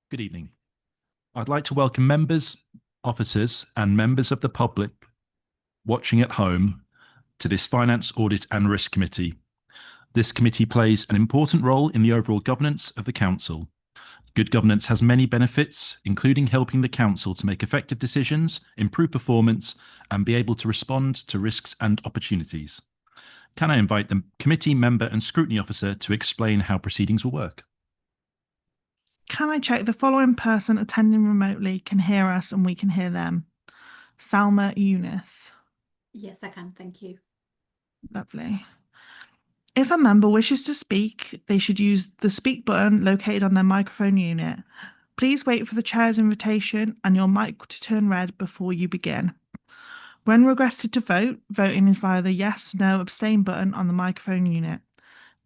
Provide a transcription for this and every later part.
Good evening. I'd like to welcome members, officers, and members of the public watching at home to this Finance, Audit and Risk Committee. This committee plays an important role in the overall governance of the Council. Good governance has many benefits, including helping the Council to make effective decisions, improve performance, and be able to respond to risks and opportunities. Can I invite the committee member and scrutiny officer to explain how proceedings will work? Can I check the following person attending remotely can hear us and we can hear them? Salma Eunice. Yes, I can. Thank you. Lovely. If a member wishes to speak, they should use the speak button located on their microphone unit. Please wait for the chair's invitation and your mic to turn red before you begin. When requested to vote, voting is via the yes, no, abstain button on the microphone unit.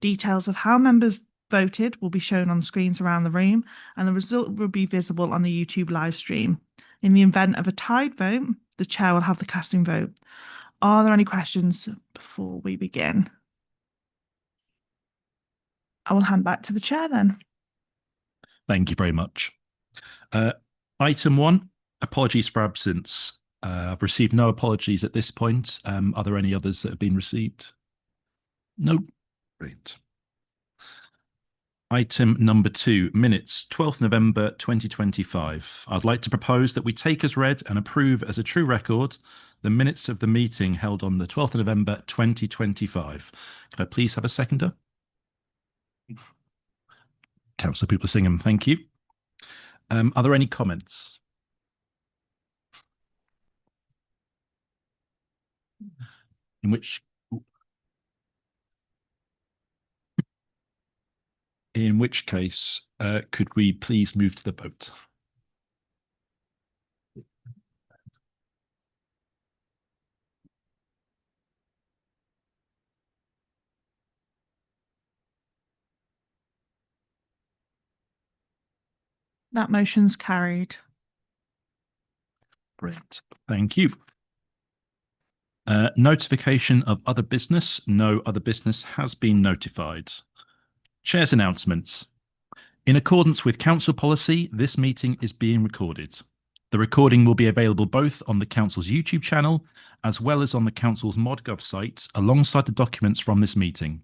Details of how members voted will be shown on screens around the room, and the result will be visible on the YouTube live stream. In the event of a tied vote, the chair will have the casting vote. Are there any questions before we begin? I will hand back to the chair then. Thank you very much. Item 1, apologies for absence. I've received no apologies at this point. Are there any others that have been received? No. Great. Item number 2, minutes, 12th November 2025. I'd like to propose that we take as read and approve as a true record the minutes of the meeting held on the 12th of November 2025. Could I please have a seconder? Councillor People-Singham, thank you. Are there any comments? In which case, could we please move to the vote? That motion's carried. Great, thank you. Notification of other business. No other business has been notified. Chair's announcements. In accordance with Council policy, this meeting is being recorded. The recording will be available both on the Council's YouTube channel as well as on the Council's ModGov site alongside the documents from this meeting.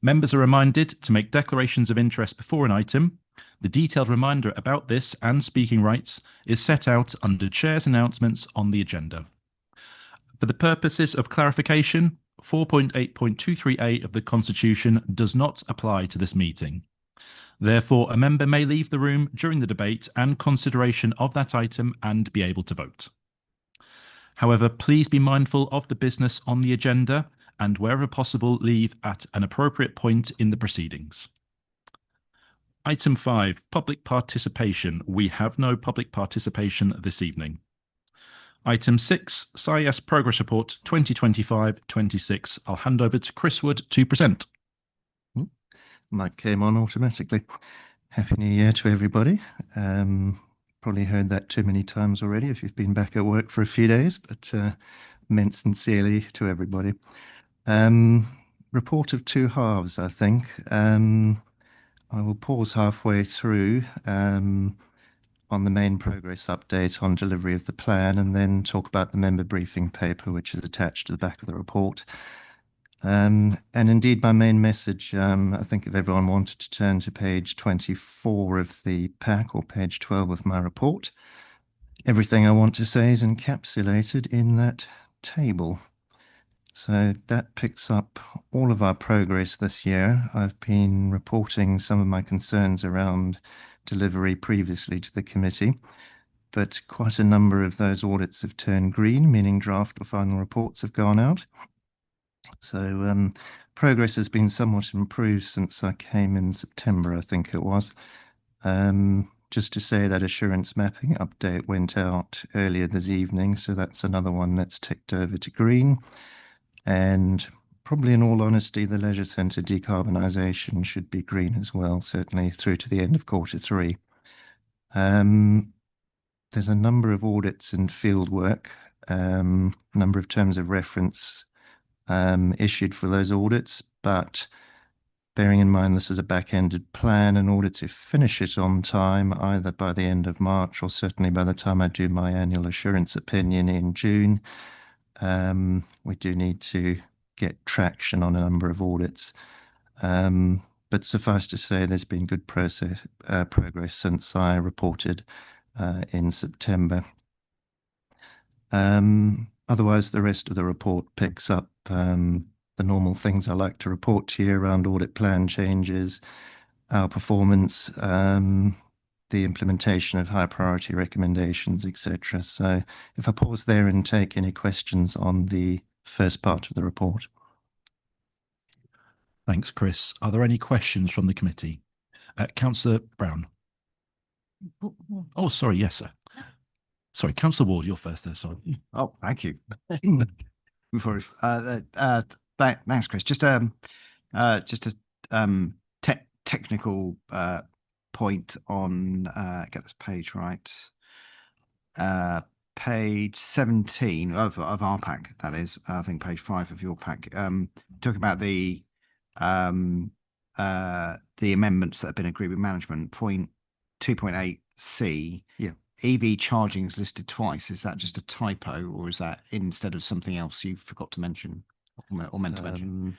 Members are reminded to make declarations of interest before an item. The detailed reminder about this and speaking rights is set out under Chair's announcements on the agenda. For the purposes of clarification, 4.8.23a of the Constitution does not apply to this meeting. Therefore, a member may leave the room during the debate and consideration of that item and be able to vote. However, please be mindful of the business on the agenda and wherever possible, leave at an appropriate point in the proceedings. Item 5, public participation. We have no public participation this evening. Item 6, SIAS Progress Report 2025-26. I'll hand over to Chris Wood to present. Mic came on automatically. Happy New Year to everybody. Probably heard that too many times already if you've been back at work for a few days, but meant sincerely to everybody. Report of two halves, I think. I will pause halfway through on the main progress update on delivery of the plan and then talk about the member briefing paper, which is attached to the back of the report. And indeed, my main message, I think if everyone wanted to turn to page 24 of the pack or page 12 of my report, everything I want to say is encapsulated in that table. So that picks up all of our progress this year. I've been reporting some of my concerns around delivery previously to the committee, but quite a number of those audits have turned green, meaning draft or final reports have gone out. So progress has been somewhat improved since I came in September, I think it was. Just to say that assurance mapping update went out earlier this evening, so that's another one that's ticked over to green. And probably in all honesty, the leisure centre decarbonisation should be green as well, certainly through to the end of Q3. There's a number of audits and field work, number of terms of reference issued for those audits, but bearing in mind this is a back-ended plan, in order to finish it on time, either by the end of March or certainly by the time I do my annual assurance opinion in June, we do need to get traction on a number of audits. But suffice to say, there's been good progress since I reported in September. Otherwise, the rest of the report picks up the normal things I like to report to you around audit plan changes, our performance, the implementation of high priority recommendations, etc. So if I pause there and take any questions on the first part of the report. Thanks, Chris. Are there any questions from the committee? Councillor Brown. Oh, sorry. Yes, sir. Sorry, Councillor Ward, you're first there. Sorry. Oh, thank you. Before, thanks, Chris. Just a technical point on get this page right. Page 17 of our pack. That is, I think, page 5 of your pack. Talking about the amendments that have been agreed with management. Point 2.8C. Yeah. EV charging is listed twice. Is that just a typo, or is that instead of something else you forgot to mention or meant to mention?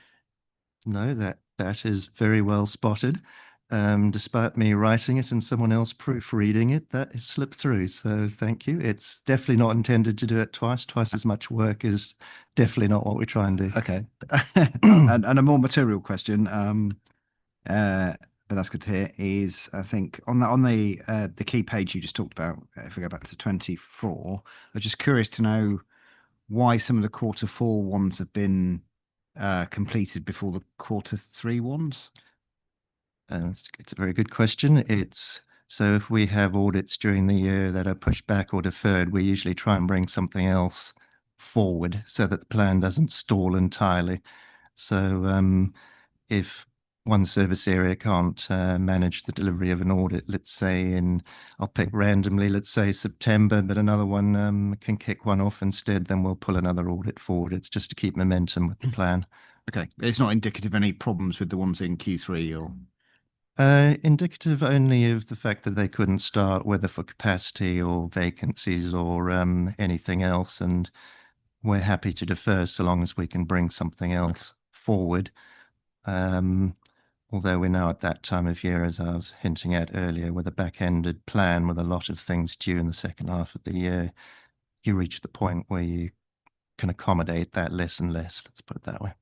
No, that is very well spotted. Despite me writing it and someone else proofreading it, that has slipped through. So thank you. It's definitely not intended to do it twice. Twice as much work is definitely not what we try and do. Okay. and a more material question. But that's good to hear. Is I think on the key page you just talked about. If we go back to 24, I'm just curious to know why some of the Q4 ones have been completed before the Q3 ones. It's a very good question. So if we have audits during the year that are pushed back or deferred, we usually try and bring something else forward so that the plan doesn't stall entirely. So if one service area can't manage the delivery of an audit, let's say I'll pick randomly, let's say September, but another one can kick one off instead, then we'll pull another audit forward. It's just to keep momentum with the plan. Okay. It's not indicative of any problems with the ones in Q3 or? Indicative only of the fact that they couldn't start, whether for capacity or vacancies or anything else. And we're happy to defer so long as we can bring something else forward. Although we're now at that time of year, as I was hinting at earlier, with a back-ended plan with a lot of things due in the second half of the year, you reach the point where you can accommodate that less and less. Let's put it that way.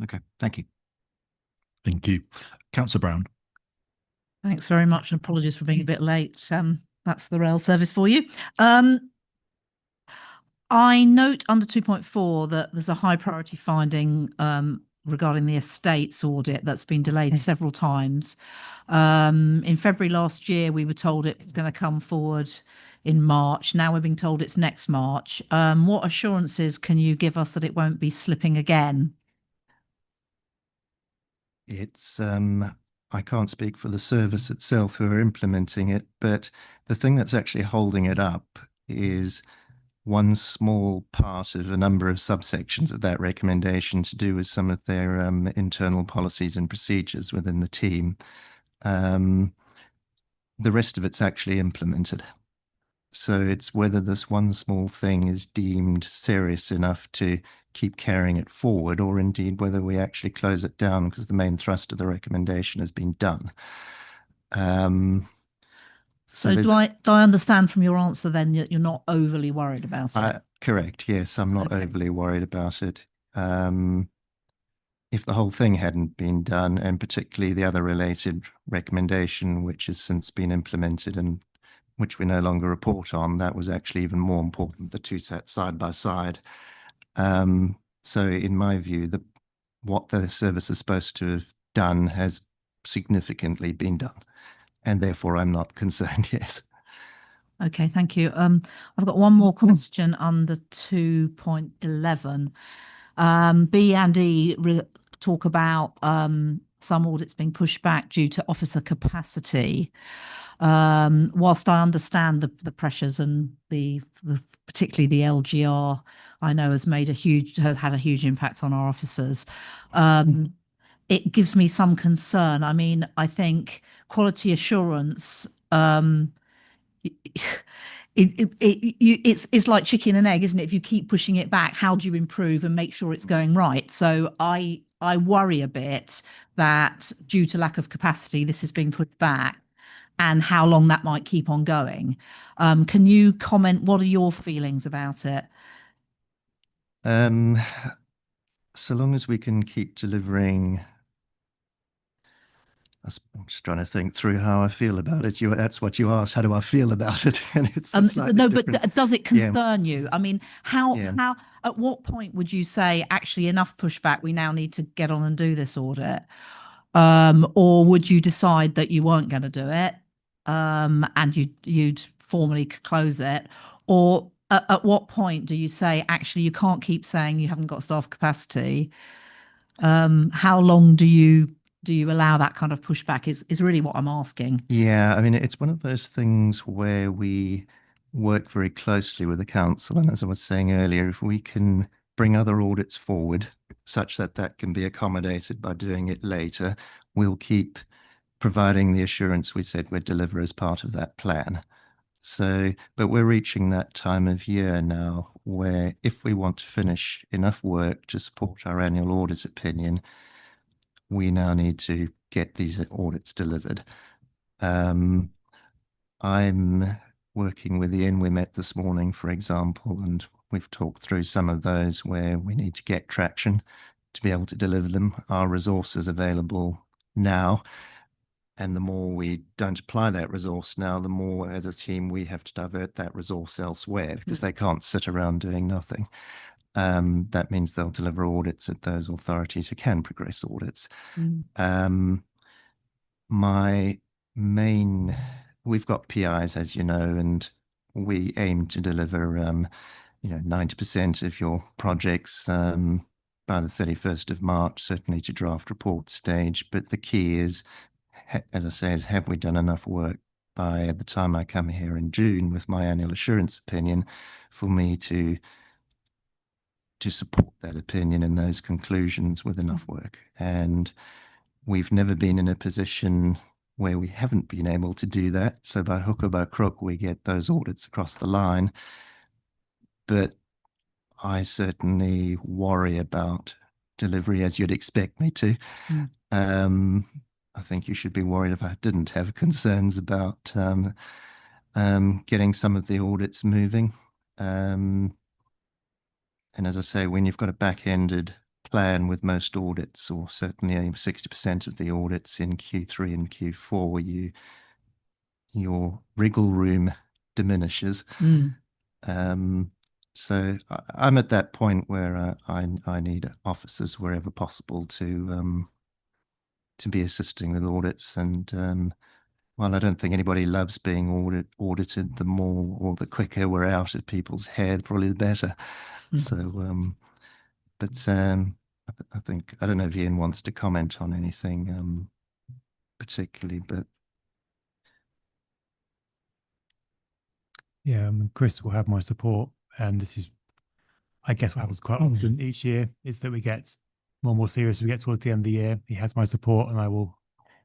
Okay, thank you. Thank you. Councillor Brown. Thanks very much, and apologies for being a bit late. That's the rail service for you. I note under 2.4 that there's a high priority finding regarding the estates audit that's been delayed several times. In February last year, we were told it's going to come forward in March. Now we're being told it's next March. What assurances can you give us that it won't be slipping again? It's I can't speak for the service itself who are implementing it, but the thing that's actually holding it up is one small part of a number of subsections of that recommendation to do with some of their internal policies and procedures within the team. The rest of it's actually implemented. So it's whether this one small thing is deemed serious enough to keep carrying it forward, or indeed whether we actually close it down because the main thrust of the recommendation has been done. So do I understand from your answer then that you're not overly worried about it? Correct. Yes, I'm not overly worried about it. If the whole thing hadn't been done, and particularly the other related recommendation, which has since been implemented and which we no longer report on, that was actually even more important. The two sat side by side. So in my view, what the service is supposed to have done has significantly been done. And therefore, I'm not concerned, yes. Okay, thank you. I've got one more question under 2.11. B and E talk about some audits being pushed back due to officer capacity. Whilst I understand the pressures and particularly the LGR, I know has had a huge impact on our officers. it gives me some concern. I mean, I think quality assurance, it's like chicken and egg, isn't it? If you keep pushing it back, how do you improve and make sure it's going right? So I worry a bit that due to lack of capacity, this is being pushed back, and how long that might keep on going. Can you comment? What are your feelings about it? So long as we can keep delivering, I'm just trying to think through how I feel about it. That's what you asked. How do I feel about it? And it's a slightly No, different. but does it concern you? I mean, Yeah. how at what point would you say actually enough pushback? We now need to get on and do this audit, or would you decide that you weren't going to do it, and you'd formally close it, or at what point do you say actually you can't keep saying you haven't got staff capacity? How long do you allow that kind of pushback is really what I'm asking. Yeah, I mean, it's one of those things where we work very closely with the council. And as I was saying earlier, if we can bring other audits forward such that that can be accommodated by doing it later, we'll keep providing the assurance we said we'd deliver as part of that plan. So, but we're reaching that time of year now where if we want to finish enough work to support our annual audit opinion, we now need to get these audits delivered. I'm working with Ian. We met this morning, for example, and we've talked through some of those where we need to get traction to be able to deliver them. Our resources available now, and the more we don't apply that resource now, the more as a team we have to divert that resource elsewhere because they can't sit around doing nothing. That means they'll deliver audits at those authorities who can progress audits. We've got PIs, as you know, and we aim to deliver, 90% of your projects by the 31st of March, certainly to draft report stage. But the key is, as I say, is have we done enough work by the time I come here in June with my annual assurance opinion for me to support that opinion and those conclusions with enough work. And we've never been in a position where we haven't been able to do that. So by hook or by crook, we get those audits across the line. But I certainly worry about delivery as you'd expect me to. I think you should be worried if I didn't have concerns about getting some of the audits moving. And as I say, when you've got a back-ended plan with most audits, or certainly 60% of the audits in Q3 and Q4, your wriggle room diminishes. So I'm at that point where I need officers wherever possible to be assisting with audits. And while I don't think anybody loves being audited, the more or the quicker we're out of people's hair, probably the better. So, but I think, I don't know if Ian wants to comment on anything particularly, but. Yeah, Chris will have my support, and this is, I guess, what happens quite often each year is that we get more and more serious as we get towards the end of the year. He has my support, and I will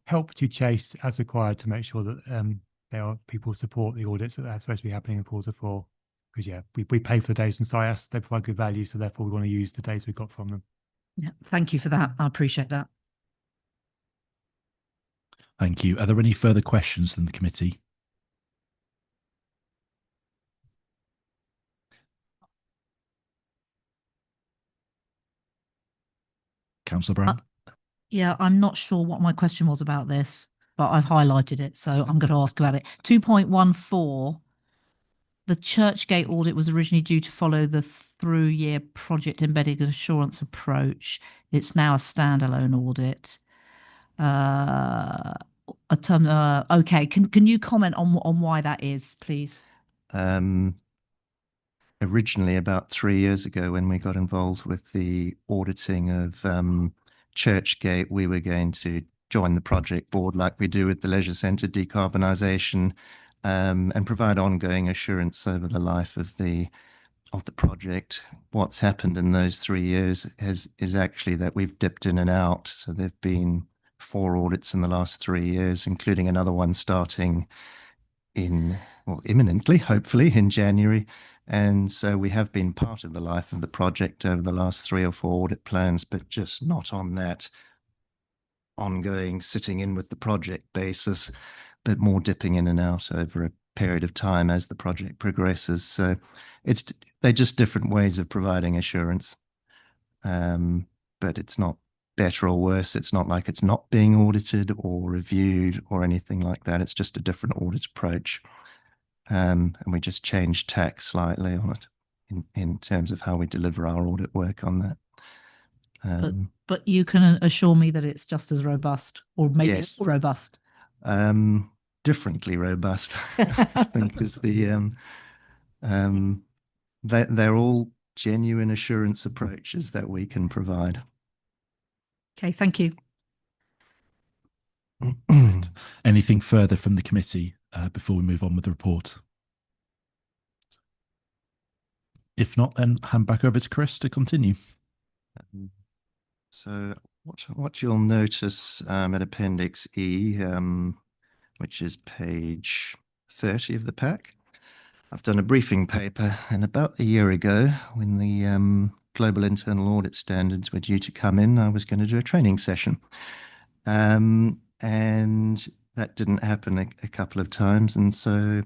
help to chase as required to make sure that there are people who support the audits that are supposed to be happening in quarter four. Because yeah, we pay for the data and SIAS, they provide good value, so therefore we want to use the data we got from them. Yeah, thank you for that. I appreciate that. Thank you. Are there any further questions from the committee? Councillor Brown? Yeah, I'm not sure what my question was about this, but I've highlighted it, so I'm going to ask about it. 2.14, the Churchgate audit was originally due to follow the through-year project embedded assurance approach. It's now a standalone audit. Okay, can you comment on why that is, please? Originally, about 3 years ago, when we got involved with the auditing of Churchgate, we were going to join the project board like we do with the leisure centre decarbonisation and provide ongoing assurance over the life of the of the project. What's happened in those 3 years is actually that we've dipped in and out. So there've been 4 audits in the last 3 years, including another one starting imminently, hopefully in January. And so we have been part of the life of the project over the last 3 or 4 audit plans, but just not on that ongoing sitting in with the project basis, but more dipping in and out over a period of time as the project progresses. So they're just different ways of providing assurance. But it's not better or worse. It's not like it's not being audited or reviewed or anything like that. It's just a different audit approach. And we just changed tack slightly on it in terms of how we deliver our audit work on that. But you can assure me that it's just as robust, or maybe Yes. more robust. Differently robust, I think, is the they're all genuine assurance approaches that we can provide. Okay, thank you. Anything further from the committee before we move on with the report? If not, then hand back over to Chris to continue. So what you'll notice at Appendix E, which is page 30 of the pack, I've done a briefing paper, and about a year ago, when the Global Internal Audit Standards were due to come in, I was going to do a training session. And that didn't happen a couple of times, and so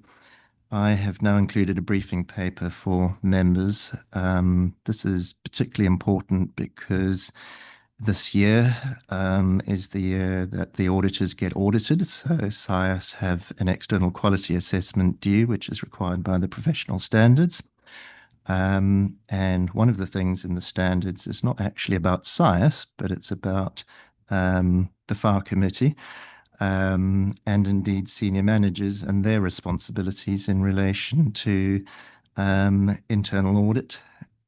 I have now included a briefing paper for members. This is particularly important because this year is the year that the auditors get audited. So SIAS have an external quality assessment due, which is required by the professional standards. And one of the things in the standards is not actually about SIAS, but it's about the FAR committee. And indeed senior managers and their responsibilities in relation to internal audit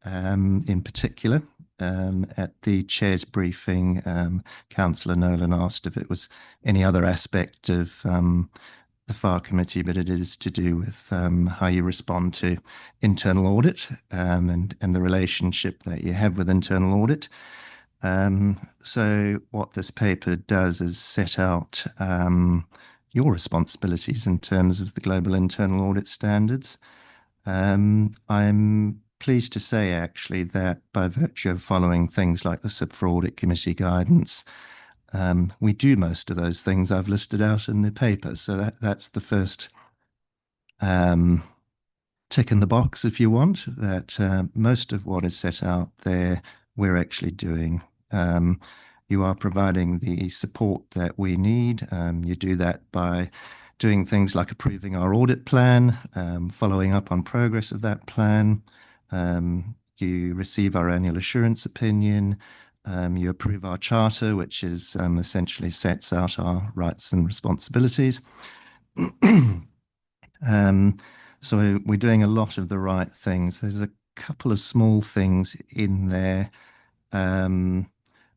in particular. At the chair's briefing, Councillor Nolan asked if it was any other aspect of the FAR committee, but it is to do with how you respond to internal audit and the relationship that you have with internal audit. So what this paper does is set out your responsibilities in terms of the global internal audit standards. I'm pleased to say, actually, that by virtue of following things like the SIPFA Audit Committee guidance, we do most of those things I've listed out in the paper. So that's the first tick in the box, if you want, that most of what is set out there, we're actually doing. You are providing the support that we need. You do that by doing things like approving our audit plan, following up on progress of that plan. You receive our annual assurance opinion. You approve our charter, which is essentially sets out our rights and responsibilities. So we're doing a lot of the right things. There's a couple of small things in there,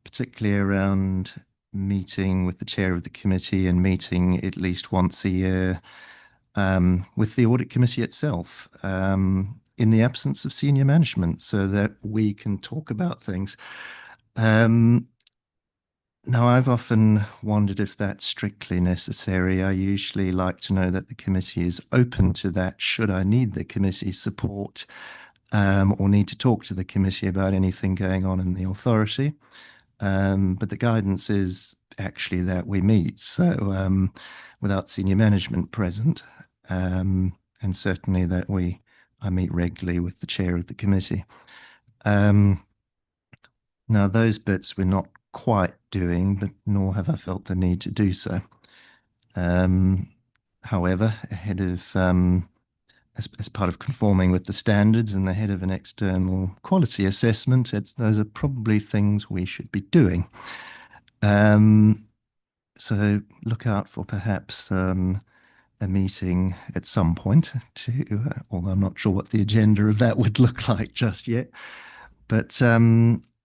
particularly around meeting with the chair of the committee and meeting at least once a year with the audit committee itself in the absence of senior management so that we can talk about things. Now, I've often wondered if that's strictly necessary. I usually like to know that the committee is open to that should I need the committee's support or need to talk to the committee about anything going on in the authority. But the guidance is actually that we meet, so without senior management present, and certainly that I meet regularly with the chair of the committee. Now, those bits we're not quite doing, but nor have I felt the need to do so. However, ahead of as part of conforming with the standards and ahead of an external quality assessment, those are probably things we should be doing. So look out for perhaps a meeting at some point although I'm not sure what the agenda of that would look like just yet. But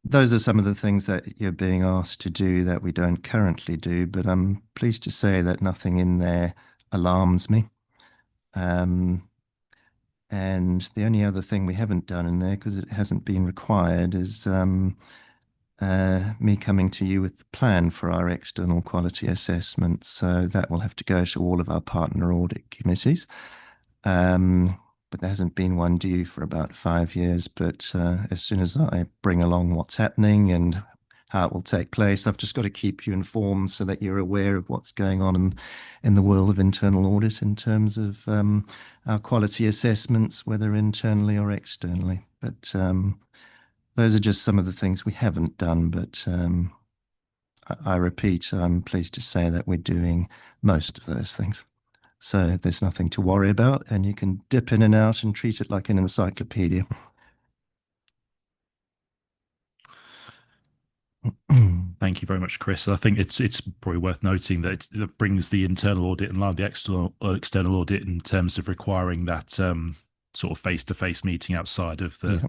those are some of the things that you're being asked to do that we don't currently do, but I'm pleased to say that nothing in there alarms me. And the only other thing we haven't done in there, because it hasn't been required, is me coming to you with the plan for our external quality assessment. So that will have to go to all of our partner audit committees. But there hasn't been one due for about 5 years. But as soon as I bring along what's happening and how it will take place, I've just got to keep you informed so that you're aware of what's going on in the world of internal audit in terms of our quality assessments, whether internally or externally. But those are just some of the things we haven't done. But I repeat, I'm pleased to say that we're doing most of those things. So there's nothing to worry about, and you can dip in and out and treat it like an encyclopedia. Thank you very much, Chris. I think it's probably worth noting that it brings the internal audit in line with the external audit in terms of requiring that sort of face-to-face meeting outside of the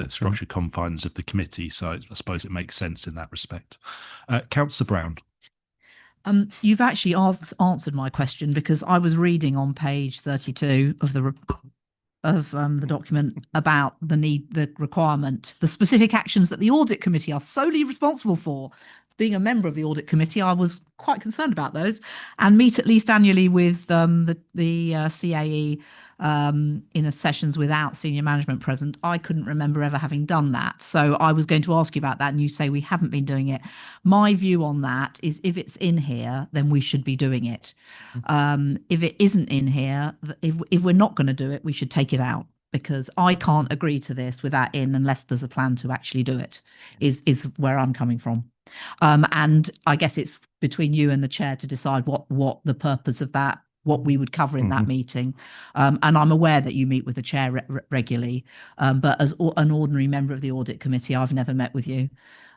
structured confines of the committee. So I suppose it makes sense in that respect. Councillor Brown. You've actually answered my question, because I was reading on page 32 of the document about the requirement, the specific actions that the audit committee are solely responsible for. Being a member of the audit committee, I was quite concerned about those, and meet at least annually with the CAE in a sessions without senior management present. I couldn't remember ever having done that. So I was going to ask you about that, and you say we haven't been doing it. My view on that is, if it's in here, then we should be doing it. If it isn't in here, if we're not going to do it, we should take it out, because I can't agree to this with that in unless there's a plan to actually do it, is where I'm coming from. And I guess it's between you and the chair to decide what the purpose of that, what we would cover in that meeting. And I'm aware that you meet with the chair regularly, but as an ordinary member of the audit committee, I've never met with you.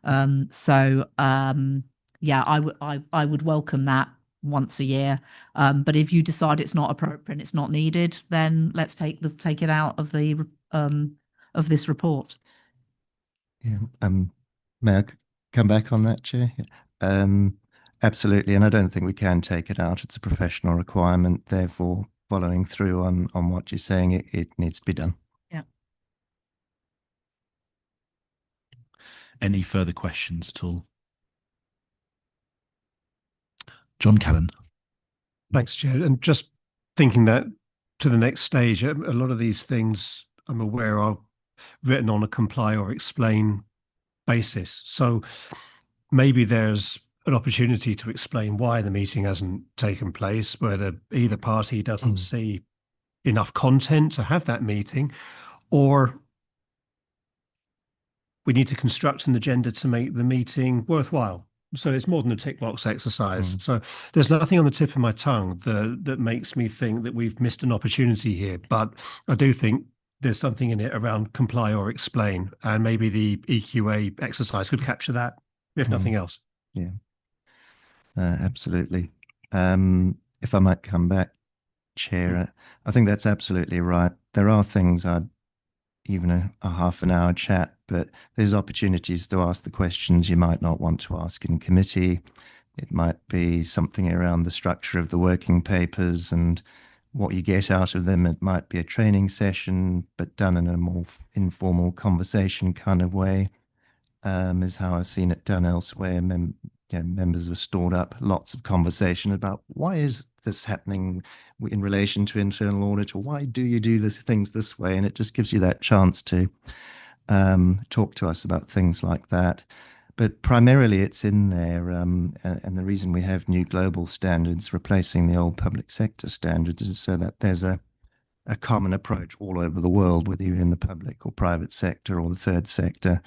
Yeah, I would welcome that once a year. But if you decide it's not appropriate and it's not needed, then let's take it out of the of this report. Yeah. May I come back on that, Chair? Absolutely, and I don't think we can take it out. It's a professional requirement. Therefore, following through on what you're saying, it needs to be done. Yeah. Any further questions at all? John Cannon. Thanks, Chair. And just thinking that to the next stage, a lot of these things I'm aware are written on a comply or explain basis. So maybe there's an opportunity to explain why the meeting hasn't taken place, where either party doesn't see enough content to have that meeting, or we need to construct an agenda to make the meeting worthwhile. So it's more than a tick box exercise. So there's nothing on the tip of my tongue that makes me think that we've missed an opportunity here. But I do think there's something in it around comply or explain, and maybe the EQA exercise could capture that, if nothing else. Yeah, absolutely. If I might come back, Chair, I think that's absolutely right. There are things even a half an hour chat, but there's opportunities to ask the questions you might not want to ask in committee. It might be something around the structure of the working papers and what you get out of them. It might be a training session, but done in a more informal conversation kind of way, is how I've seen it done elsewhere. Members have stored up lots of conversation about why is this happening in relation to internal audit, or why do you do things this way? And it just gives you that chance to talk to us about things like that. But primarily it's in there, and the reason we have new global standards replacing the old public sector standards is so that there's a common approach all over the world, whether you're in the public or private sector or the third sector.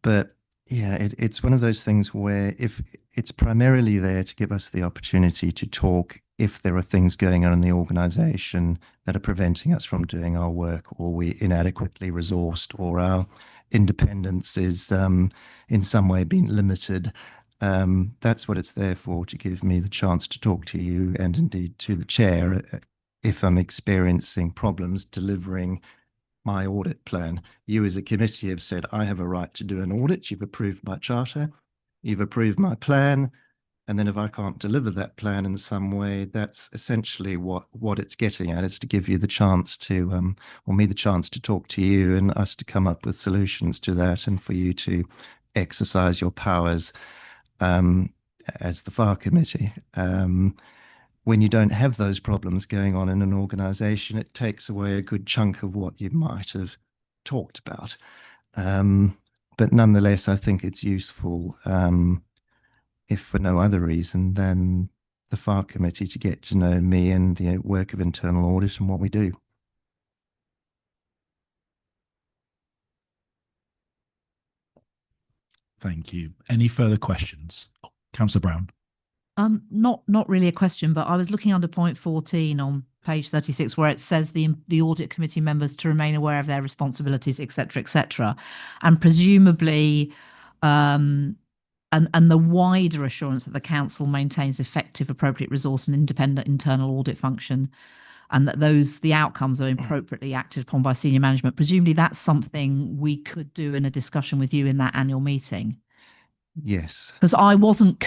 But yeah, it's one of those things where if it's primarily there to give us the opportunity to talk if there are things going on in the organisation that are preventing us from doing our work, or we inadequately resourced, or our independence is in some way being limited. That's what it's there for, to give me the chance to talk to you and indeed to the chair if I'm experiencing problems delivering my audit plan. You as a committee have said, I have a right to do an audit. You've approved my charter. You've approved my plan. And then if I can't deliver that plan in some way, that's essentially what it's getting at, is to give you the chance to, or me the chance to talk to you and us to come up with solutions to that, and for you to exercise your powers as the FAR committee. When you don't have those problems going on in an organization, it takes away a good chunk of what you might have talked about. But nonetheless, I think it's useful, if for no other reason than the FAR committee, to get to know me and the work of internal audit and what we do. Thank you. Any further questions? Councillor Brown. Not really a question, but I was looking under point 14 on page 36, where it says the audit committee members to remain aware of their responsibilities, etc., and presumably, and the wider assurance that the council maintains effective, appropriate resource and independent internal audit function, and that the outcomes are appropriately acted upon by senior management. Presumably, that's something we could do in a discussion with you in that annual meeting. Yes. Because I wasn't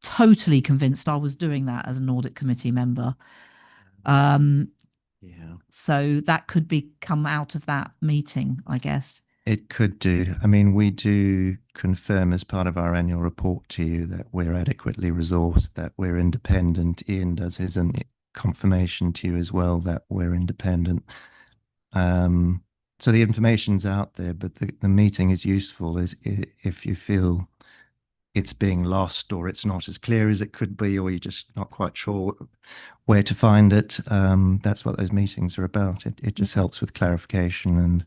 totally convinced I was doing that as an audit committee member. Yeah. So that could come out of that meeting, I guess. It could do. I mean, we do confirm as part of our annual report to you that we're adequately resourced, that we're independent. Ian does his confirmation to you as well that we're independent. So the information's out there, but the meeting is useful if you feel it's being lost, or it's not as clear as it could be, or you're just not quite sure where to find it. That's what those meetings are about. It just helps with clarification. And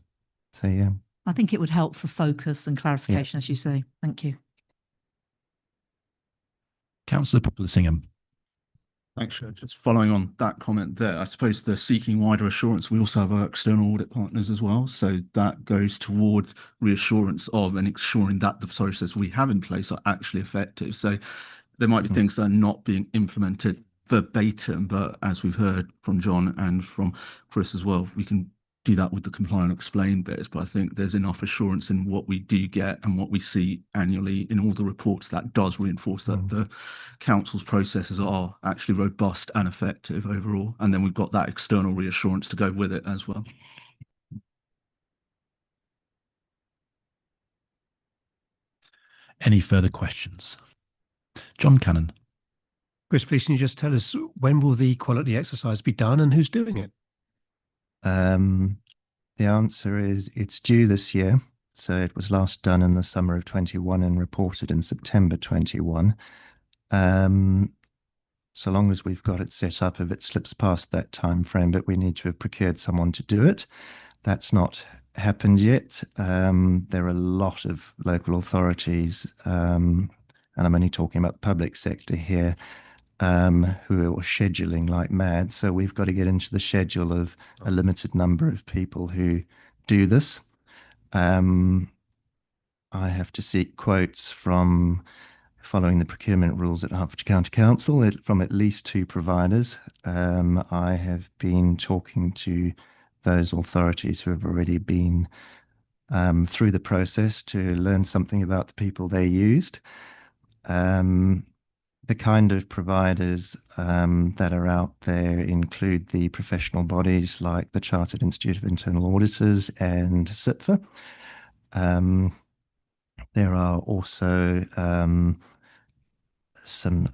so, yeah. I think it would help for focus and clarification, as you say. Thank you. Councillor Singham. Thanks, Chair. Just following on that comment there, I suppose the seeking wider assurance, we also have our external audit partners as well. So that goes toward reassurance of and ensuring that the processes we have in place are actually effective. So there might be things that are not being implemented verbatim, but as we've heard from John and from Chris as well, we can do that with the comply and explain bits. But I think there's enough assurance in what we do get and what we see annually in all the reports that does reinforce that the council's processes are actually robust and effective overall. And then we've got that external reassurance to go with it as well. Any further questions? John Cannon. Chris, please, can you just tell us, when will the quality exercise be done and who's doing it? The answer is it's due this year. So it was last done in the summer of 21 and reported in September 21. So long as we've got it set up, if it slips past that time frame, but we need to have procured someone to do it. That's not happened yet. There are a lot of local authorities, and I'm only talking about the public sector here, who are scheduling like mad. So we've got to get into the schedule of a limited number of people who do this. I have to seek quotes from, following the procurement rules at Hertfordshire County Council, from at least 2 providers. I have been talking to those authorities who have already been through the process to learn something about the people they used. The kind of providers that are out there include the professional bodies like the Chartered Institute of Internal Auditors and CIPFA. There are also a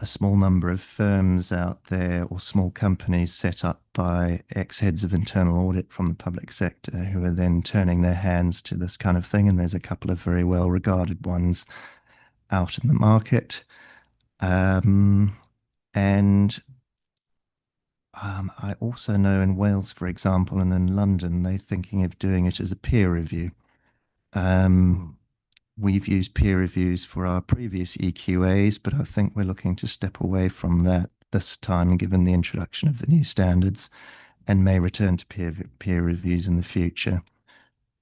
small number of firms out there, or small companies set up by ex-heads of internal audit from the public sector, who are then turning their hands to this kind of thing. And there's a couple of very well-regarded ones out in the market. I also know in Wales, for example, and in London, they're thinking of doing it as a peer review. We've used peer reviews for our previous EQAs, but I think we're looking to step away from that this time, given the introduction of the new standards, and may return to peer reviews in the future.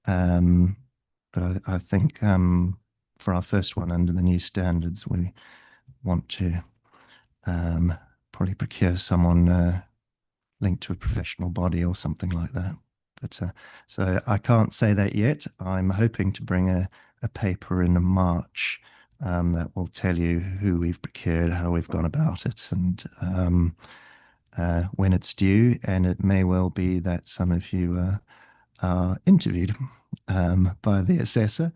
But I think for our first one under the new standards, we want to probably procure someone linked to a professional body or something like that. But so I can't say that yet. I'm hoping to bring a paper in March that will tell you who we've procured, how we've gone about it, and when it's due. And it may well be that some of you are interviewed by the assessor.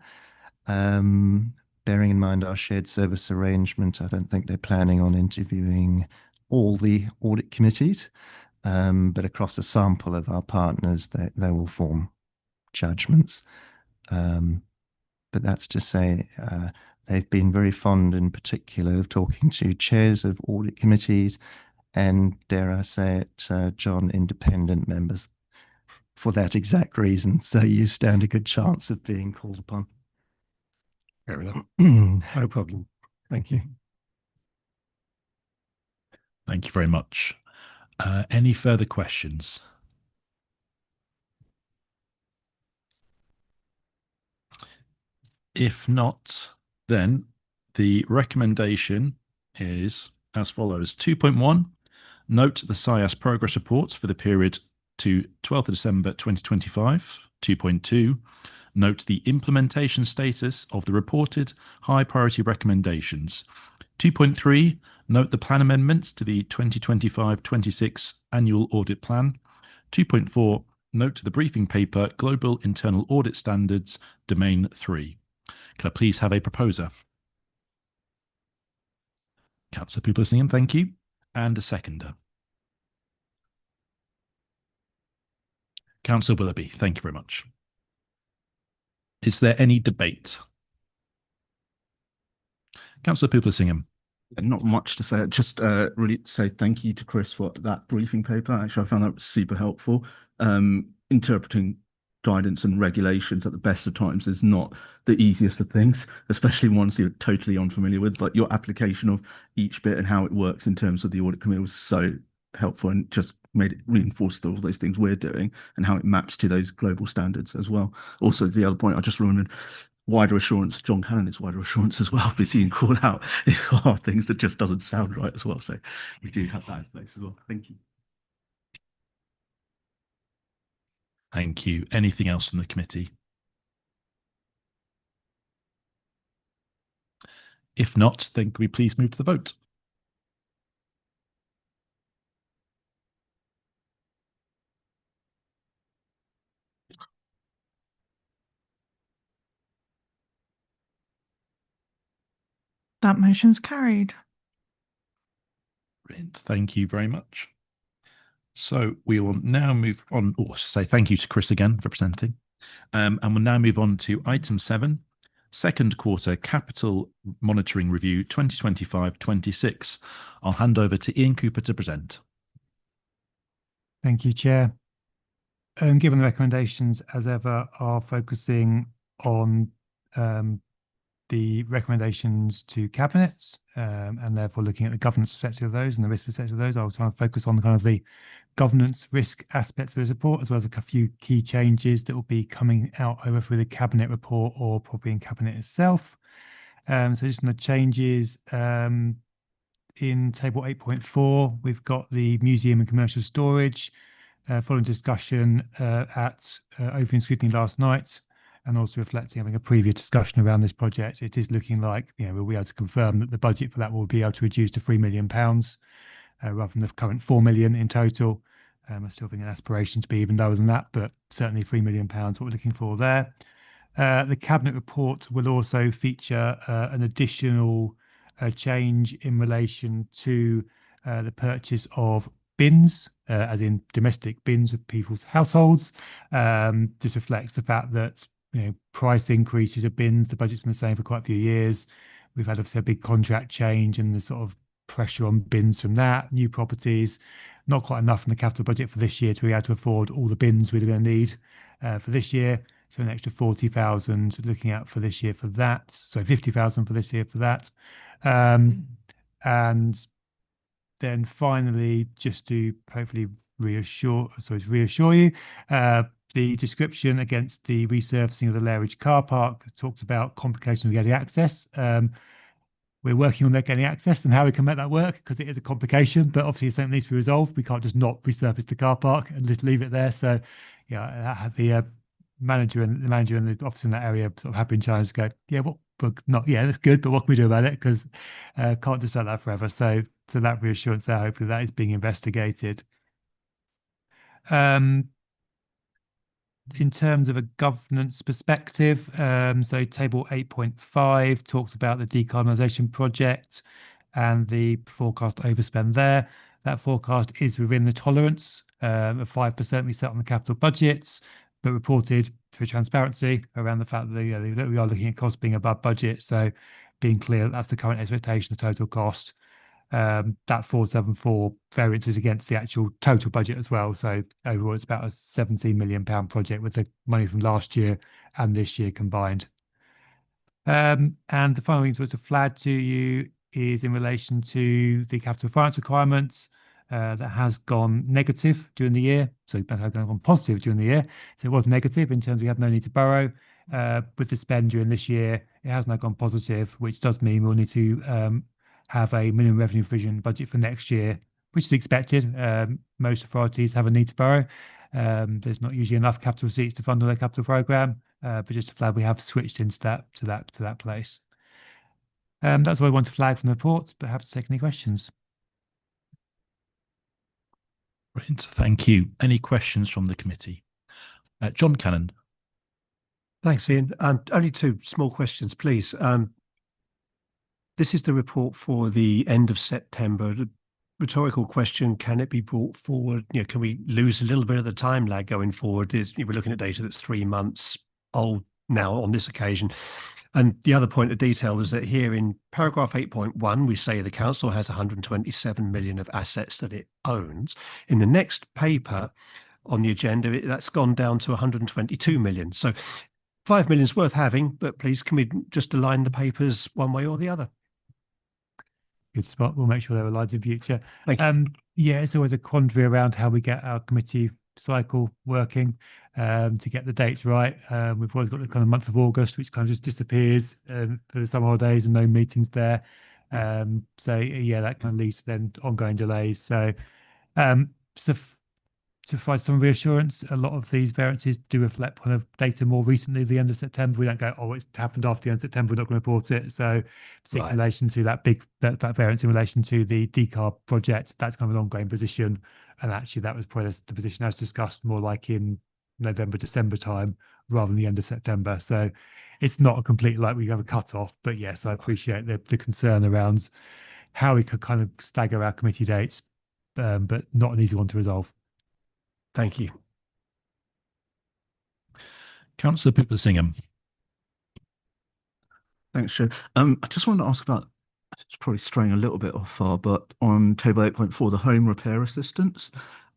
Bearing in mind our shared service arrangement, I don't think they're planning on interviewing all the audit committees, but across a sample of our partners, they will form judgments. But that's to say, they've been very fond in particular of talking to chairs of audit committees and, dare I say it, John, independent members for that exact reason. So you stand a good chance of being called upon. Fair enough. No problem. Thank you. Thank you very much. Any further questions? If not, then the recommendation is as follows. 2.1, note the SIAS progress report for the period to 12th of December 2025. 2.2, note the implementation status of the reported high priority recommendations. 2.3, note the plan amendments to the 2025-26 annual audit plan. 2.4, note the briefing paper Global Internal Audit Standards, Domain 3. Can I please have a proposer? Councillor Publisingham, thank you. And a seconder. Councillor Willoughby, thank you very much. Is there any debate? Councillor Publisingham. Not much to say. Just really say thank you to Chris for that briefing paper. Actually, I found that super helpful. Interpreting guidance and regulations at the best of times is not the easiest of things, especially ones you're totally unfamiliar with. But your application of each bit and how it works in terms of the audit committee was so helpful and just made it reinforced all those things we're doing and how it maps to those global standards as well. Also, the other point I just remembered, wider assurance. John Cannon is wider assurance as well, but you can call out these are things that just doesn't sound right as well. So we do have that in place as well. Thank you. Thank you. Anything else from the committee? If not, then can we please move to the vote? That motion's carried. Brilliant. Thank you very much. So we will now move on, or say thank you to Chris again for presenting. And we'll now move on to item 7, second quarter capital monitoring review 2025-26. I'll hand over to Ian Cooper to present. Thank you, Chair. Given the recommendations, as ever, are focusing on the recommendations to cabinets, and therefore looking at the governance perspective of those and the risk perspective of those. I'll try and focus on the kind of the governance risk aspects of the report, as well as a few key changes that will be coming out over through the cabinet report or probably in cabinet itself. So just on the changes, in table 8.4, we've got the museum and commercial storage, following discussion at open scrutiny last night, and also reflecting having a previous discussion around this project. It is looking like, we'll be able to confirm that the budget for that will be able to reduce to £3 million rather than the current 4 million in total. I still think an aspiration to be even lower than that, but certainly £3 million what we're looking for there. The cabinet report will also feature an additional change in relation to the purchase of bins, as in domestic bins of people's households. This reflects the fact that price increases of bins, the budget's been the same for quite a few years. We've had obviously a big contract change and the sort of pressure on bins from that, new properties, not quite enough in the capital budget for this year to be able to afford all the bins we're going to need for this year. So an extra 40,000 looking out for this year for that. So 50,000 for this year for that. And then finally, just to hopefully reassure you, the description against the resurfacing of the Lairridge car park talks about complications with getting access. We're working on that getting access and how we can make that work, because it is a complication, but obviously it's something that needs to be resolved. We can't just not resurface the car park and just leave it there. So I have the manager and the officer in that area sort of have been challenged to go, but not, yeah, that's good, but what can we do about it? Because can't just let that forever. So that reassurance there, hopefully that is being investigated. In terms of a governance perspective, so table 8.5 talks about the decarbonisation project and the forecast overspend there. That forecast is within the tolerance of 5% we set on the capital budgets, but reported for transparency around the fact that, that we are looking at costs being above budget. So being clear that's the current expectation of total cost. That 474 variance is against the actual total budget as well. So overall, it's about a £17 million project with the money from last year and this year combined. And the final thing to flag to you is in relation to the capital finance requirements that has gone negative during the year. So it has gone positive during the year. So it was negative in terms of we had no need to borrow. With the spend during this year, it has now gone positive, which does mean we'll need to have a minimum revenue provision budget for next year, which is expected. Most authorities have a need to borrow. There's not usually enough capital receipts to fund all their capital program, but just to flag, we have switched into that place. That's what I want to flag from the report, but happy to take any questions. Brilliant. Thank you. Any questions from the committee? John Cannon. Thanks, Ian. Only two small questions, please. This is the report for the end of September. The rhetorical question, can it be brought forward? Can we lose a little bit of the time lag going forward? We're looking at data that's 3 months old now on this occasion. And the other point of detail is that here in paragraph 8.1, we say the council has 127 million of assets that it owns. In the next paper on the agenda, that's gone down to 122 million. So 5 million is worth having, but please, can we just align the papers one way or the other? Good spot. We'll make sure they're aligned in future. Thank you. Yeah, it's always a quandary around how we get our committee cycle working to get the dates right. We've always got the kind of month of August, which kind of just disappears for the summer holidays and no meetings there. So yeah, that kind of leads to then ongoing delays. So to provide some reassurance, a lot of these variances do reflect kind of data more recently, the end of September. We don't go, oh, it's happened after the end of September, we're not going to report it. So particularly in relation to that variance in relation to the decarb project, that's kind of an ongoing position. And actually that was probably the position as discussed more like in November, December time, rather than the end of September. So it's not a complete, like we have a cut off, but yes, I appreciate the concern around how we could kind of stagger our committee dates, but not an easy one to resolve. Thank you. Councillor Pippa-Singham. Thanks, Chair. I just wanted to ask about, it's probably straying a little bit off far, but on table 8.4, the home repair assistance,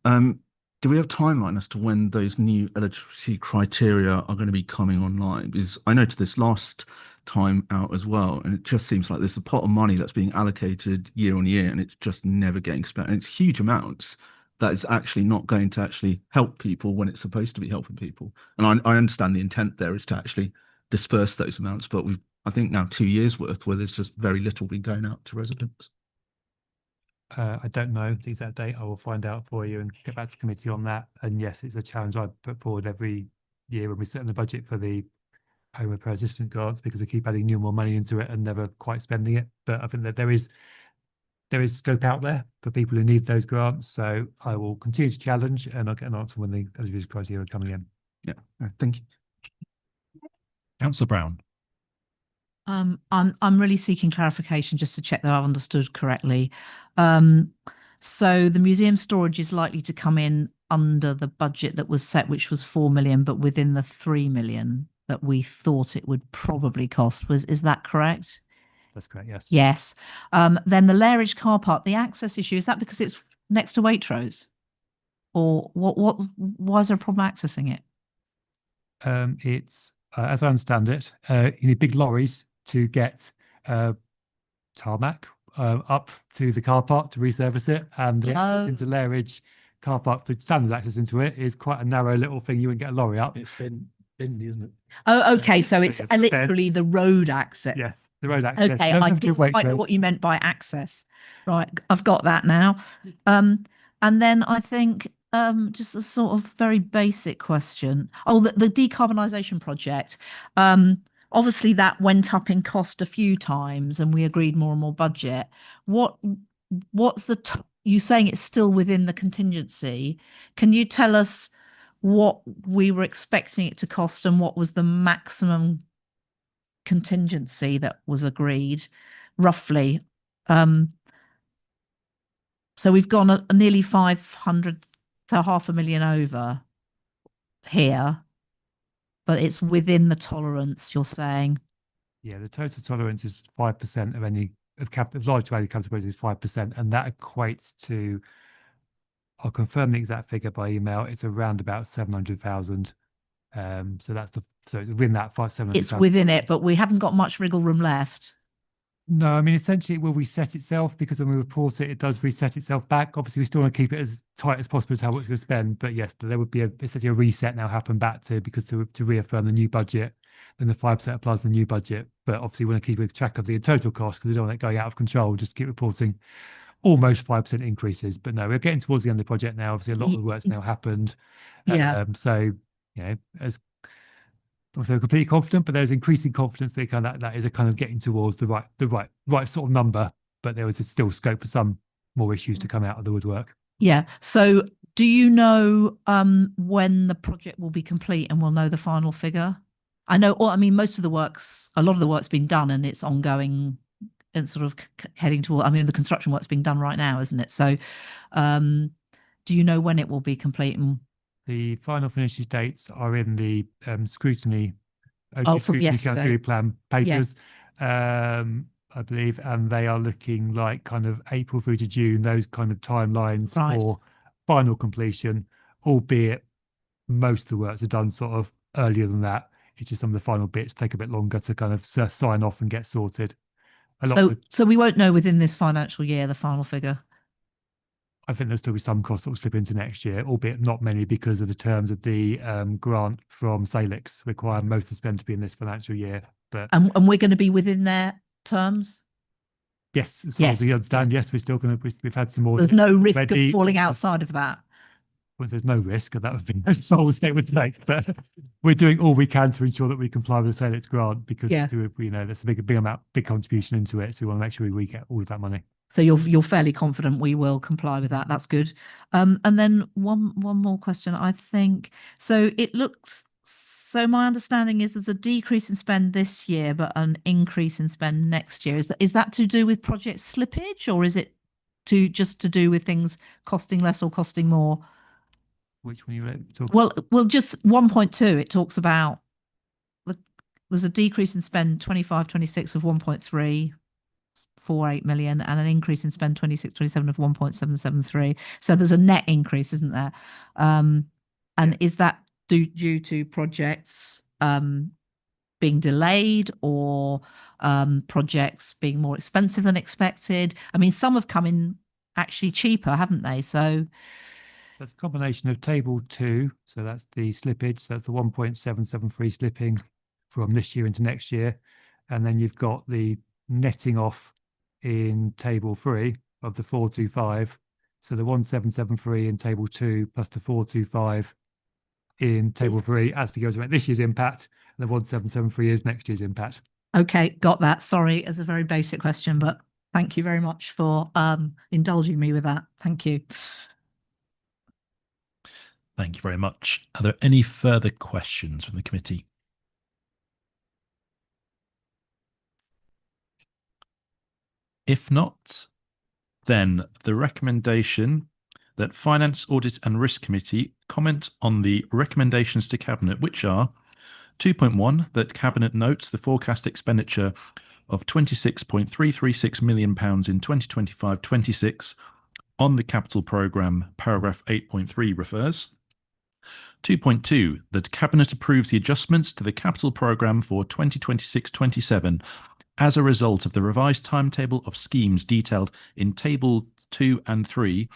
do we have a timeline as to when those new eligibility criteria are going to be coming online? Because I noted this last time out as well, and it just seems like there's a pot of money that's being allocated year on year, and it's just never getting spent. And it's huge amounts that is actually not going to actually help people when it's supposed to be helping people. And I understand the intent there is to actually disperse those amounts, but we've, I think now 2 years worth where there's just very little been going out to residents. I don't know the exact date. I will find out for you and get back to the committee on that. And yes, it's a challenge I put forward every year when we set in the budget for the home repair assistance grants, because we keep adding new and more money into it and never quite spending it. But I think that there is scope out there for people who need those grants. So I will continue to challenge, and I'll get an answer when the eligibility criteria are coming in. Yeah, thank you. Councillor Brown. I'm really seeking clarification just to check that I've understood correctly. So the museum storage is likely to come in under the budget that was set, which was 4 million, but within the 3 million that we thought it would probably cost. Is that correct? That's correct, yes. Yes. Then the Lairage car park, the access issue, is that because it's next to Waitrose? Or why is there a problem accessing it? It's, as I understand it, you need big lorries to get tarmac up to the car park to resurface it. And the access into Lairage car park, the standard access into it is quite a narrow little thing. You wouldn't get a lorry up. It's been windy, isn't it? Oh, okay. So it's Yes, literally the road access. Yes, the road access. Okay, I didn't quite know what you meant by access. Right, I've got that now. And then I think just a sort of very basic question. Oh, the decarbonisation project. obviously that went up in cost a few times and we agreed more and more budget. What's the you saying it's still within the contingency? Can you tell us what we were expecting it to cost and what was the maximum contingency that was agreed, roughly? So we've gone a nearly 500 to 500,000 over here, but it's within the tolerance, you're saying? Yeah, the total tolerance is 5% of any of large value capital is 5%, and that equates to, I'll confirm the exact figure by email. It's around about 700,000. So it's within that 700,000. It's within it, but we haven't got much wriggle room left. No, I mean, essentially it will reset itself, because when we report it, it does reset itself back. Obviously, we still want to keep it as tight as possible to how much we're going to spend. But yes, there would be essentially a reset now happen back to, because to reaffirm the new budget, then the 5% applies to the new budget. But obviously, we want to keep a track of the total cost, because we don't want it going out of control. Just keep reporting almost 5% increases. But no, we're getting towards the end of the project now. Obviously, a lot of the work's now happened. Yeah. So, as also completely confident, but there's increasing confidence that that is a kind of getting towards the right sort of number. But there was still scope for some more issues to come out of the woodwork. Yeah. So do you know when the project will be complete and we'll know the final figure? I know, or I mean, a lot of the work's been done and it's ongoing and sort of heading toward, I mean, the construction work's being done right now, isn't it? So do you know when it will be complete? And the final finishes dates are in the scrutiny from yesterday. plan papers, I believe, and they are looking like kind of April through to June, those kind of timelines for final completion, albeit most of the works are done sort of earlier than that. It's just some of the final bits take a bit longer to kind of sign off and get sorted. So we won't know within this financial year the final figure. I think there'll still be some costs that will slip into next year, albeit not many, because of the terms of the grant from Salix require most of the spend to be in this financial year. But and we're going to be within their terms? Yes, as far as we understand, yes, we're still going to, we've had some more. There's no risk of falling outside of that. Well, there's no risk, and that would be a bold statement to make, but we're doing all we can to ensure that we comply with the Salix grant, because that's a big contribution into it. So we want to make sure we get all of that money. So you're fairly confident we will comply with that. That's good. And then one more question, I think. So my understanding is there's a decrease in spend this year, but an increase in spend next year. Is that to do with project slippage, or is it just to do with things costing less or costing more? Which one are you talking? Well, just 1.2. It talks about there's a decrease in spend 25-26 of 1.348 million, and an increase in spend 26-27 of 1.773. So there's a net increase, isn't there? And is that due to projects being delayed, or projects being more expensive than expected? I mean, some have come in actually cheaper, haven't they? So that's a combination of table 2, so that's the slippage, so that's the 1.773 slipping from this year into next year, and then you've got the netting off in table 3 of the 425, so the 1773 in table 2 plus the 425 in table 3 actually goes around this year's impact, and the 1773 is next year's impact. Okay, got that. Sorry, it's a very basic question, but thank you very much for indulging me with that. Thank you. Thank you very much. Are there any further questions from the committee? If not, then the recommendation that Finance, Audit and Risk Committee comment on the recommendations to Cabinet, which are 2.1, that Cabinet notes the forecast expenditure of £26.336 million in 2025-26 on the capital programme, paragraph 8.3 refers. 2.2, that Cabinet approves the adjustments to the capital programme for 2026-27 as a result of the revised timetable of schemes detailed in Table 2 and 3,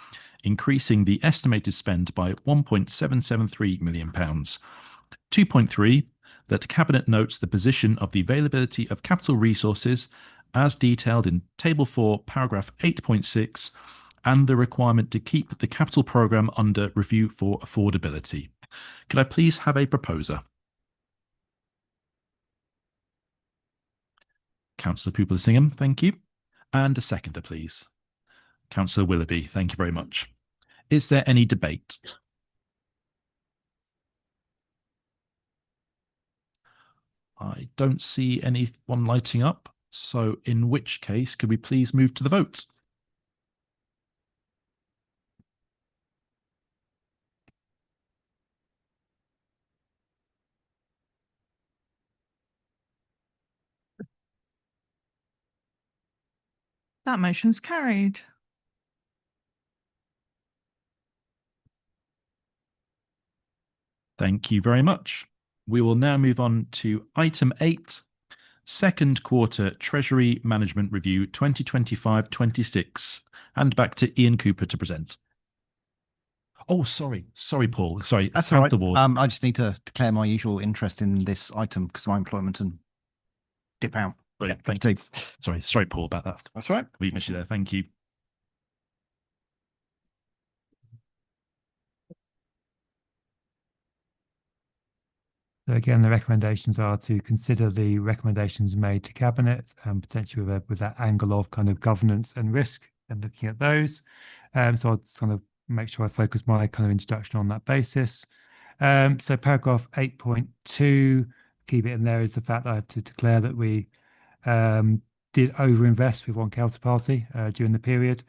increasing the estimated spend by £1.773 million. 2.3, that Cabinet notes the position of the availability of capital resources as detailed in Table 4, paragraph 8.6, and the requirement to keep the capital programme under review for affordability. Could I please have a proposer? Councillor Pupil-Singham, thank you. And a seconder, please. Councillor Willoughby, thank you very much. Is there any debate? I don't see anyone lighting up. So in which case, could we please move to the vote? That motion's carried. Thank you very much. We will now move on to item 8, second quarter Treasury Management Review 2025-26, and back to Ian Cooper to present. Oh, sorry, Paul. Sorry, That's all right. the ward. I just need to declare my usual interest in this item because of my employment and dip out. Brilliant, Yeah, thank you. Sorry, Paul, about that. That's all right. We missed you there. Thank you. So again, the recommendations are to consider the recommendations made to Cabinet and potentially with that angle of kind of governance and risk and looking at those. So I'll just kind of make sure I focus my kind of introduction on that basis. So paragraph 8.2, keep it in there, is the fact that I have to declare that we did overinvest with one counterparty during the period.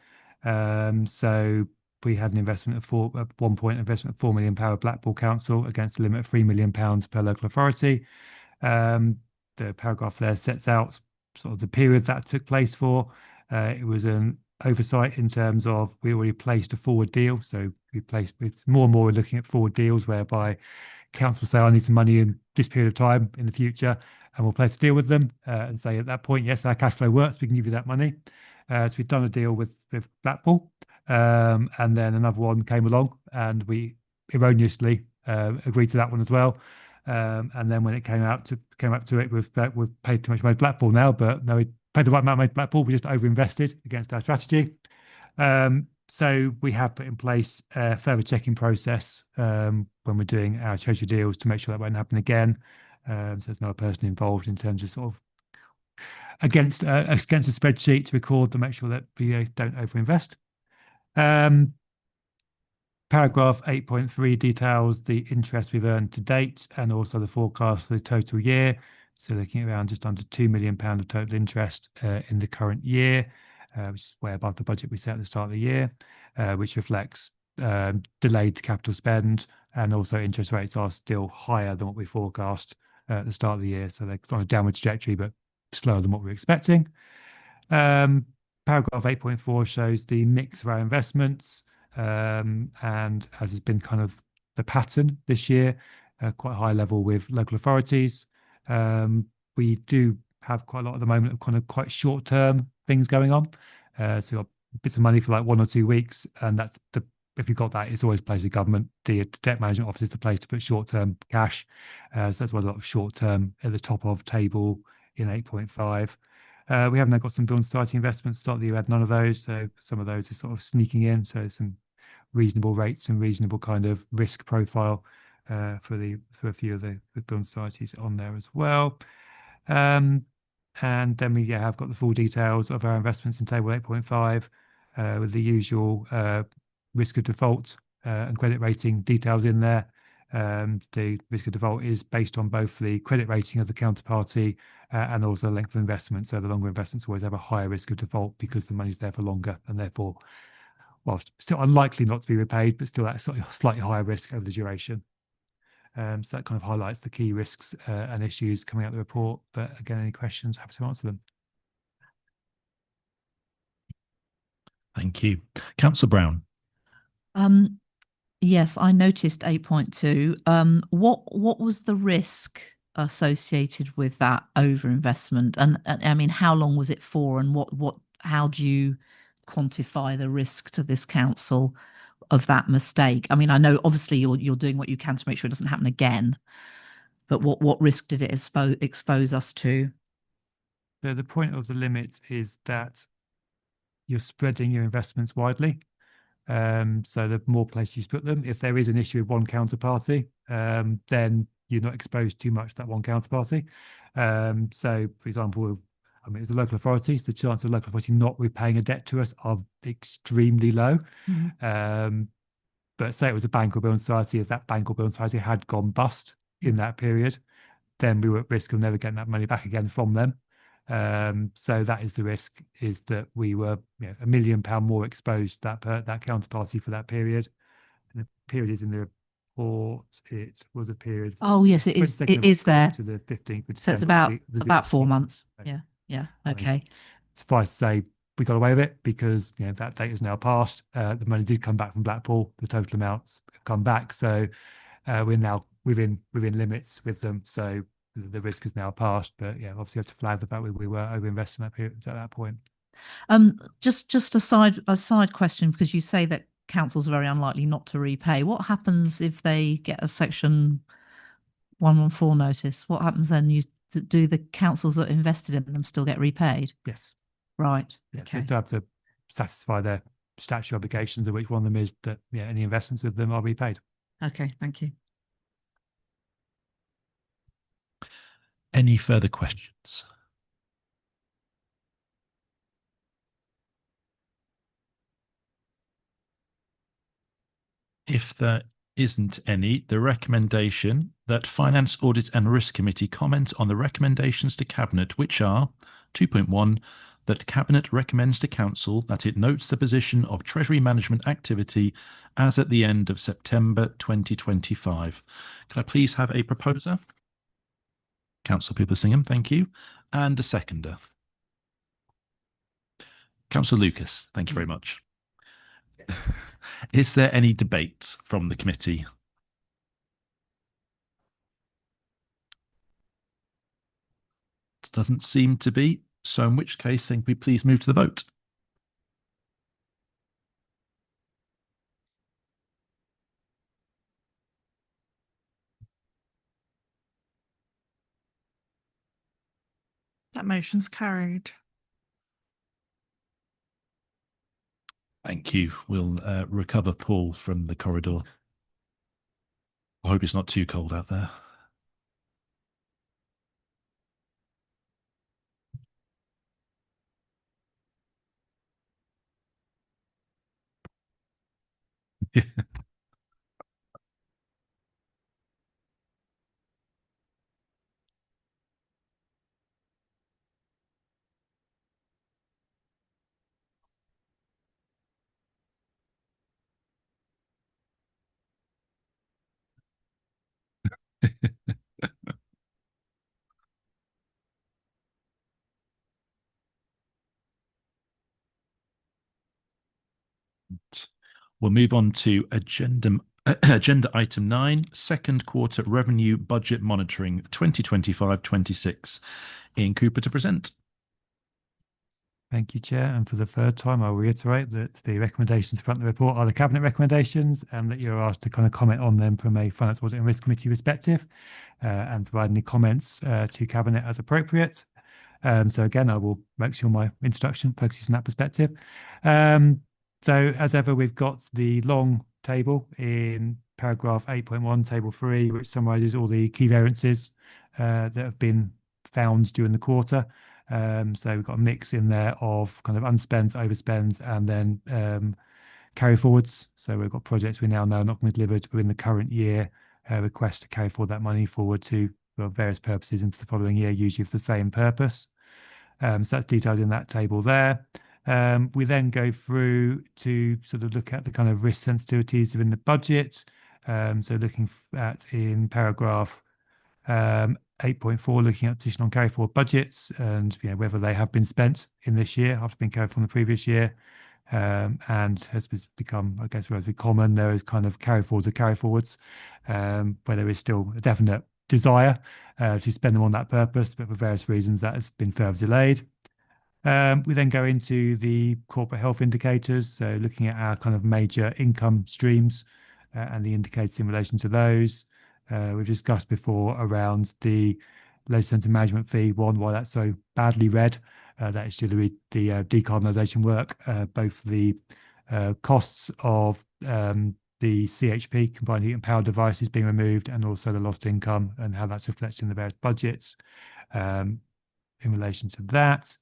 So we had an investment of at one point investment of £4 million Blackpool Council against a limit of £3 million per local authority. The paragraph there sets out sort of the period that took place for. It was an oversight in terms of we already placed a forward deal. So we placed more and more we're looking at forward deals whereby council say, I need some money in this period of time in the future, and we'll place a deal with them and say at that point, yes, our cash flow works, we can give you that money. So we've done a deal with Blackpool. And then another one came along and we erroneously agreed to that one as well. And then when it came up to it, we've paid too much money to Blackpool now, but no, we paid the right amount of money to Blackpool. We just overinvested against our strategy. So we have put in place a further checking process when we're doing our treasury deals to make sure that won't happen again. So there's no person involved in terms of sort of against a spreadsheet to record to make sure that we don't overinvest. Paragraph 8.3 details the interest we've earned to date and also the forecast for the total year. So looking at around just under £2 million of total interest in the current year, which is way above the budget we set at the start of the year, which reflects delayed capital spend, and also interest rates are still higher than what we forecast at the start of the year. So they're on a downward trajectory, but slower than what we were expecting. Paragraph 8.4 shows the mix of our investments, and as has been kind of the pattern this year, quite high level with local authorities. We do have quite a lot at the moment of kind of quite short-term things going on. So we've got bits of money for like 1 or 2 weeks, and that's if you've got that, it's always place of government. The debt management office is the place to put short-term cash. So that's why a lot of short-term at the top of table in 8.5. We have now got some building society investments. Start of the year, we had none of those. So some of those are sort of sneaking in. So some reasonable rates and reasonable kind of risk profile for a few of the building societies on there as well. And then we have got the full details of our investments in table 8.5 with the usual risk of default and credit rating details in there. The risk of default is based on both the credit rating of the counterparty and also the length of investment. So the longer investments always have a higher risk of default because the money's there for longer and therefore, whilst still unlikely not to be repaid, but still at slightly higher risk over the duration. So that kind of highlights the key risks and issues coming out of the report. But again, any questions, happy to answer them. Thank you. Councillor Brown. Yes, I noticed 8.2. What was the risk associated with that overinvestment? And I mean, how long was it for? And how do you quantify the risk to this council of that mistake? I mean, I know obviously you're doing what you can to make sure it doesn't happen again, but what risk did it expose us to? The point of the limit is that you're spreading your investments widely. So the more places you put them, if there is an issue with one counterparty, then you're not exposed too much to that one counterparty. So, for example, I mean, it's a local authority, so the chance of local authority not repaying a debt to us are extremely low. But say it was a bank or building society, if that bank or building society had gone bust in that period, then we were at risk of never getting that money back again from them. So that is the risk, is that we were £1 million more exposed to that counterparty for that period. And the period is in the report. It was a period. Oh yes, it is. 22nd It of is October there. to the 15th of So it's December. about 4 months. Okay. Yeah. I mean, Okay. Suffice to say, we got away with it because that date is now passed. The money did come back from Blackpool. The total amounts have come back, so we're now within limits with them. So the risk is now passed. But yeah, obviously, you have to flag the fact we were overinvesting that period at that point. Just a side question, because you say that councils are very unlikely not to repay. What happens if they get a Section 114 notice? What happens then? Do the councils that invested in them still get repaid? Yes. Right. Yeah, Okay. so they still have to satisfy their statutory obligations, of which one of them is that any investments with them are repaid. Okay. Thank you. Any further questions? If there isn't any, the recommendation that Finance, Audit and Risk Committee comment on the recommendations to Cabinet, which are 2.1, that Cabinet recommends to Council that it notes the position of Treasury Management activity as at the end of September 2025. Can I please have a proposer? Councillor Pipper-Singham, thank you. And a seconder. Councillor Lucas, thank you very much. Is there any debate from the committee? Doesn't seem to be. So in which case, then we please move to the vote. That motion's carried. Thank you. We'll recover Paul from the corridor. I hope it's not too cold out there. We'll move on to agenda item 9, second quarter revenue budget monitoring 2025-26. Ian Cooper to present. Thank you, Chair. And for the third time, I'll reiterate that the recommendations front of the report are the Cabinet recommendations, and that you're asked to kind of comment on them from a Finance, Audit and Risk Committee perspective, and provide any comments to Cabinet as appropriate. So again, I will make sure my introduction focuses on that perspective. So as ever, we've got the long table in paragraph 8.1, table 3, which summarises all the key variances that have been found during the quarter. So we've got a mix in there of kind of unspent, overspends, and then carry forwards. So we've got projects we now know are not going to be delivered within the current year, request to carry forward that money forward to various purposes into the following year, usually for the same purpose. So that's detailed in that table there. We then go through to sort of look at the kind of risk sensitivities within the budget. So looking at in paragraph 8.4, looking at position on carry forward budgets and whether they have been spent in this year after being carried from the previous year. And has become, I guess, relatively common. There is kind of carry forwards or carry forwards, where there is still a definite desire to spend them on that purpose, but for various reasons that has been further delayed. We then go into the corporate health indicators, so looking at our kind of major income streams and the indicators in relation to those. We've discussed before around the low centre management fee, why that's so badly read. That is due to the decarbonisation work, both the costs of the CHP, combined heat and power devices, being removed, and also the lost income and how that's reflected in the various budgets. in relation to that.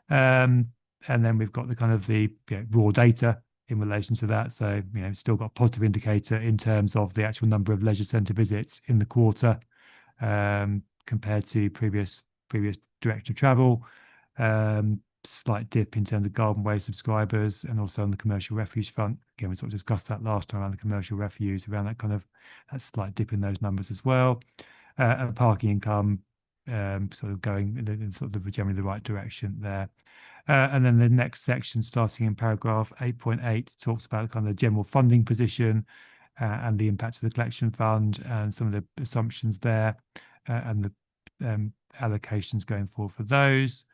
And then we've got the kind of the raw data in relation to that. So, still got a positive indicator in terms of the actual number of leisure centre visits in the quarter compared to previous director of travel. Slight dip in terms of garden way subscribers, and also on the commercial refuge front. Again, we sort of discussed that last time around the commercial refuge, around that slight dip in those numbers as well. And parking income sort of going in sort of generally the right direction there. And then the next section, starting in paragraph 8.8, talks about kind of the general funding position and the impact of the collection fund and some of the assumptions there and the allocations going forward for those.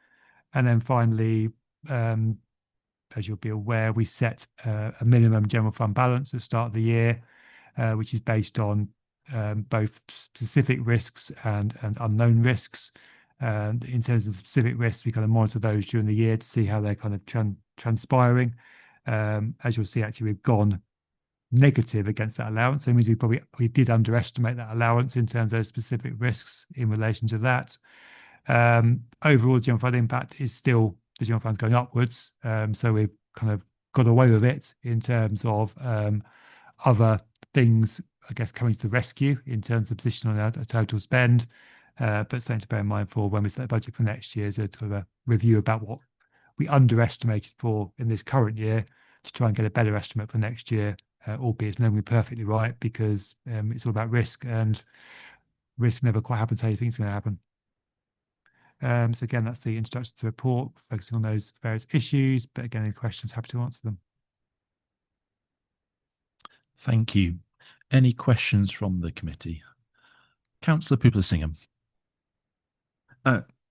And then finally, as you'll be aware, we set a minimum general fund balance at the start of the year, which is based on both specific risks and unknown risks. And in terms of specific risks, we kind of monitor those during the year to see how they're kind of transpiring. As you'll see, actually, we've gone negative against that allowance. So it means we did underestimate that allowance in terms of specific risks in relation to that. Overall, general fund impact is still the general fund's going upwards. So we've kind of got away with it in terms of other things, I guess, coming to the rescue in terms of position on our total spend. But something to bear in mind for when we set the budget for next year is a sort of a review about what we underestimated for in this current year to try and get a better estimate for next year, albeit it's never perfectly right because it's all about risk, and risk never quite happens how you think it's going to happen. So again, that's the introduction to the report, focusing on those various issues. But again, any questions, happy to answer them. Thank you. Any questions from the committee? Councillor Pupler-Singham.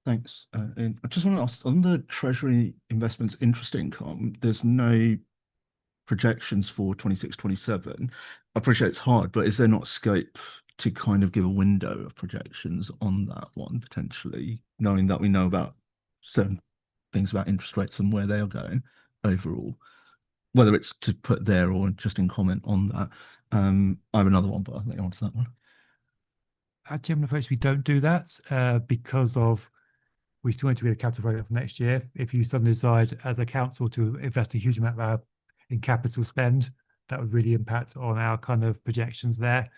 Thanks. I just want to ask, on the Treasury investments interest income, there's no projections for 26-27. I appreciate it's hard, but is there not scope to kind of give a window of projections on that one, potentially, knowing that we know about certain things about interest rates and where they are going overall, whether it's to put there or just in comment on that? I have another one, but I'll let you answer that one. At Chairman approach, we don't do that because of we still need to be the capital program for next year. If you suddenly decide as a council to invest a huge amount in capital spend, that would really impact on our kind of projections there.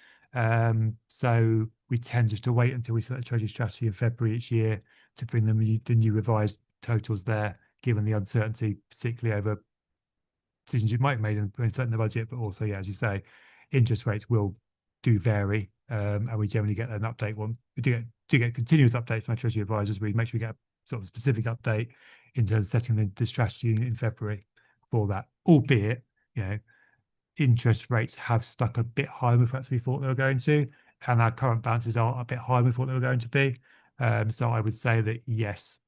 So we tend just to wait until we set the Treasury strategy in February each year to bring the new revised totals there, given the uncertainty, particularly over decisions you might have made in setting the budget, but also, yeah, as you say, interest rates do vary, and we generally get an update one. We do get continuous updates from our Treasury advisors. We make sure we get a sort of specific update in terms of setting the strategy in February for that, albeit, interest rates have stuck a bit higher than perhaps we thought they were going to, and our current balances are a bit higher than we thought they were going to be. So I would say that, yes,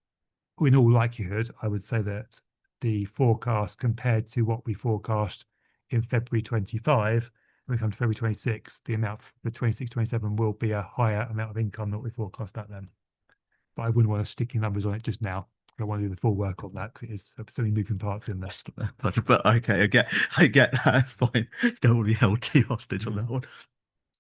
in all likelihood, I would say that the forecast compared to what we forecast in February 25, when we come to February 26, the amount for 26-27 will be a higher amount of income than what we forecast back then. But I wouldn't want to stick your numbers on it just now. I want to do the full work on that because it is so many moving parts in there. But okay, I get that. Fine. Don't want to be held too hostage on that one.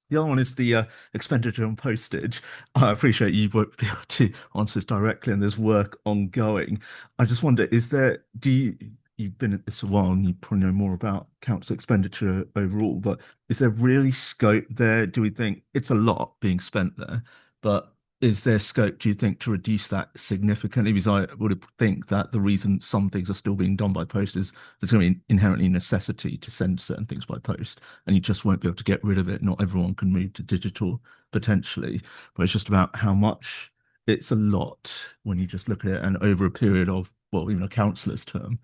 The other one is the expenditure on postage. I appreciate you won't be able to answer this directly, and there's work ongoing. I just wonder, you've been at this a while and you probably know more about council expenditure overall, but is there really scope there? Do we think it's a lot being spent there, but is there scope, do you think, to reduce that significantly? Because I would think that the reason some things are still being done by post is there's going to be inherently necessity to send certain things by post, and you just won't be able to get rid of it. Not everyone can move to digital potentially, but it's just about how much. It's a lot when you just look at it, and over a period of, well, even a councillor's term,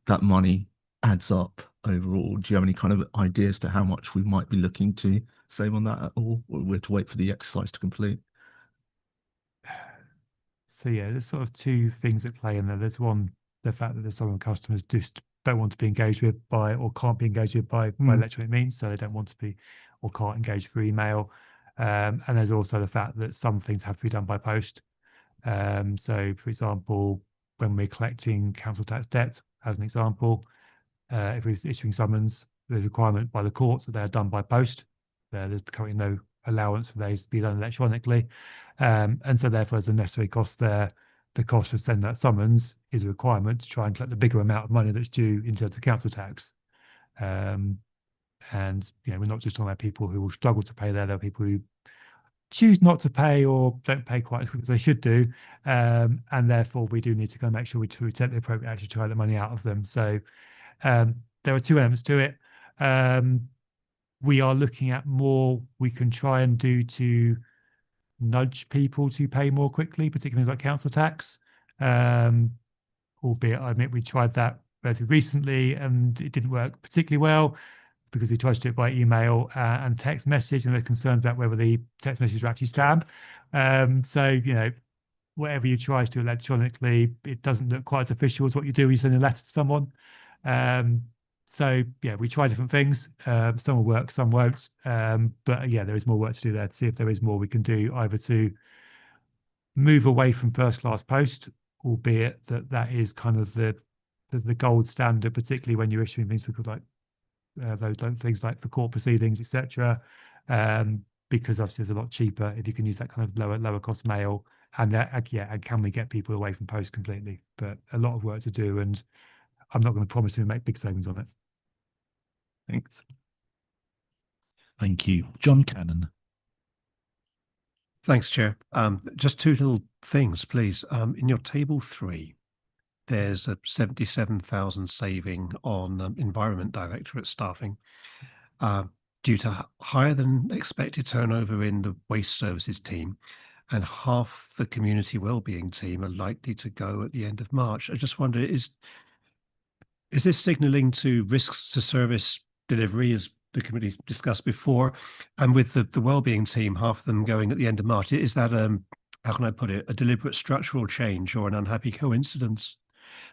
that money adds up overall. Do you have any kind of ideas to how much we might be looking to save on that at all, or we're to wait for the exercise to complete? So yeah, there's sort of two things at play in there. There's one, the fact that there's some customers just don't want to be engaged with by, or can't be engaged with by electronic means, so they don't want to be or can't engage through email. And there's also the fact that some things have to be done by post. So for example, when we're collecting council tax debt, as an example, if we're issuing summons, there's a requirement by the courts that they're done by post. There's currently no allowance for those to be done electronically, and so therefore there's a necessary cost there the cost of sending that summons is a requirement to try and collect the bigger amount of money that's due in terms of council tax. And we're not just talking about people who will struggle to pay there. There are people who choose not to pay or don't pay quite as quick as they should do. And therefore, we do need to go and make sure we take the appropriate action to try the money out of them. So there are two elements to it. We are looking at more we can try and do to nudge people to pay more quickly, particularly like council tax. Albeit, I admit we tried that relatively recently and it didn't work particularly well, because we tried to do it by email and text message, and they're concerned about whether the text messages are actually spam. So, whatever you try to do electronically, it doesn't look quite as official as what you do when you send a letter to someone. So, we try different things. Some will work, some won't. But there is more work to do there to see if there is more we can do, either to move away from first class post, albeit that is kind of the gold standard, particularly when you're issuing things like those things like for court proceedings, etc. Because obviously it's a lot cheaper if you can use that kind of lower cost mail. And and can we get people away from post completely? But a lot of work to do, and I'm not going to promise to make big savings on it. Thanks. Thank you. John Cannon. Thanks, Chair. Just two little things, please. In your table 3, there's a 77,000 saving on Environment Directorate staffing due to higher than expected turnover in the Waste Services team, and half the Community Wellbeing team are likely to go at the end of March. I just wonder, is this signalling to risks to service delivery, as the committee discussed before? And with the Wellbeing team, half of them going at the end of March, is that, how can I put it, a deliberate structural change or an unhappy coincidence?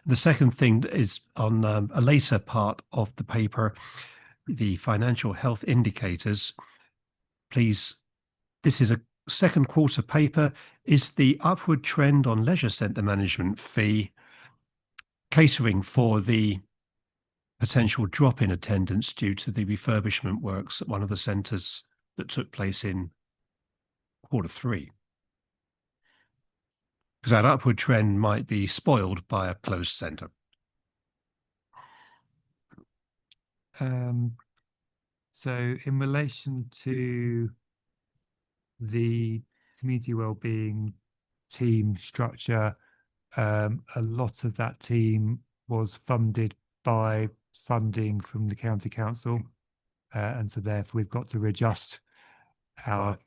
The second thing is on a later part of the paper, the financial health indicators. Please, this is a second quarter paper. Is the upward trend on leisure centre management fee catering for the potential drop in attendance due to the refurbishment works at one of the centres that took place in quarter 3? Because that upward trend might be spoiled by a closed centre. So in relation to the community wellbeing team structure, a lot of that team was funded by funding from the county council, and so therefore we've got to readjust our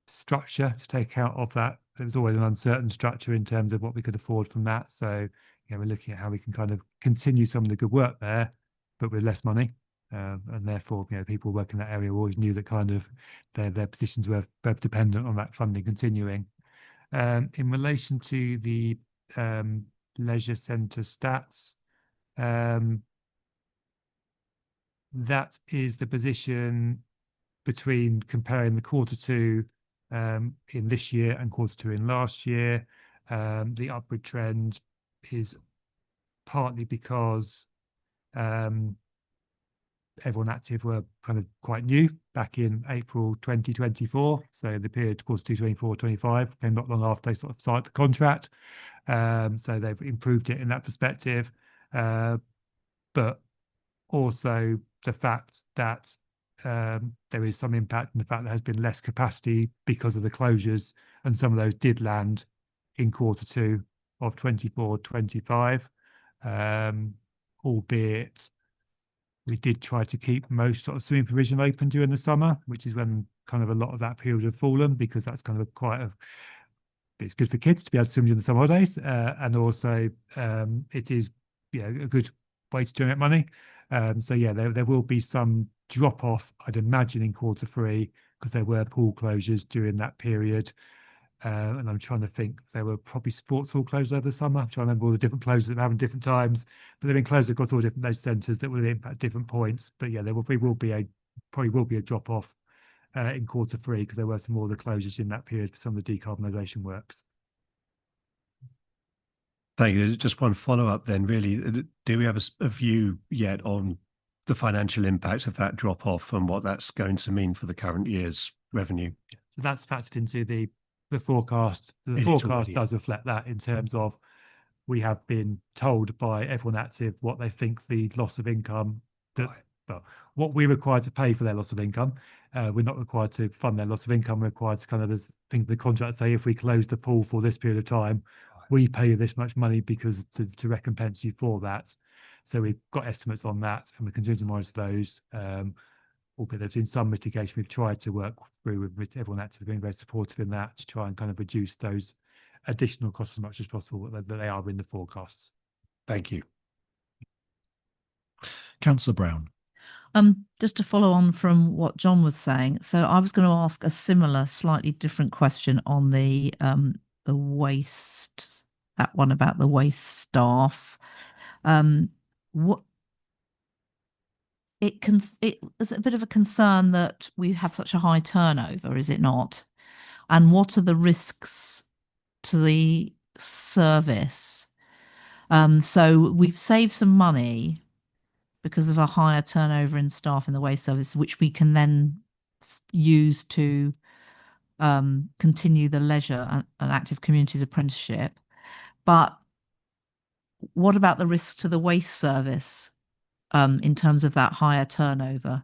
structure to take account of that. There was always an uncertain structure in terms of what we could afford from that. So we're looking at how we can kind of continue some of the good work there, but with less money. And therefore, people working in that area always knew that kind of their positions were both dependent on that funding continuing. In relation to the leisure centre stats, that is the position between comparing the quarter 2 in this year and quarter 2 in last year. The upward trend is partly because everyone active were kind of quite new back in April 2024. So the period quarter 2 24-25 came not long after they sort of signed the contract. So they've improved it in that perspective. But also the fact that there is some impact in the fact there has been less capacity because of the closures, and some of those did land in quarter 2 of 24-25, albeit we did try to keep most sort of swimming provision open during the summer, which is when kind of a lot of that period had fallen, because that's kind of it's good for kids to be able to swim during the summer holidays, and also it is a good way to generate money. So there will be some drop off, I'd imagine, in quarter 3, because there were pool closures during that period. And I'm trying to think, there were probably sports hall closed over the summer. I'm trying to remember all the different closures that happened different times, but they've been closed across all different those centres that will impact different points. But there probably will be a drop off in quarter 3, because there were some more of the closures in that period for some of the decarbonisation works. Thank you. Just one follow up then, really. Do we have a view yet on the financial impact of that drop off and what that's going to mean for the current year's revenue? So that's factored into the the forecast. The In it forecast already. does reflect that in terms of we have been told by everyone active what they think the loss of income that Right. well, what we're required to pay for their loss of income. We're not required to fund their loss of income. We're required to kind of, there's things in the contract say if we close the pool for this period of time, we pay you this much money because to recompense you for that. So we've got estimates on that, and we continue to monitor those. Albeit there's been some mitigation we've tried to work through with everyone active, being very supportive in that to try and kind of reduce those additional costs as much as possible that they are in the forecasts. Thank you. Councillor Brown. Just to follow on from what John was saying, so I was going to ask a similar, slightly different question on the waste, that one about the waste staff. What it is a bit of a concern that we have such a high turnover, is it not? And what are the risks to the service? So we've saved some money because of a higher turnover in staff in the waste service, which we can then use to continue the leisure and active communities apprenticeship. But what about the risk to the waste service in terms of that higher turnover?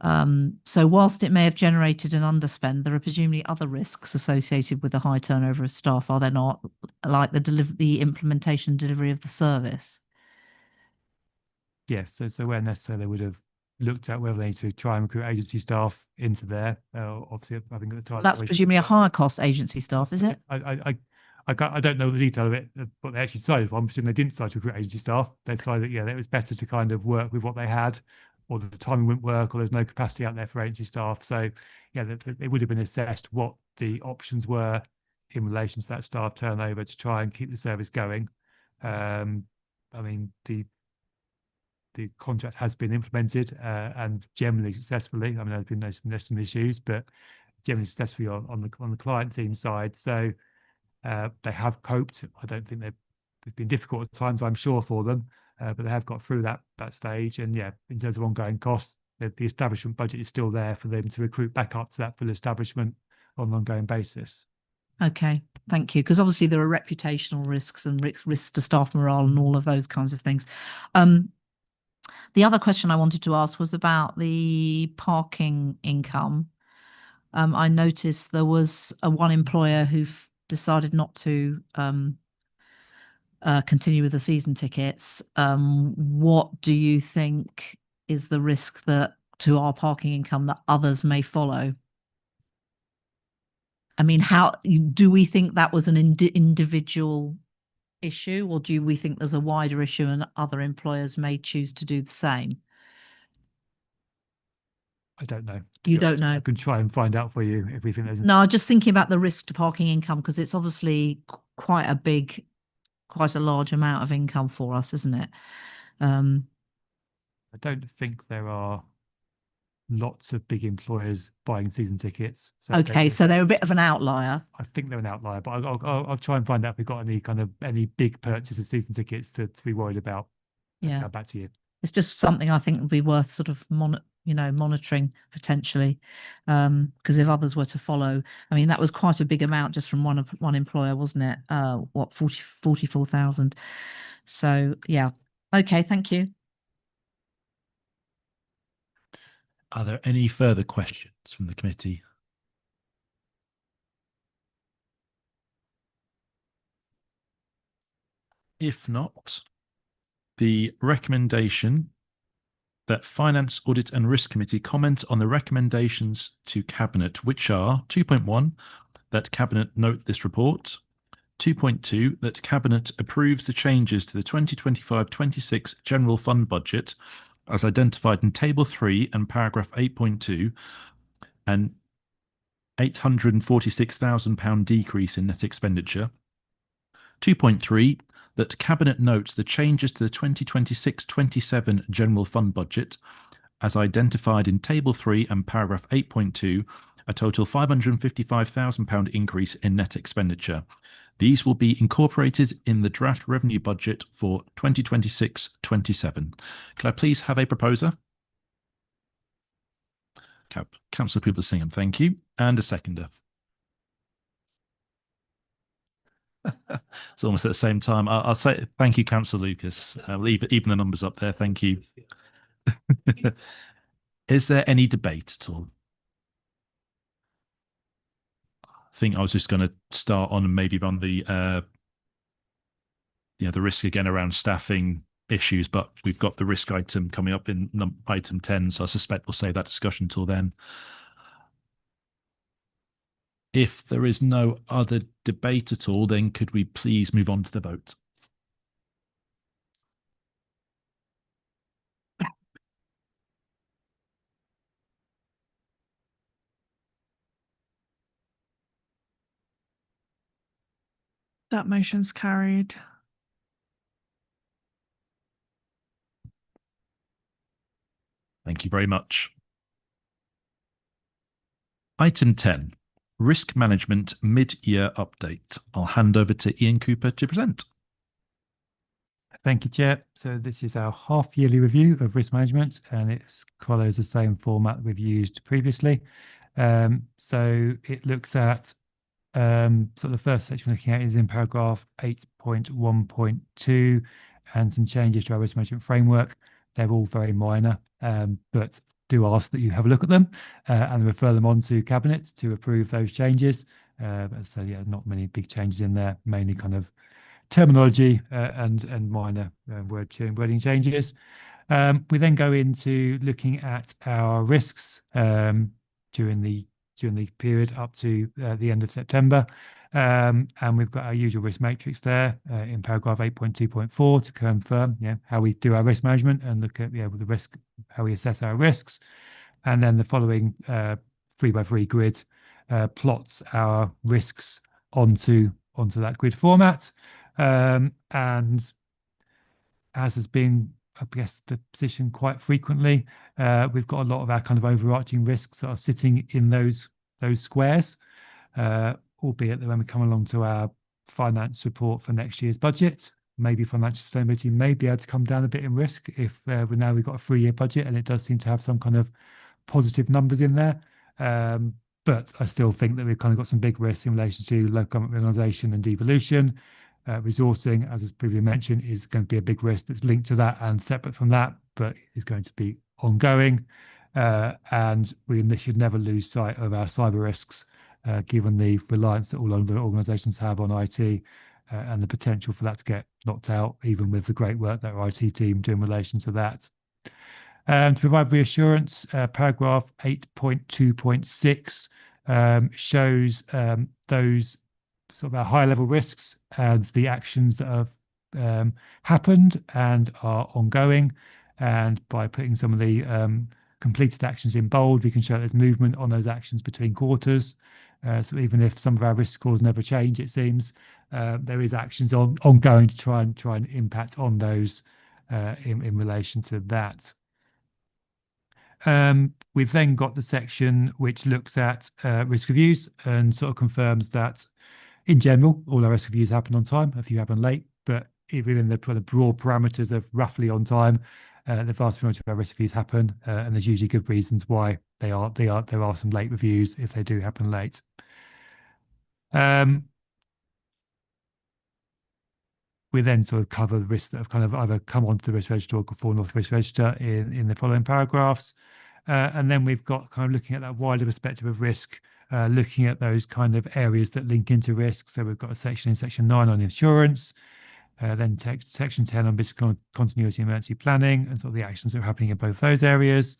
So whilst it may have generated an underspend, there are presumably other risks associated with the high turnover of staff, are there not? Like the implementation and delivery of the service. Yeah, so where necessary, they would have looked at whether they need to try and recruit agency staff into there. Obviously, I think at the time That's presumably a higher cost agency staff, is it? I don't know the detail of it, but they actually decided. I'm assuming they didn't decide to recruit agency staff. They decided that it was better to kind of work with what they had, or the timing wouldn't work, or there's no capacity out there for agency staff. So it would have been assessed what the options were in relation to that staff turnover to try and keep the service going. I mean, the contract has been implemented and generally successfully. I mean, there's some issues, but generally successfully on the client team side. So they have coped. I don't think they've been difficult at times, I'm sure, for them, but they have got through that stage. And in terms of ongoing costs, the establishment budget is still there for them to recruit back up to that full establishment on an ongoing basis. Okay, thank you. Because obviously there are reputational risks and risks to staff morale and all of those kinds of things. The other question I wanted to ask was about the parking income. I noticed there was one employer who decided not to continue with the season tickets. What do you think is the risk that to our parking income that others may follow? I mean, how do we think that was an individual issue, or do we think there's a wider issue and other employers may choose to do the same? I don't know. You don't know? I can try and find out for you if we think there's. No, just thinking about the risk to parking income, because it's obviously quite a large amount of income for us, isn't it? I don't think there are lots of big employers buying season tickets. So okay, so they're a bit of an outlier. I think they're an outlier, but I'll try and find out if we've got any big purchase of season tickets to be worried about. Yeah, I'll back to you. It's just something I think would be worth sort of monitoring potentially, because if others were to follow, I mean, that was quite a big amount just from one employer, wasn't it? 44,000. So yeah, okay, thank you. Are there any further questions from the committee? If not, the recommendation that Finance, Audit and Risk Committee comment on the recommendations to Cabinet, which are 2.1, that Cabinet note this report, 2.2, that Cabinet approves the changes to the 2025-26 General Fund Budget as identified in Table 3 and Paragraph 8.2, an £846,000 decrease in net expenditure. 2.3, that Cabinet notes the changes to the 2026-27 General Fund Budget as identified in Table 3 and Paragraph 8.2, a total £555,000 increase in net expenditure. These will be incorporated in the draft revenue budget for 2026-27. Can I please have a proposer? Councillor Publisingham, thank you. And a seconder. It's almost at the same time. I'll say thank you, Councillor Lucas. Leave even the numbers up there. Thank you. Is there any debate at all? I think I was just going to start on and maybe run the the risk again around staffing issues, but we've got the risk item coming up in item 10, so I suspect we'll save that discussion till then. If there is no other debate at all, then could we please move on to the vote? That motion's carried. Thank you very much. Item 10, risk management mid-year update. I'll hand over to Ian Cooper to present. Thank you, Chair. So this is our half-yearly review of risk management, and it follows the same format we've used previously. So it looks at so the first section we're looking at is in paragraph 8.1.2 and some changes to our risk management framework. They're all very minor, but do ask that you have a look at them and refer them on to Cabinet to approve those changes. So yeah, not many big changes in there, mainly kind of terminology and minor wording changes. We then go into looking at our risks during the period up to the end of September. And we've got our usual risk matrix there in paragraph 8.2.4 to confirm how we do our risk management and look at the risk, how we assess our risks. And then the following 3x3 grid plots our risks onto that grid format. And as has been, I guess, the position quite frequently, we've got a lot of our kind of overarching risks that are sitting in those squares, albeit that when we come along to our finance report for next year's budget, maybe financial sustainability may be able to come down a bit in risk if we've got a 3-year budget and it does seem to have some kind of positive numbers in there. But I still think that we've kind of got some big risks in relation to local government reorganisation and devolution. Resourcing, as is previously mentioned, is going to be a big risk that's linked to that and separate from that, but is going to be ongoing. And we should never lose sight of our cyber risks, given the reliance that all other organisations have on IT and the potential for that to get knocked out, even with the great work that our IT team do in relation to that. To provide reassurance, paragraph 8.2.6 shows those sort of our high level risks and the actions that have happened and are ongoing. And by putting some of the completed actions in bold, we can show there's movement on those actions between quarters. So even if some of our risk scores never change, it seems there is actions ongoing to try and impact on those in relation to that. We've then got the section which looks at risk reviews and sort of confirms that in general, all our risk reviews happen on time. A few happen late, but within the broad parameters of roughly on time, the vast majority of our risk reviews happen, and there's usually good reasons why there are some late reviews if they do happen late. We then sort of cover the risks that have kind of either come onto the risk register or fallen off the risk register in the following paragraphs. And then we've got kind of looking at that wider perspective of risk, looking at those kind of areas that link into risk. So we've got a section in section 9 on insurance, then section 10 on business continuity and emergency planning and sort of the actions that are happening in both those areas.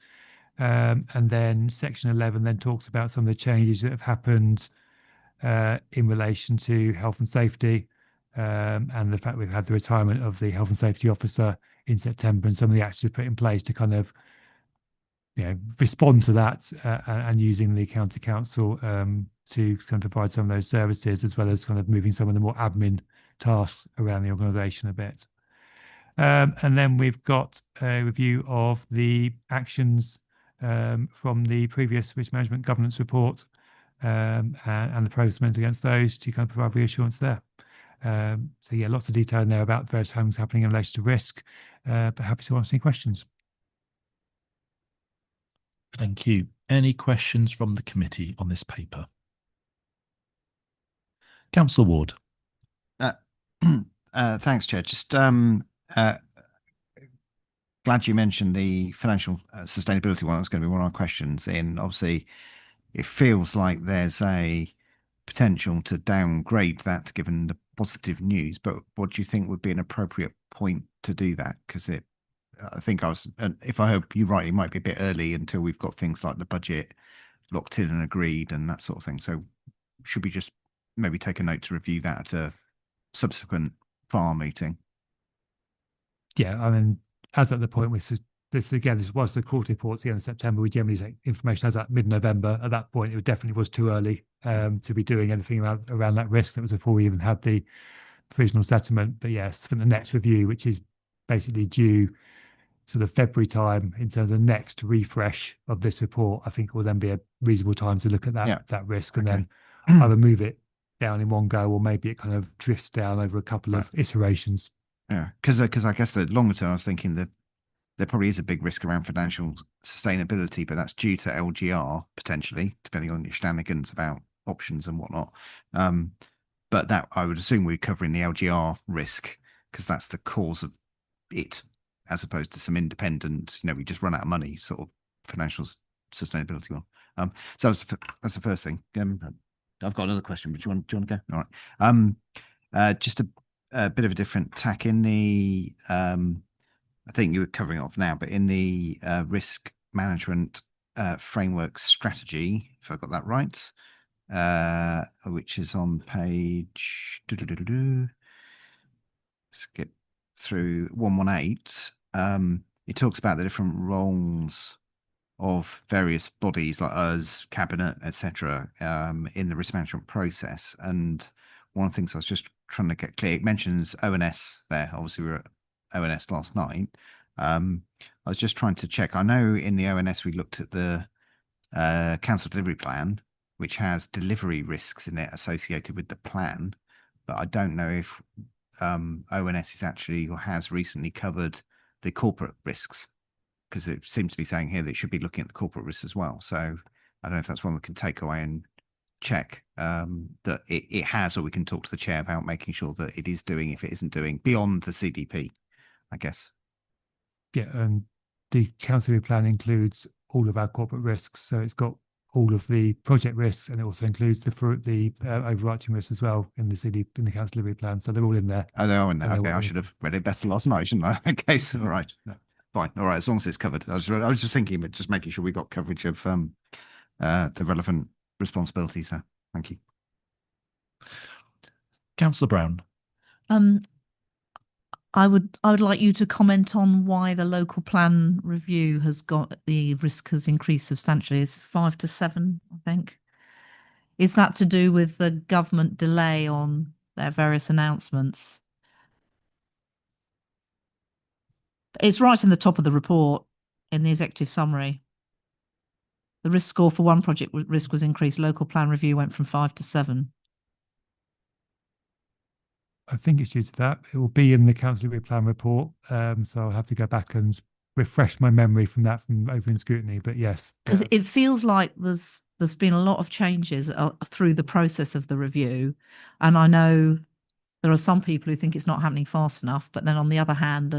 And then section 11 then talks about some of the changes that have happened in relation to health and safety, and the fact we've had the retirement of the health and safety officer in September and some of the actions put in place to kind of respond to that and using the county council to kind of provide some of those services, as well as kind of moving some of the more admin tasks around the organisation a bit. And then we've got a review of the actions from the previous risk management governance report and the progress against those to kind of provide reassurance there. So yeah, lots of detail in there about various things happening in relation to risk, but happy to answer any questions. Thank you. Any questions from the committee on this paper? Councillor Ward. Thanks, Chair. Just glad you mentioned the financial sustainability one. That's going to be one of our questions. In obviously, it feels like there's a potential to downgrade that given the positive news. But what do you think would be an appropriate point to do that? Because I think if I hope you're right, it might be a bit early until we've got things like the budget locked in and agreed and that sort of thing. So should we just maybe take a note to review that at a subsequent FAR meeting? Yeah, I mean, as at the point this was the quarterly reports at the end of September. We generally take information as at mid-November. At that point, it definitely was too early to be doing anything around that risk. That was before we even had the provisional settlement. But yes, for the next review, which is basically due sort of February time in terms of next refresh of this report, I think it will then be a reasonable time to look at that risk and then either move it down in one go or maybe it kind of drifts down over a couple of iterations. Yeah, because I guess the longer term, I was thinking that there probably is a big risk around financial sustainability, but that's due to LGR potentially, depending on your shenanigans about options and whatnot. But that I would assume we're covering the LGR risk because that's the cause of it, as opposed to some independent, we just run out of money sort of financial sustainability one. So that's the first thing. I've got another question, but do you want to go? All right. Just a bit of a different tack in the I think you were covering it off now, but in the risk management framework strategy, if I got that right, which is on page skip through 118. It talks about the different roles of various bodies like us, cabinet, etc., in the risk management process. And one of the things I was just trying to get clear, it mentions ONS there. Obviously, we were at ONS last night. I was just trying to check. I know in the ONS we looked at the council delivery plan, which has delivery risks in it associated with the plan, but I don't know if ONS is actually or has recently covered the corporate risks, because it seems to be saying here that it should be looking at the corporate risks as well. So I don't know if that's one we can take away and check that it has, or we can talk to the chair about making sure that it is doing, if it isn't doing, beyond the CDP, I guess. Yeah, and the council plan includes all of our corporate risks. So it's got all of the project risks, and it also includes the overarching risks as well in the council delivery plan. So they're all in there. Oh, they're all in there. Okay, I should have read it better last night, shouldn't I? Okay, so all right, fine, all right. As long as it's covered, I was just thinking, but just making sure we got coverage of the relevant responsibilities there. Thank you. Councillor Brown. I would like you to comment on why the local plan review the risk has increased substantially. It's 5 to 7, I think. Is that to do with the government delay on their various announcements? It's right in the top of the report in the executive summary. The risk score for one project risk was increased. Local plan review went from 5 to 7. I think it's due to that. It will be in the council plan report. So I'll have to go back and refresh my memory from over in scrutiny. But yes, because it feels like there's been a lot of changes through the process of the review, and I know there are some people who think it's not happening fast enough. But then on the other hand,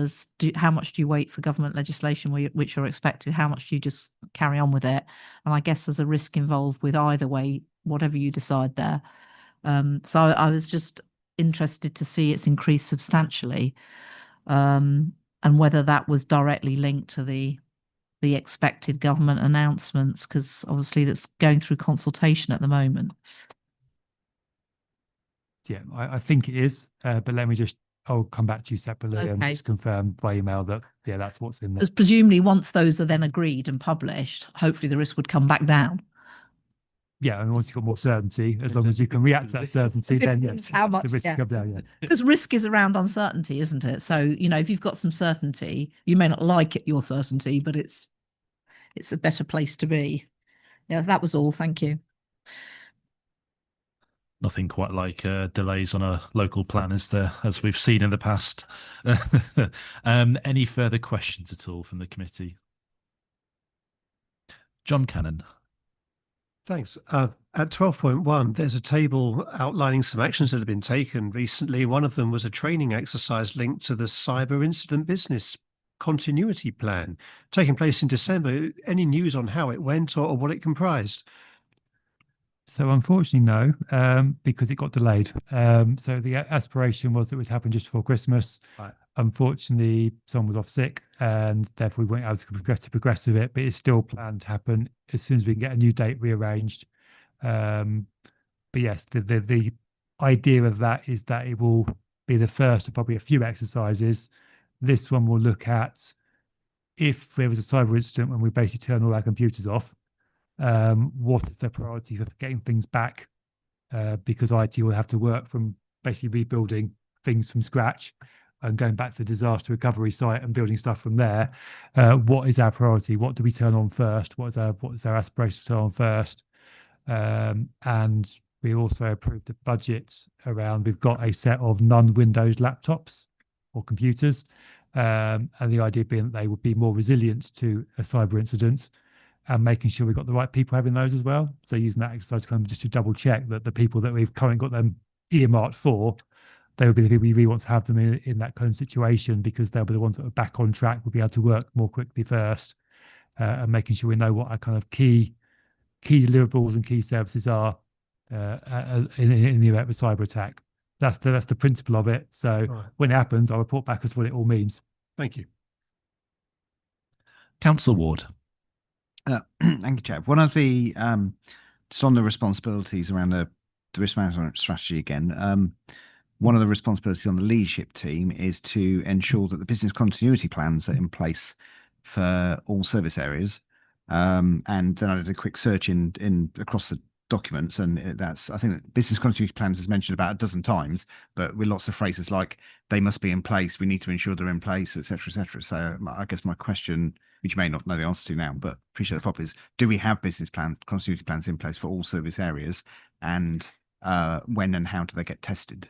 how much do you wait for government legislation which you're expected? How much do you just carry on with it? And I guess there's a risk involved with either way, whatever you decide there. So I was just interested to see it's increased substantially, and whether that was directly linked to the expected government announcements, because obviously that's going through consultation at the moment. Yeah, I think it is, but I'll come back to you separately and just confirm by email that that's what's in there. Because presumably once those are then agreed and published, hopefully the risk would come back down. Yeah, and once you've got more certainty, as long as you can react to that certainty, then yes, how much, the risk will come down. Yeah, because risk is around uncertainty, isn't it? So if you've got some certainty, you may not like it, your certainty, but it's a better place to be. Yeah, that was all. Thank you. Nothing quite like delays on a local plan, is there, as we've seen in the past? Any further questions at all from the committee? John Cannon. Thanks. At 12.1, there's a table outlining some actions that have been taken recently. One of them was a training exercise linked to the cyber incident business continuity plan taking place in December. Any news on how it went or what it comprised? So unfortunately, no, because it got delayed. So the aspiration was that it would happen just before Christmas. Right. Unfortunately, someone was off sick, and therefore we weren't able to progress with it. But it's still planned to happen as soon as we can get a new date rearranged. But yes, the idea of that is that it will be the first of probably a few exercises. This one will look at if there was a cyber incident when we basically turn all our computers off. What is the priority for getting things back? Because IT will have to work from basically rebuilding things from scratch and going back to the disaster recovery site and building stuff from there. What is our priority? What do we turn on first? What is our aspiration to turn on first? And we also approved the budget around, we've got a set of non-Windows laptops or computers. And the idea being that they would be more resilient to a cyber incident, and making sure we've got the right people having those as well. So using that exercise kind of just to double check that the people that we've currently got them earmarked for, they would be the people we really want to have them in that kind of situation, because they'll be the ones that are back on track, will be able to work more quickly first, and making sure we know what our kind of key deliverables and key services are in the event of a cyber attack. That's the principle of it. So Right. when it happens, I'll report back as to what it all means. Thank you. Councillor Ward. Thank you, Chair. One of the just on the responsibilities around the risk management strategy again. One of the responsibilities on the leadership team is to ensure that the business continuity plans are in place for all service areas. And then I did a quick search in across the documents, and that's, I think that business continuity plans is mentioned about a dozen times, but with lots of phrases like they must be in place, we need to ensure they're in place, etc., etc. So I guess my question, which you may not know the answer to now, but appreciate the follow-up, is do we have continuity plans in place for all service areas, and when and how do they get tested?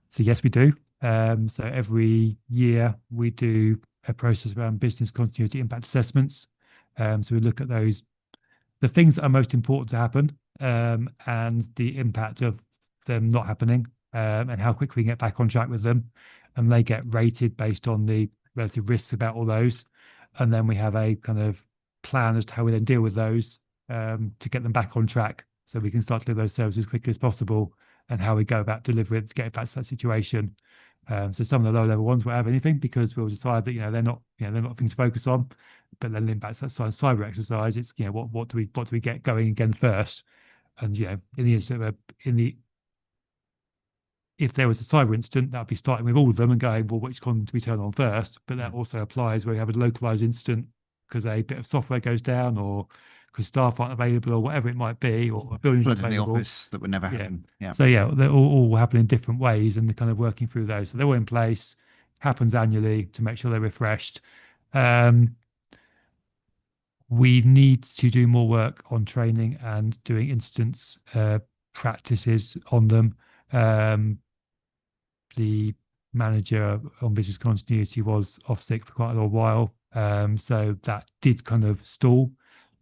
So yes, we do. So every year we do a process around business continuity impact assessments. So we look at the things that are most important to happen, and the impact of them not happening, and how quickly we can get back on track with them. And they get rated based on the relative risks about all those. And then we have a kind of plan as to how we then deal with those, to get them back on track, so we can start to deliver those services as quickly as possible, and how we go about delivering to get back to that situation. So some of the low level ones won't have anything, because we'll decide that they're not things to focus on. But then impacts that cyber exercise, it's what do we get going again first? And in the instance if there was a cyber incident, that would be starting with all of them and going, well, which one do we turn on first? But that also applies where you have a localized incident because a bit of software goes down, or because staff aren't available, or whatever it might be, or a building's not Flood in the available. office that would never happen. Yeah. So they're all happen in different ways, and they're kind of working through those. So they're all in place, happens annually to make sure they're refreshed. We need to do more work on training and doing instance practices on them. The manager on business continuity was off sick for quite a little while, so that did kind of stall,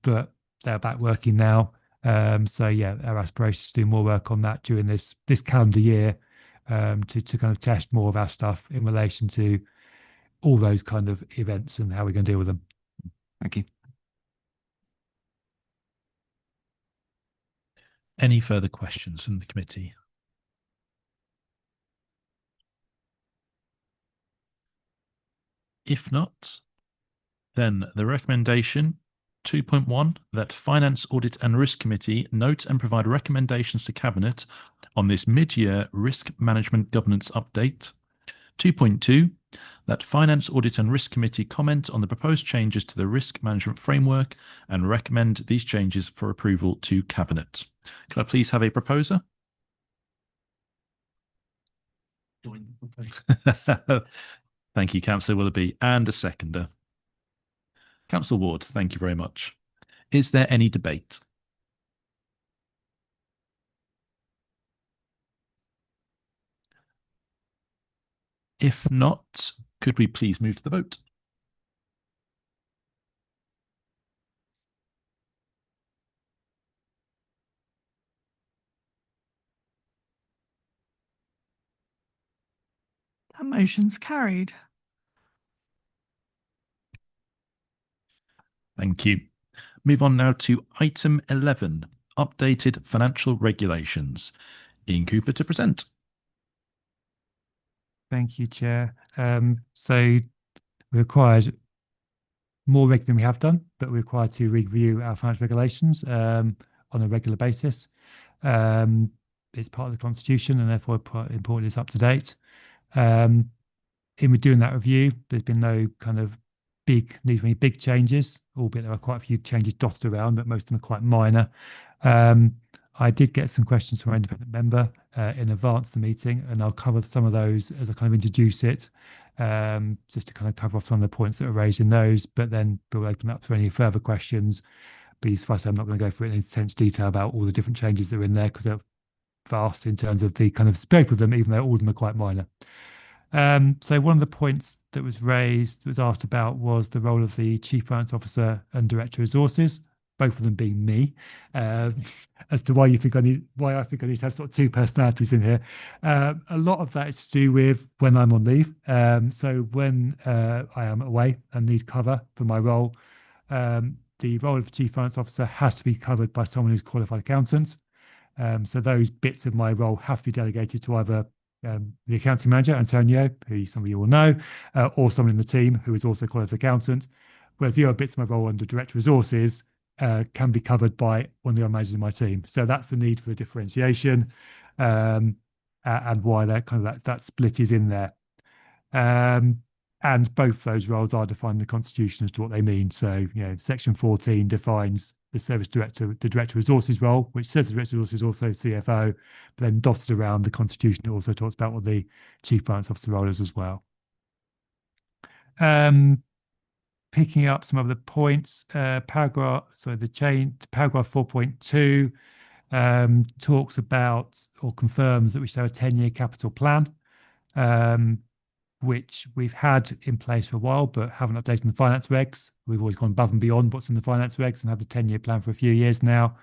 but they're back working now. So our aspiration is to do more work on that during this calendar year, to kind of test more of our stuff in relation to all those kind of events and how we're going to deal with them. Thank you. Any further questions from the committee? If not, then the recommendation 2.1, that Finance, Audit and Risk Committee note and provide recommendations to Cabinet on this mid-year risk management governance update. 2.2, that Finance, Audit and Risk Committee comment on the proposed changes to the risk management framework and recommend these changes for approval to Cabinet. Could I please have a proposer? Thank you, Councillor Willoughby, and a seconder. Councillor Ward, thank you very much. Is there any debate? If not, could we please move to the vote? . That motion's carried. Thank you. Move on now to item 11, updated financial regulations. Ian Cooper to present. Thank you, Chair. So we required more regular than we have done, but we're required to review our financial regulations on a regular basis. It's part of the Constitution and therefore important it's up to date. In doing that review, there's been no kind of need for any big changes, albeit there are quite a few changes dotted around, but most of them are quite minor. I did get some questions from an independent member in advance of the meeting, and I'll cover some of those as I kind of introduce it, just to kind of cover off some of the points that were raised in those, but then we'll open up to any further questions. But suffice, I'm not going to go through it in intense detail about all the different changes that are in there because they're vast in terms of the kind of scope of them, even though all of them are quite minor. So one of the points that was asked about was the role of the Chief Finance Officer and Director of Resources, both of them being me, as to why I think I need to have sort of two personalities in here. A lot of that is to do with when I'm on leave. So when I am away and need cover for my role, the role of the Chief Finance Officer has to be covered by someone who's a qualified accountant. So those bits of my role have to be delegated to either the accounting manager, Antonio, who some of you will know, or someone in the team who is also a qualified accountant, whereas the other bits of my role under Director of Resources can be covered by one of the other managers in my team. So that's the need for the differentiation and why that split is in there. And both those roles are defined in the Constitution as to what they mean. So, Section 14 defines the service director, the Director of Resources role, which says the Director of Resources is also CFO, but then dotted around the Constitution, it also talks about what the Chief Finance Officer role is as well. Picking up some of the points, paragraph 4.2 talks about or confirms that we should have a 10-year capital plan, which we've had in place for a while, but haven't updated the finance regs. We've always gone above and beyond what's in the finance regs and have the 10-year plan for a few years now.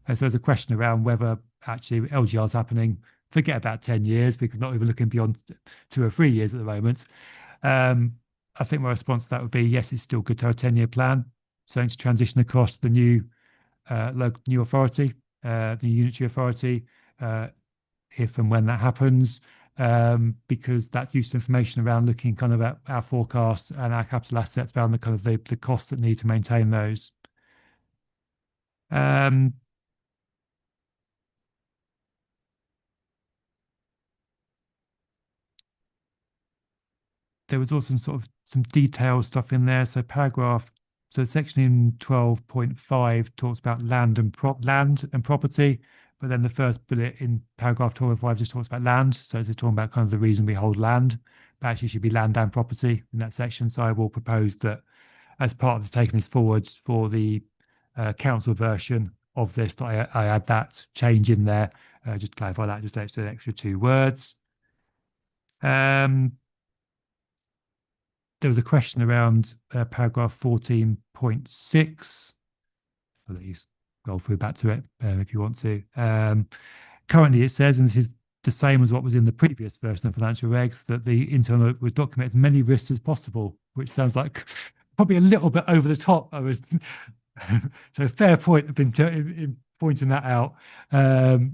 So there's a question around whether actually LGR is happening. Forget about 10 years. We're not even looking beyond 2 or 3 years at the moment. I think my response to that would be, yes, it's still good to have a 10-year plan. So to transition across the new new authority, the new unitary authority, if and when that happens, because that's useful information around looking kind of at our forecasts and our capital assets around the kind of the costs that need to maintain those. There was also some detailed stuff in there. So section 12.5 talks about land and property, but then the first bullet in paragraph 12.5 just talks about land. So it's talking about kind of the reason we hold land, but actually it should be land and property in that section. So I will propose that as part of taking this forwards for the council version of this, that I add that change in there, just to clarify that, just an extra 2 words. There was a question around paragraph 14.6. I'll let you scroll through back to it if you want to. Currently, it says, and this is the same as what was in the previous version of financial regs, that the internal would document as many risks as possible, which sounds like probably a little bit over the top. So a fair point have been in pointing that out.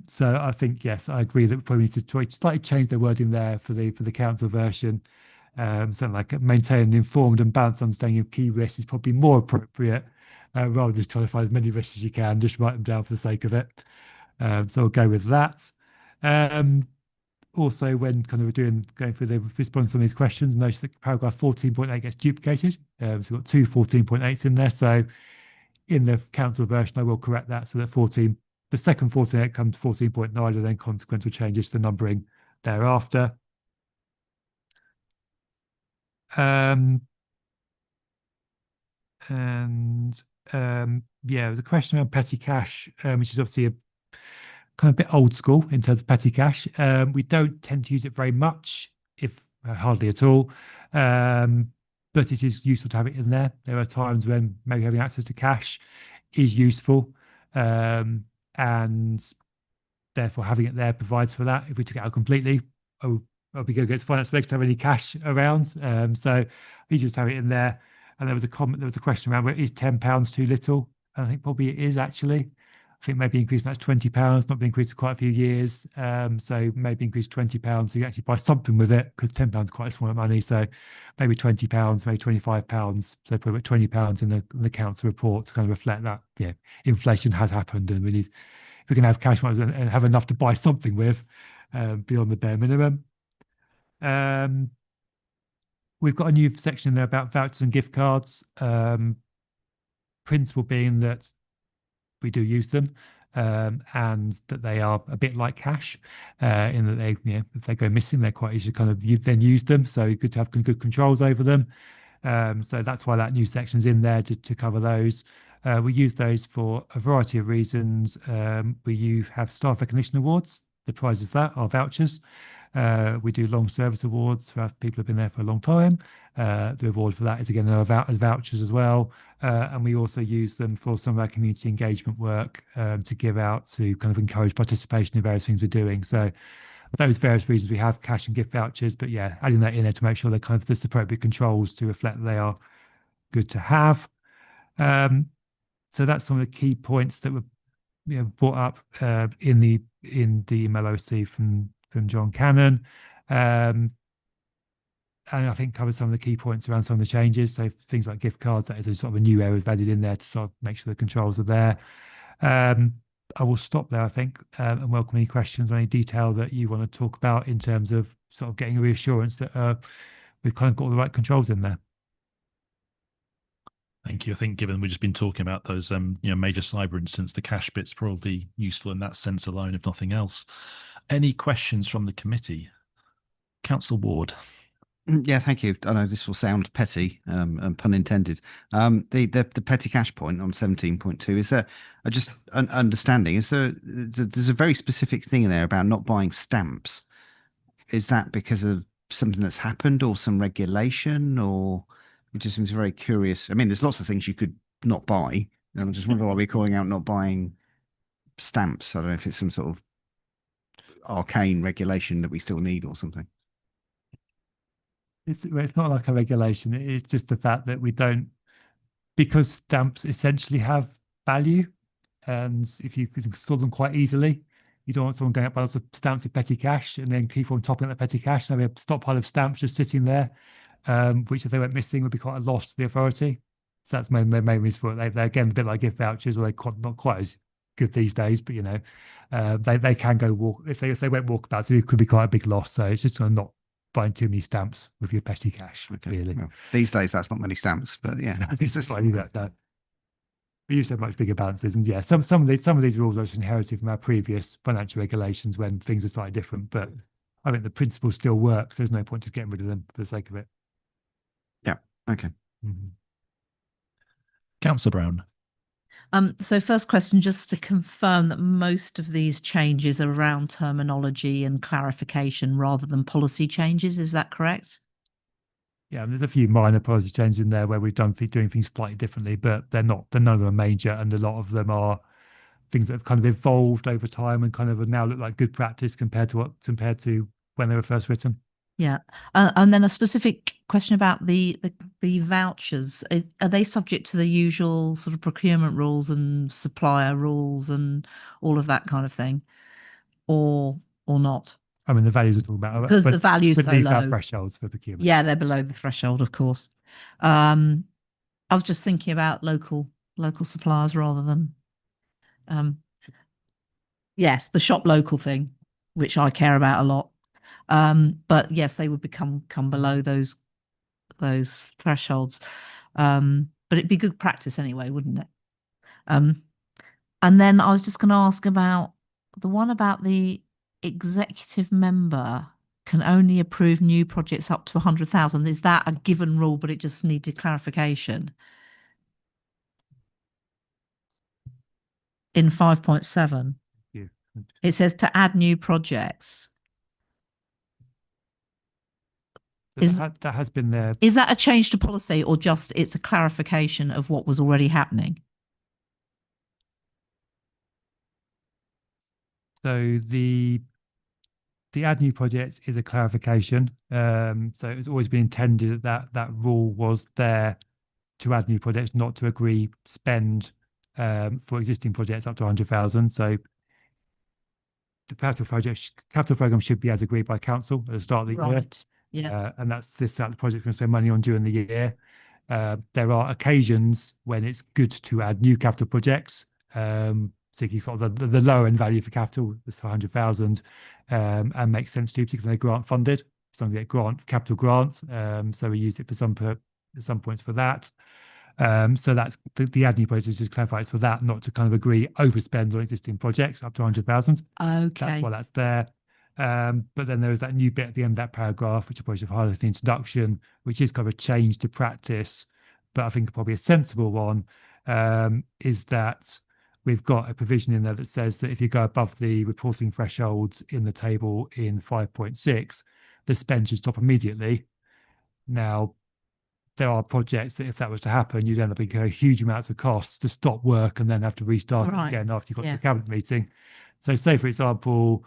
So I think, yes, I agree that we probably need to slightly change the wording there for the council version. Something like maintain an informed and balanced understanding of key risks is probably more appropriate, rather than just trying to find as many risks as you can, just write them down for the sake of it. So I'll go with that. Also, when kind of going through the response to some of these questions, notice that paragraph 14.8 gets duplicated. So we've got 2 14.8s in there. So in the council version, I will correct that so that the second 14.8 comes 14.9 and then consequential changes to the numbering thereafter. There's a question around petty cash, which is obviously a kind of bit old school in terms of petty cash. We don't tend to use it very much, if hardly at all, but it is useful to have it in there. There are times when maybe having access to cash is useful, and therefore having it there provides for that. If we took it out completely, I'll be going against finance regs to have any cash around. So you just have it in there. And there was a comment, there was a question around, is £10 too little? And I think probably it is actually. I think maybe increasing that to £20, not been increased for quite a few years. So maybe increase £20 so you actually buy something with it, because £10 is quite a small amount of money. So maybe £20, maybe £25. So put about £20 in the council report to kind of reflect that inflation has happened, and we need, if we can have cash and have enough to buy something with beyond the bare minimum. We've got a new section in there about vouchers and gift cards. Principle being that we do use them, and that they are a bit like cash, in that they, if they go missing, they're quite easy to kind of then use them. So good to have good controls over them. So that's why that new section's in there to cover those. We use those for a variety of reasons. We have staff recognition awards. The prize of that are vouchers. We do long service awards for people who've been there for a long time. The reward for that is again vouchers as well. And we also use them for some of our community engagement work, to give out to kind of encourage participation in various things we're doing. So for those various reasons, we have cash and gift vouchers, but adding that in there to make sure they're kind of this appropriate controls to reflect that they are good to have. So that's some of the key points that were brought up in the email I received from John Cannon. And I think covers some of the key points around some of the changes. So things like gift cards, that is a sort of a new area we've added in there to sort of make sure the controls are there. I will stop there, I think, and welcome any questions or any detail that you want to talk about in terms of sort of getting a reassurance that we've kind of got all the right controls in there. Thank you. I think given we've just been talking about those major cyber incidents, the cash bit's probably useful in that sense alone, if nothing else. Any questions from the committee? Councillor Ward. Yeah, thank you. I know this will sound petty, and pun intended. The petty cash point on 17.2, is there, just an understanding, there's a very specific thing in there about not buying stamps. Is that because of something that's happened or some regulation, or it just seems very curious? I mean, there's lots of things you could not buy, and I'm just wondering why we're calling out not buying stamps. I don't know if it's some sort of arcane regulation that we still need or something. It's not like a regulation. It's just the fact that we don't, because stamps essentially have value, and if you could store them quite easily, you don't want someone going up by lots of stamps with petty cash and then keep on topping up the petty cash. So we have a stockpile of stamps just sitting there, which if they went missing would be quite a loss to the authority. So that's my main reason for it. They're again a bit like gift vouchers, or they're not quite as good these days, but they can go walk if they went walkabouts. It could be quite a big loss. So it's just not buying too many stamps with your petty cash. Okay. Really, well, these days that's not many stamps, but yeah, it's just like that. We used to have much bigger balances, and some of these rules are just inherited from our previous financial regulations when things were slightly different. But I think the principle still works. There's no point just getting rid of them for the sake of it. Yeah. Okay. Mm-hmm. Councillor Brown. So first question, just to confirm that most of these changes are around terminology and clarification rather than policy changes. Is that correct? Yeah, there's a few minor policy changes in there where we've doing things slightly differently, but none of them are major, and a lot of them are things that have kind of evolved over time and kind of now look like good practice compared to when they were first written. Yeah, and then a specific question about the vouchers. Are they subject to the usual sort of procurement rules and supplier rules and all of that kind of thing, or not? I mean, the values are talking about Because the values but so these are low. thresholds for procurement. Yeah, they're below the threshold, of course. I was just thinking about local suppliers rather than, yes, the shop local thing, which I care about a lot. But yes, they would come below those thresholds. But it'd be good practice anyway, wouldn't it? And then I was just going to ask about the one about the executive member can only approve new projects up to 100,000. Is that a given rule, but it just needed clarification? In 5.7, it says to add new projects. That has been there. Is that a change to policy, or just it's a clarification of what was already happening? So the The add new projects is a clarification. So it's always been intended that rule was there to add new projects, not to agree spend for existing projects up to 100,000. So the capital program should be as agreed by council at the start of the year. Right. Yeah. And that's this that the project can spend money on during the year. There are occasions when it's good to add new capital projects. So you've got the lower end value for capital, this 100,000, and makes sense to, particularly grant funded. Some get capital grants. So we use it for some points for that. So that's the add new projects, just clarify it's for that, not to kind of agree overspend on existing projects up to 100,000. Okay. That's why that's there. But then there is that new bit at the end of that paragraph, which I probably should have highlighted in the introduction, which is kind of a change to practice, but I think probably a sensible one, is that we've got a provision in there that says that if you go above the reporting thresholds in the table in 5.6, the spend should stop immediately. Now, there are projects that if that was to happen, you'd end up incurring huge amounts of costs to stop work and then have to restart it Right. again after you've got to Yeah. the cabinet meeting. So say, for example,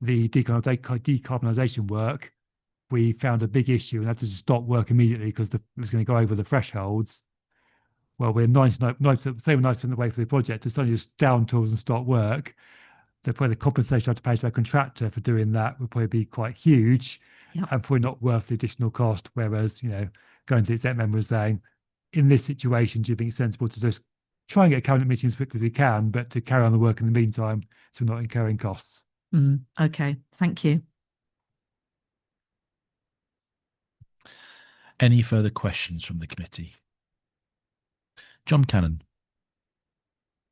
the decarbonisation work, we found a big issue and had to just stop work immediately because it was going to go over the thresholds. Well, we're 99% of the way for the project to suddenly just down tools and start work. The compensation I have to pay to a contractor for doing that would probably be quite huge. Yep. And probably not worth the additional cost. Whereas, going to the exec member and saying, in this situation, do you think it's sensible to just try and get a cabinet meeting as quickly as we can, but to carry on the work in the meantime, so we're not incurring costs? Okay, thank you. Any further questions from the committee? John Cannon.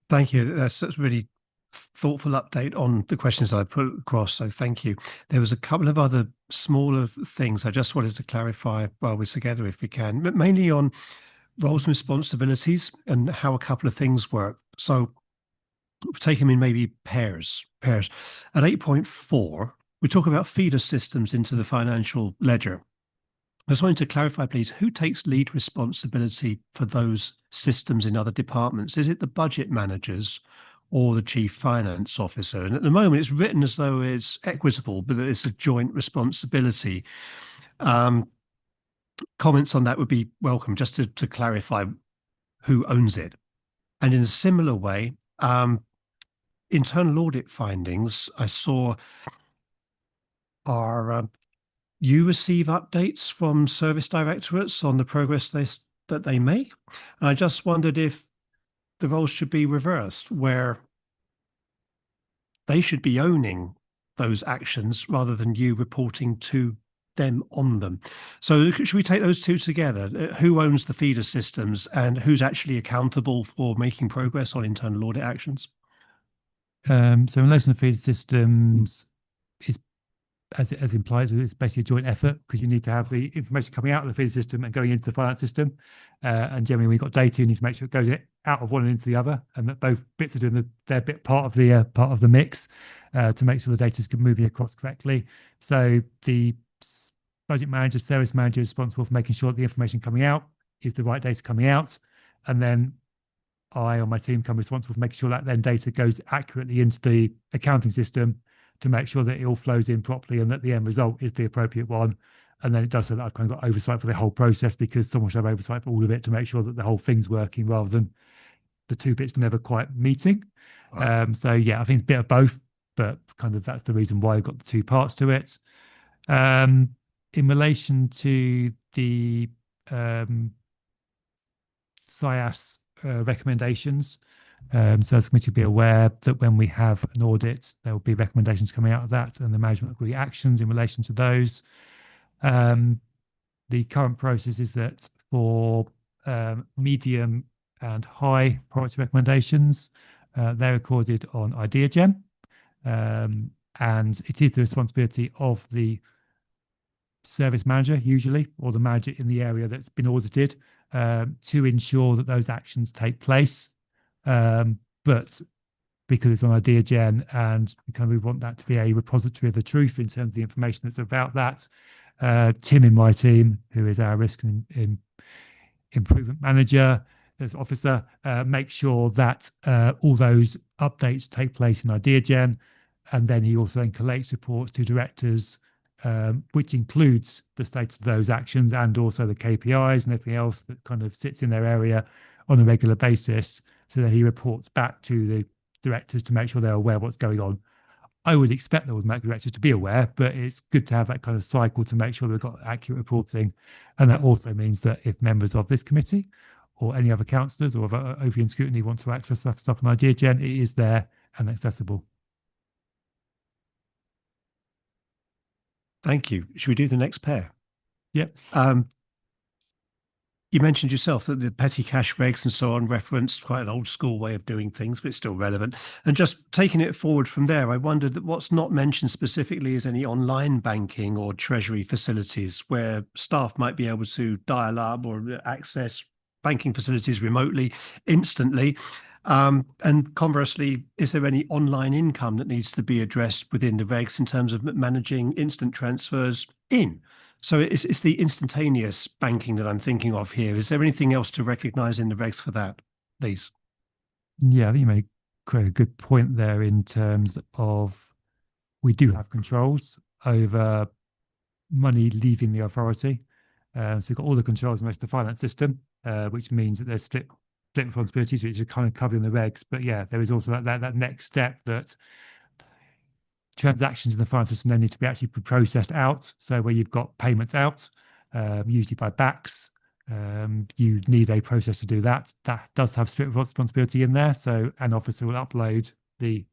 Thank you. That's a really thoughtful update on the questions I put across. So thank you. There was a couple of other smaller things I just wanted to clarify while we're together, if we can, but mainly on roles and responsibilities and how a couple of things work. So take them in maybe pairs. At 8.4, we talk about feeder systems into the financial ledger. I just wanted to clarify, please, who takes lead responsibility for those systems in other departments? Is it the budget managers or the chief finance officer? And at the moment, it's written as though it's equitable, but that it's a joint responsibility. Comments on that would be welcome, just to clarify who owns it. And in a similar way, internal audit findings, I saw are you receive updates from service directorates on the progress that they make. And I just wondered if the roles should be reversed, where they should be owning those actions rather than you reporting to them on them. So should we take those two together? Who owns the feeder systems and who's actually accountable for making progress on internal audit actions? So in relation to feeder systems, is as implied, it's basically a joint effort because you need to have the information coming out of the feeder system and going into the finance system. And generally, when you've got data, you need to make sure it goes out of one and into the other, and that both bits are doing their bit part of the mix to make sure the data is moving across correctly. So the budget manager, service manager is responsible for making sure that the information coming out is the right data coming out, and then I or my team can be responsible for making sure that then data goes accurately into the accounting system to make sure that it all flows in properly and that the end result is the appropriate one. And then it does so that I've kind of got oversight for the whole process, because someone should have oversight for all of it to make sure that the whole thing's working rather than the two bits never quite meeting. Right. So yeah, I think it's a bit of both, but kind of that's the reason why I've got the two parts to it. In relation to the SIAS recommendations, so as the committee will be aware that when we have an audit, there will be recommendations coming out of that, and the management agree actions in relation to those. The current process is that for medium and high priority recommendations, they're recorded on IdeaGen, and it is the responsibility of the service manager usually, or the manager in the area that's been audited, to ensure that those actions take place. But because it's on IdeaGen and we want that to be a repository of the truth in terms of the information that's about that, Tim in my team, who is our risk and improvement manager, as officer, make sure that all those updates take place in IdeaGen. And then he also then collates reports to directors, which includes the status of those actions and also the KPIs and everything else that kind of sits in their area on a regular basis, so that he reports back to the directors to make sure they're aware of what's going on. I would expect the automatic directors to be aware, but it's good to have that kind of cycle to make sure they've got accurate reporting. And that also means that if members of this committee or any other councillors or overview and scrutiny want to access that stuff on Idea Gen, it is there and accessible. Thank you. Should we do the next pair? Yep. You mentioned yourself that the petty cash regs and so on referenced quite an old school way of doing things, but it's still relevant. And just taking it forward from there, I wondered that what's not mentioned specifically is any online banking or treasury facilities where staff might be able to dial up or access banking facilities remotely, instantly. And conversely, is there any online income that needs to be addressed within the regs in terms of managing instant transfers in? So it's the instantaneous banking that I'm thinking of here. Is there anything else to recognise in the regs for that, please? Yeah, I think you made quite a good point there in terms of we do have controls over money leaving the authority. So we've got all the controls in most of the finance system, which means that there's split responsibilities, which are kind of covered in the regs. But yeah, there is also that next step that transactions in the finance system then need to be actually processed out. So where you've got payments out, usually by backs, you need a process to do that. That does have split responsibility in there. So an officer will upload the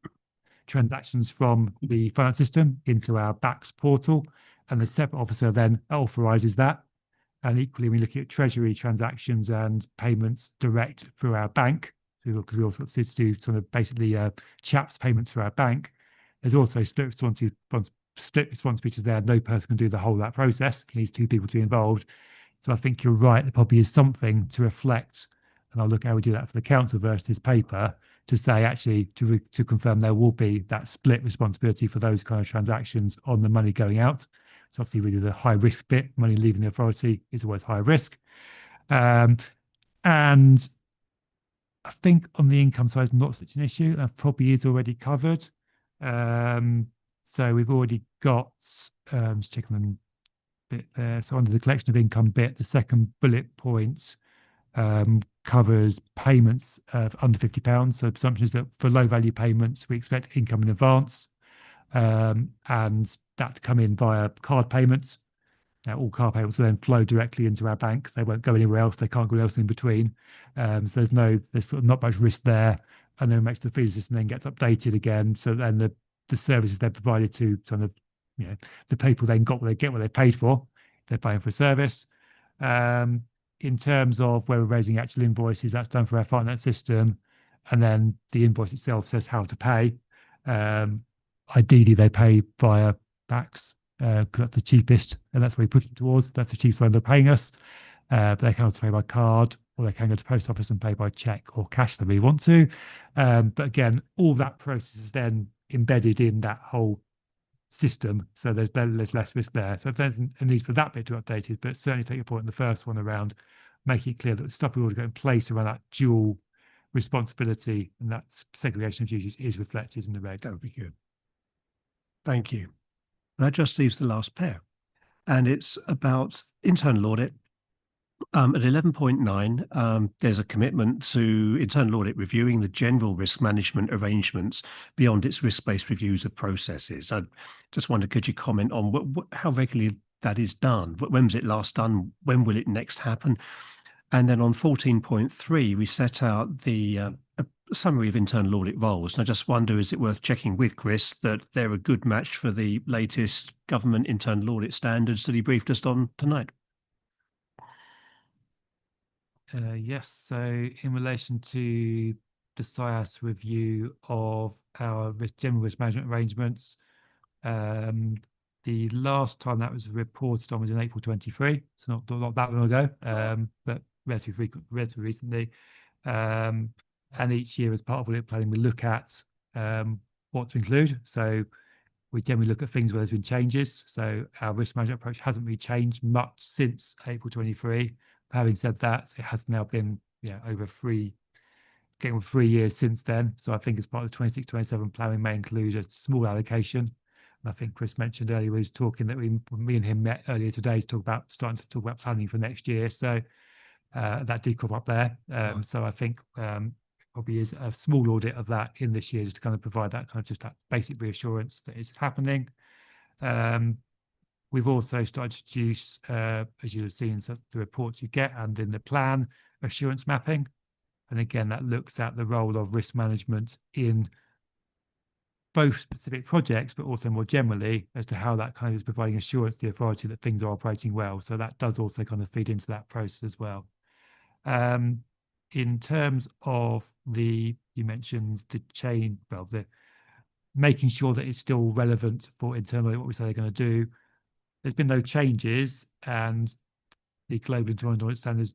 transactions from the finance system into our backs portal, and the separate officer then authorises that. And equally, we look at treasury transactions and payments direct through our bank, because we also do sort of basically CHAPS payments through our bank. There's also split responsibilities there. No person can do the whole of that process. It needs two people to be involved. So I think you're right. There probably is something to reflect, and I'll look how we do that for the council versus this paper, to say actually to confirm there will be that split responsibility for those kind of transactions on the money going out. So obviously really the high risk bit, money leaving the authority, is always high risk. And I think on the income side, not such an issue. That probably is already covered. So we've already got, just checking on bit there. So under the collection of income bit, the second bullet point covers payments of under £50. So the assumption is that for low value payments, we expect income in advance, and that to come in via card payments. Now, all card payments will then flow directly into our bank. They won't go anywhere else. They can't go else in between. So there's sort of not much risk there. And then makes the feeder system then gets updated again. So then the services they're provided to kind of, the people then get what they paid for. They're paying for a service. In terms of where we're raising actual invoices, that's done for our finance system. And then the invoice itself says how to pay. Ideally, they pay via backs, because that's the cheapest, and that's what we put it towards. That's the cheapest way they're paying us. But they can also pay by card, or they can go to post office and pay by cheque or cash if they really want to. But again, all that process is then embedded in that whole system, so there's less risk there. So if there's a need for that bit to update it, but certainly take your point in the first one around making it clear that the stuff we already got in place around that dual responsibility and that segregation of duties is reflected in the reg. That would be good. Thank you. That just leaves the last pair, and it's about internal audit. At 11.9, there's a commitment to internal audit reviewing the general risk management arrangements beyond its risk-based reviews of processes. I just wondered, could you comment on how regularly that is done? When was it last done? When will it next happen? And then on 14.3, we set out the a summary of internal audit roles. And I just wonder, is it worth checking with Chris that they're a good match for the latest government internal audit standards that he briefed us on tonight? Yes. So in relation to the SIAS review of our general risk management arrangements, the last time that was reported on was in April 23, so not that long ago, but relatively recently. And each year, as part of audit planning, we look at what to include. So we generally look at things where there's been changes. So our risk management approach hasn't really changed much since April 23. Having said that, it has now been over 3 getting 3 years since then. So I think as part of the 26-27 plan, we may include a small allocation. And I think Chris mentioned earlier, he was talking that me and him met earlier today to talk about starting to talk about planning for next year. So that did come up there. So I think probably is a small audit of that in this year, just to kind of provide that kind of just that basic reassurance that it's happening. We've also started to introduce, as you've seen, so the reports you get and in the plan, assurance mapping. And again, that looks at the role of risk management in both specific projects, but also more generally as to how that kind of is providing assurance to the authority that things are operating well. So that does also kind of feed into that process as well. In terms of you mentioned the chain, well, the making sure that it's still relevant for internally what we say they're going to do. There's been no changes, and the global internal audit standards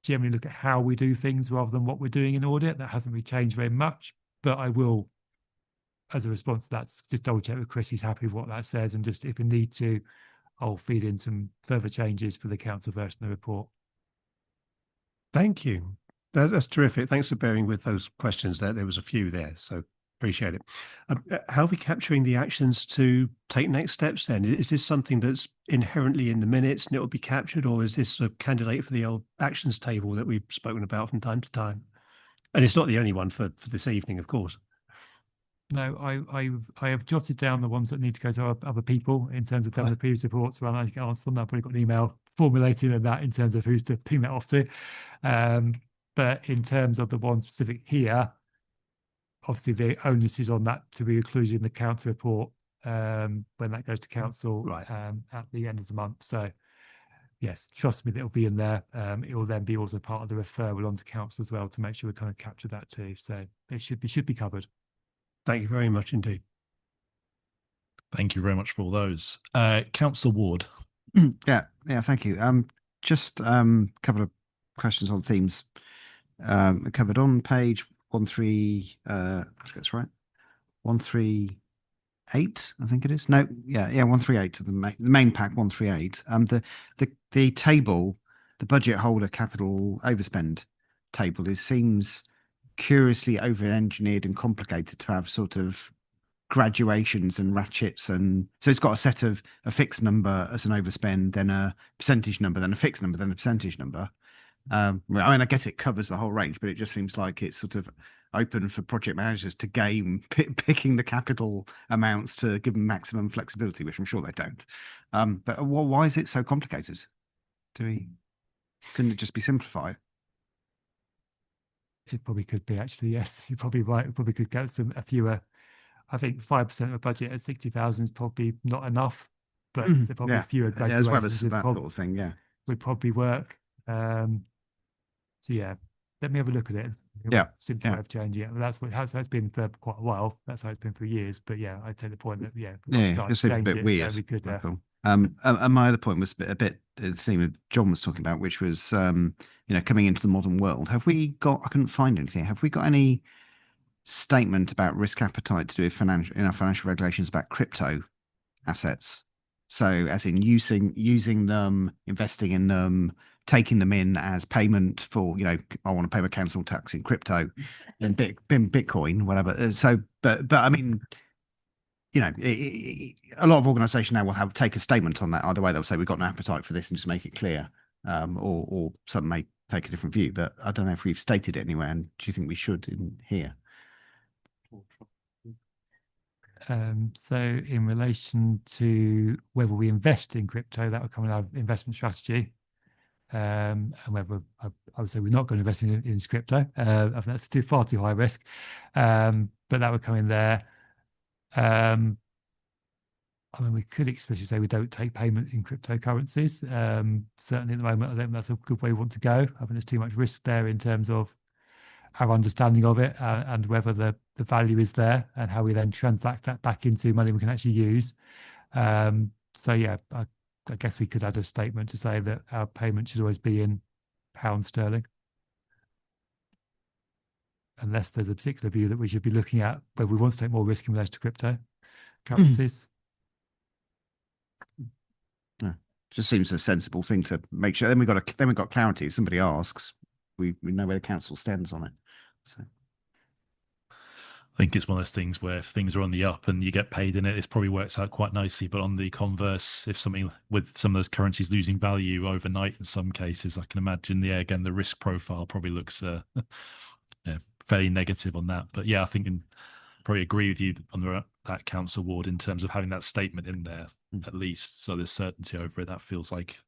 generally look at how we do things rather than what we're doing in audit. That hasn't really changed very much, but I will, as a response to that, just double check with Chris he's happy with what that says, and just if we need to, I'll feed in some further changes for the council version of the report. Thank you. That's terrific. Thanks for bearing with those questions there. There was a few there, so appreciate it. How are we capturing the actions to take next steps then? Is this something that's inherently in the minutes and it will be captured, or is this a candidate for the old actions table that we've spoken about from time to time? And it's not the only one for this evening, of course. No, I have jotted down the ones that need to go to other people in terms of the previous reports. Well, I can answer them. I've probably got an email formulating that in terms of who's to ping that off to. But in terms of the one specific here, obviously the onus is on that to be included in the council report when that goes to council at the end of the month. So yes, trust me, that it'll be in there. It will then be also part of the referral onto council as well to make sure we kind of capture that too. So it should be covered. Thank you very much indeed. Thank you very much for all those. Councillor Ward. Yeah, thank you. Just a couple of questions on themes. Covered on page 13, let's get this right. 138, I think it is. No, 138 of the main pack 138. The table, the budget holder capital overspend table seems curiously over-engineered and complicated to have sort of graduations and ratchets, and so it's got a set of a fixed number as an overspend, then a percentage number, then a fixed number, then a percentage number. I mean, I guess it covers the whole range, but it just seems like it's sort of open for project managers to game picking the capital amounts to give them maximum flexibility, which I'm sure they don't. But why is it so complicated? Couldn't it just be simplified? It probably could be, actually, yes. You're probably right. It probably could get a fewer. I think 5% of a budget at 60,000 is probably not enough, but there are probably fewer graduations. As well as that sort of thing, would probably work. So yeah, let me have a look at it. Simply have changed. Yeah, that's how it's been for quite a while. That's how it's been for years. But yeah, I take the point that it seems a bit weird. We could. And my other point was a bit the theme that John was talking about, which was coming into the modern world. Have we got? I couldn't find anything. Have we got any statement about risk appetite to do with our financial regulations about crypto assets? So, as in using them, investing in them, taking them in as payment for, I want to pay my council tax in crypto, in Bitcoin, whatever. So, but I mean, a lot of organisations now will take a statement on that. Either way, they'll say we've got no appetite for this and just make it clear, or some may take a different view. But I don't know if we've stated it anywhere. And do you think we should in here? So in relation to whether we invest in crypto, that would come in our investment strategy. And whether I would say we're not going to invest in crypto. I think that's far too high risk. But that would come in there. I mean, we could explicitly say we don't take payment in cryptocurrencies. Certainly at the moment, I don't think that's a good way we want to go. I think there's too much risk there in terms of our understanding of it and whether the value is there and how we then transact that back into money we can actually use. So yeah, I guess we could add a statement to say that our payment should always be in pound sterling. Unless there's a particular view that we should be looking at whether we want to take more risk in relation to cryptocurrencies. Just seems a sensible thing to make sure. Then we've got clarity. If somebody asks, we know where the council stands on it. So I think it's one of those things where if things are on the up and you get paid in it, it probably works out quite nicely. But on the converse, if something with some of those currencies losing value overnight in some cases, I can imagine, again, the risk profile probably looks fairly negative on that. But yeah, I think probably agree with you on that council ward in terms of having that statement in there at least, so there's certainty over it. That feels like,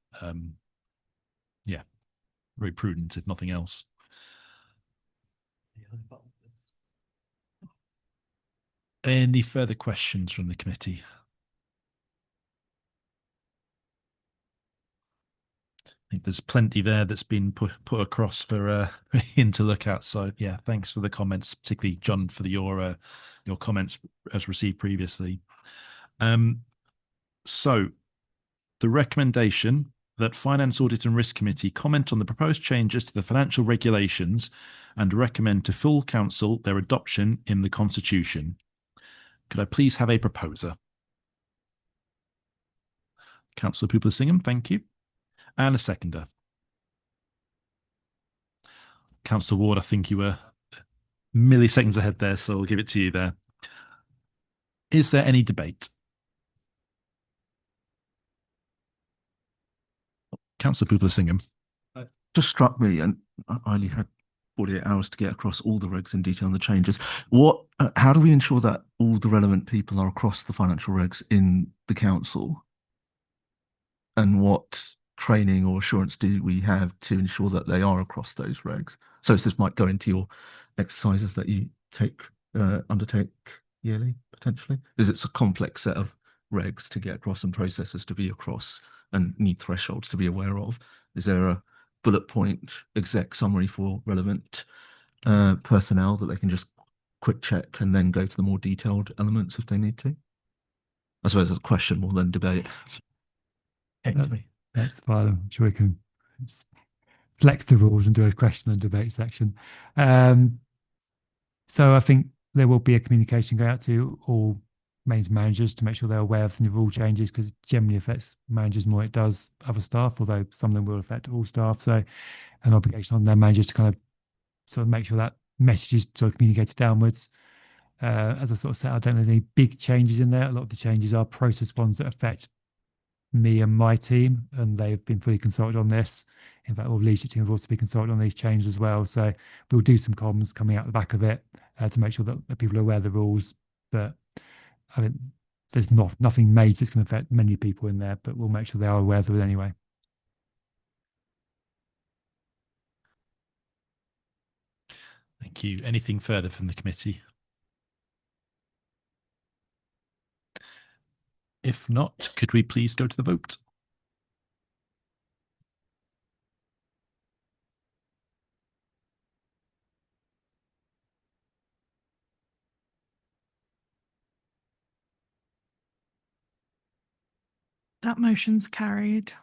very prudent, if nothing else. Any further questions from the committee? I think there's plenty there that's been put across for Ian to look at. So yeah, thanks for the comments, particularly John for your comments as received previously. So the recommendation that Finance, Audit and Risk Committee comment on the proposed changes to the financial regulations and recommend to full council their adoption in the Constitution. Could I please have a proposer? Councillor Pupler-Singham, thank you. And a seconder. Councillor Ward, I think you were milliseconds ahead there, so I'll give it to you there. Is there any debate? Councillor Pupler-Singham. Just struck me, and I only had 48 hours to get across all the regs in detail and the changes. How do we ensure that all the relevant people are across the financial regs in the council? And what training or assurance do we have to ensure that they are across those regs? So this might go into your exercises that you undertake yearly, potentially. Is it a complex set of regs to get across and processes to be across and need thresholds to be aware of? Is there a bullet point exec summary for relevant personnel that they can just quick check and then go to the more detailed elements if they need to? I suppose it's a question more than debate. That's fine. I'm sure we can flex the rules and do a question and debate section. So I think there will be a communication go out to all mains managers to make sure they're aware of the rule changes, because it generally affects managers more than it does other staff, although some of them will affect all staff. So an obligation on their managers to kind of sort of make sure that message is sort of communicated downwards. As I sort of said, I don't know any big changes in there. A lot of the changes are process ones that affect me and my team, and they've been fully consulted on this. In fact, all the leadership team have also been consulted on these changes as well. So we'll do some comms coming out the back of it to make sure that people are aware of the rules. But I mean, there's nothing major that's going to affect many people in there, but we'll make sure they are aware of it anyway. Thank you. Anything further from the committee? If not, could we please go to the vote? That motion's carried.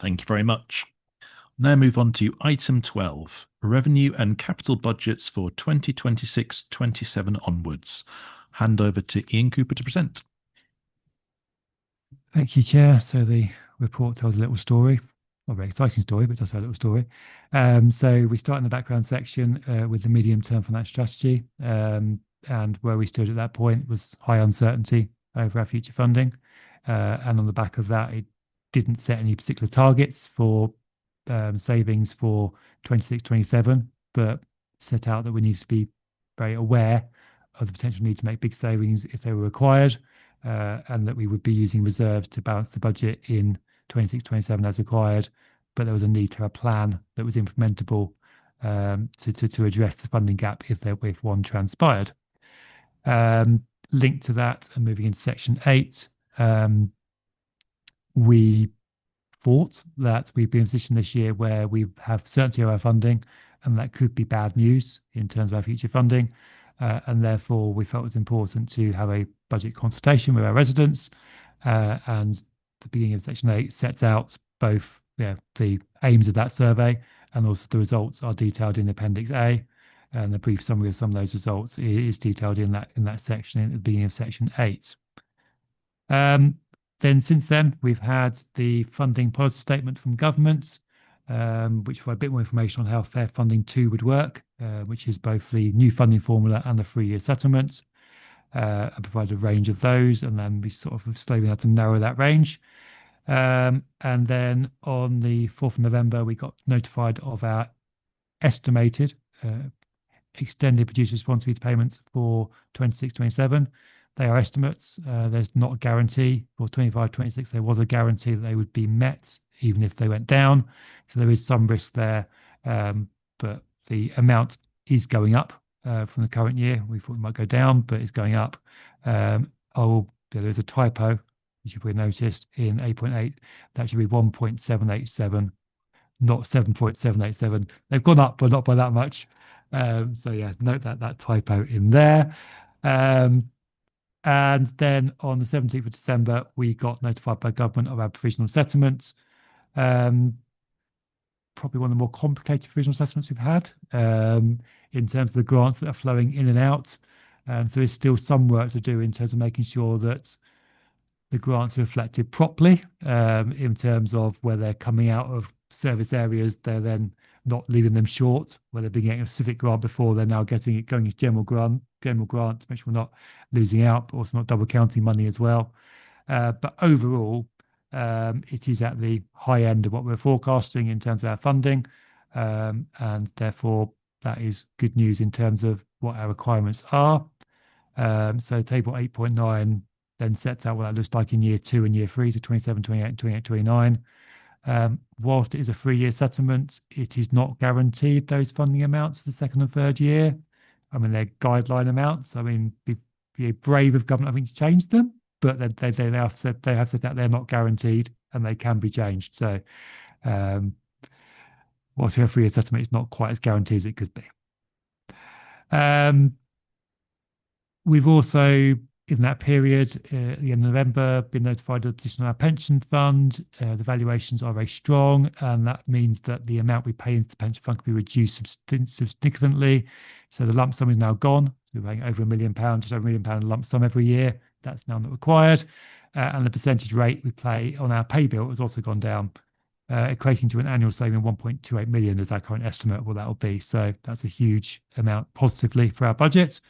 Thank you very much. Now move on to item 12, revenue and capital budgets for 2026-27 onwards. Hand over to Ian Cooper to present. Thank you, Chair. So the report tells a little story, not a very exciting story, but does have a little story. So we start in the background section with the medium-term financial strategy, and where we stood at that point was high uncertainty over our future funding. And on the back of that, it didn't set any particular targets for savings for 26-27, but set out that we need to be very aware of the potential need to make big savings if they were required, and that we would be using reserves to balance the budget in 26-27 as required, but there was a need to have a plan that was implementable to address the funding gap if one transpired. Linked to that, and moving into section 8, we thought that we'd be in a position this year where we have certainty of our funding, and that could be bad news in terms of our future funding. And therefore, we felt it was important to have a budget consultation with our residents. And the beginning of section 8 sets out both the aims of that survey, and also the results are detailed in Appendix A. And the brief summary of some of those results is detailed in that section at the beginning of section 8. Then since then, we've had the funding policy statement from government, which provide a bit more information on how Fair Funding 2 would work, which is both the new funding formula and the 3-year settlement. And provide a range of those, and then we sort of slowly have to narrow that range. And then on the 4th of November, we got notified of our estimated extended producer responsibility payments for 26-27. They are estimates. There's not a guarantee. For 25-26, there was a guarantee that they would be met even if they went down. So there is some risk there, but the amount is going up from the current year. We thought it might go down, but it's going up. There's a typo, which you probably noticed, in 8.8. That should be 1.787, not 7.787. They've gone up, but not by that much. So yeah, note that typo in there. And then on the 17th of December, we got notified by government of our provisional settlements. Probably one of the more complicated provisional settlements we've had in terms of the grants that are flowing in and out. So there's still some work to do in terms of making sure that the grants are reflected properly in terms of where they're coming out of service areas. They're then not leaving them short, where they've been getting a specific grant before, they're now getting it going as general grant to make sure we're not losing out, but also not double counting money as well. But overall, it is at the high end of what we're forecasting in terms of our funding, and therefore that is good news in terms of what our requirements are. So table 8.9 then sets out what that looks like in year 2 and year 3 to 27, 28, 28, 29. Whilst it is a 3-year settlement, it is not guaranteed those funding amounts for the 2nd and 3rd year. I mean, they're guideline amounts. I mean, be brave of government, I think, to change them, but they have said that they're not guaranteed and they can be changed. So whilst we have a 3-year settlement, it's not quite as guaranteed as it could be. We've also, in that period, at the end of November, been notified of the position on our pension fund. The valuations are very strong, and that means that the amount we pay into the pension fund can be reduced significantly. So the lump sum is now gone. We're paying over £1 million, just over £1 million lump sum every year. That's now not required. And the percentage rate we pay on our pay bill has also gone down, equating to an annual saving of 1.28 million is our current estimate of what that will be. So that's a huge amount positively for our budget.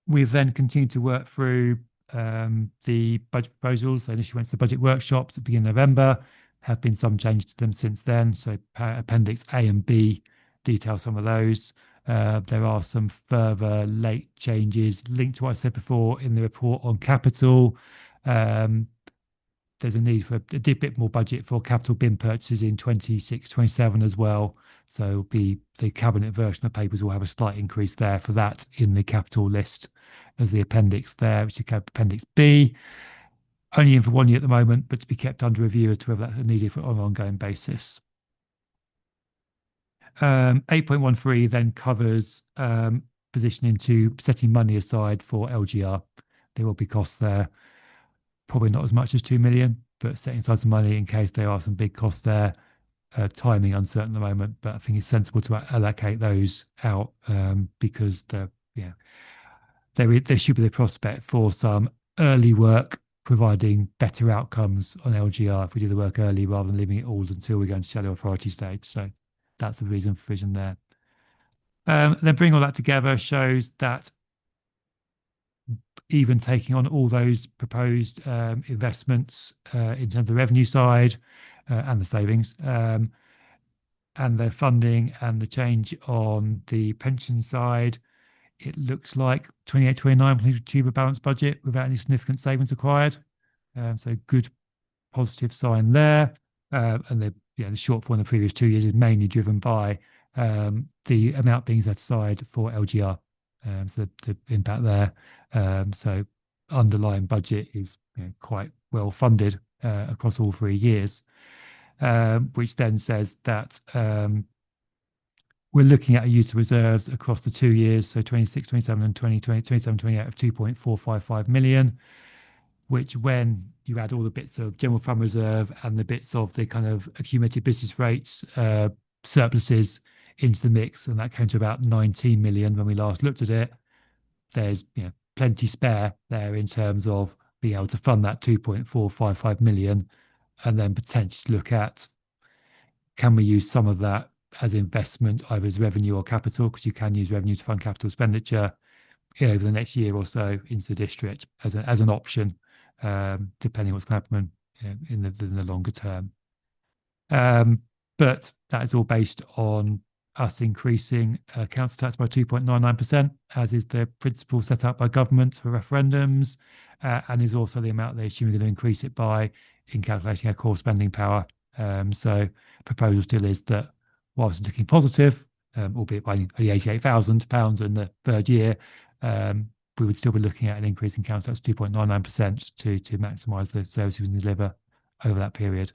We've then continued to work through the budget proposals. They initially went to the budget workshops at the beginning of November. Have been some changes to them since then. So Appendix A and B detail some of those. There are some further late changes linked to what I said before in the report on capital. There's a need for a bit more budget for capital bin purchases in 26-27 as well. So the cabinet version of papers will have a slight increase there for that in the capital list as the appendix there, which is Appendix B. Only in for 1 year at the moment, but to be kept under review as to whether that's needed on an ongoing basis. 8.13 then covers positioning to setting money aside for LGR. There will be costs there, probably not as much as 2 million, but setting aside some money in case there are some big costs there. Timing uncertain at the moment, but I think it's sensible to allocate those out because there should be the prospect for some early work providing better outcomes on LGR if we do the work early rather than leaving it all until we go into shadow authority stage. So that's the reason for vision there. Then bring all that together shows that even taking on all those proposed investments in terms of the revenue side and the savings and the funding and the change on the pension side, it looks like 28-29 will achieve a balanced budget without any significant savings required. So good positive sign there. And the shortfall in the previous 2 years is mainly driven by the amount being set aside for LGR. So the impact there. So underlying budget is quite well funded across all 3 years, which then says that we're looking at a use of reserves across the 2 years, so 26, 27 and 27, 28 of 2.455 million, which when you add all the bits of general fund reserve and the bits of the kind of accumulated business rates surpluses into the mix, and that came to about 19 million when we last looked at it. There's plenty spare there in terms of being able to fund that 2.455 million and then potentially look at, can we use some of that as investment, either as revenue or capital, because you can use revenue to fund capital expenditure over the next year or so into the district as an option, depending what's going to happen in the longer term. But that is all based on us increasing council tax by 2.99%, as is the principle set out by government for referendums, and is also the amount they assume we're going to increase it by in calculating our core spending power. So proposal still is that whilst it's looking positive, albeit by only £88,000 in the third year, we would still be looking at an increase in council tax 2.99% to maximise the services we can deliver over that period.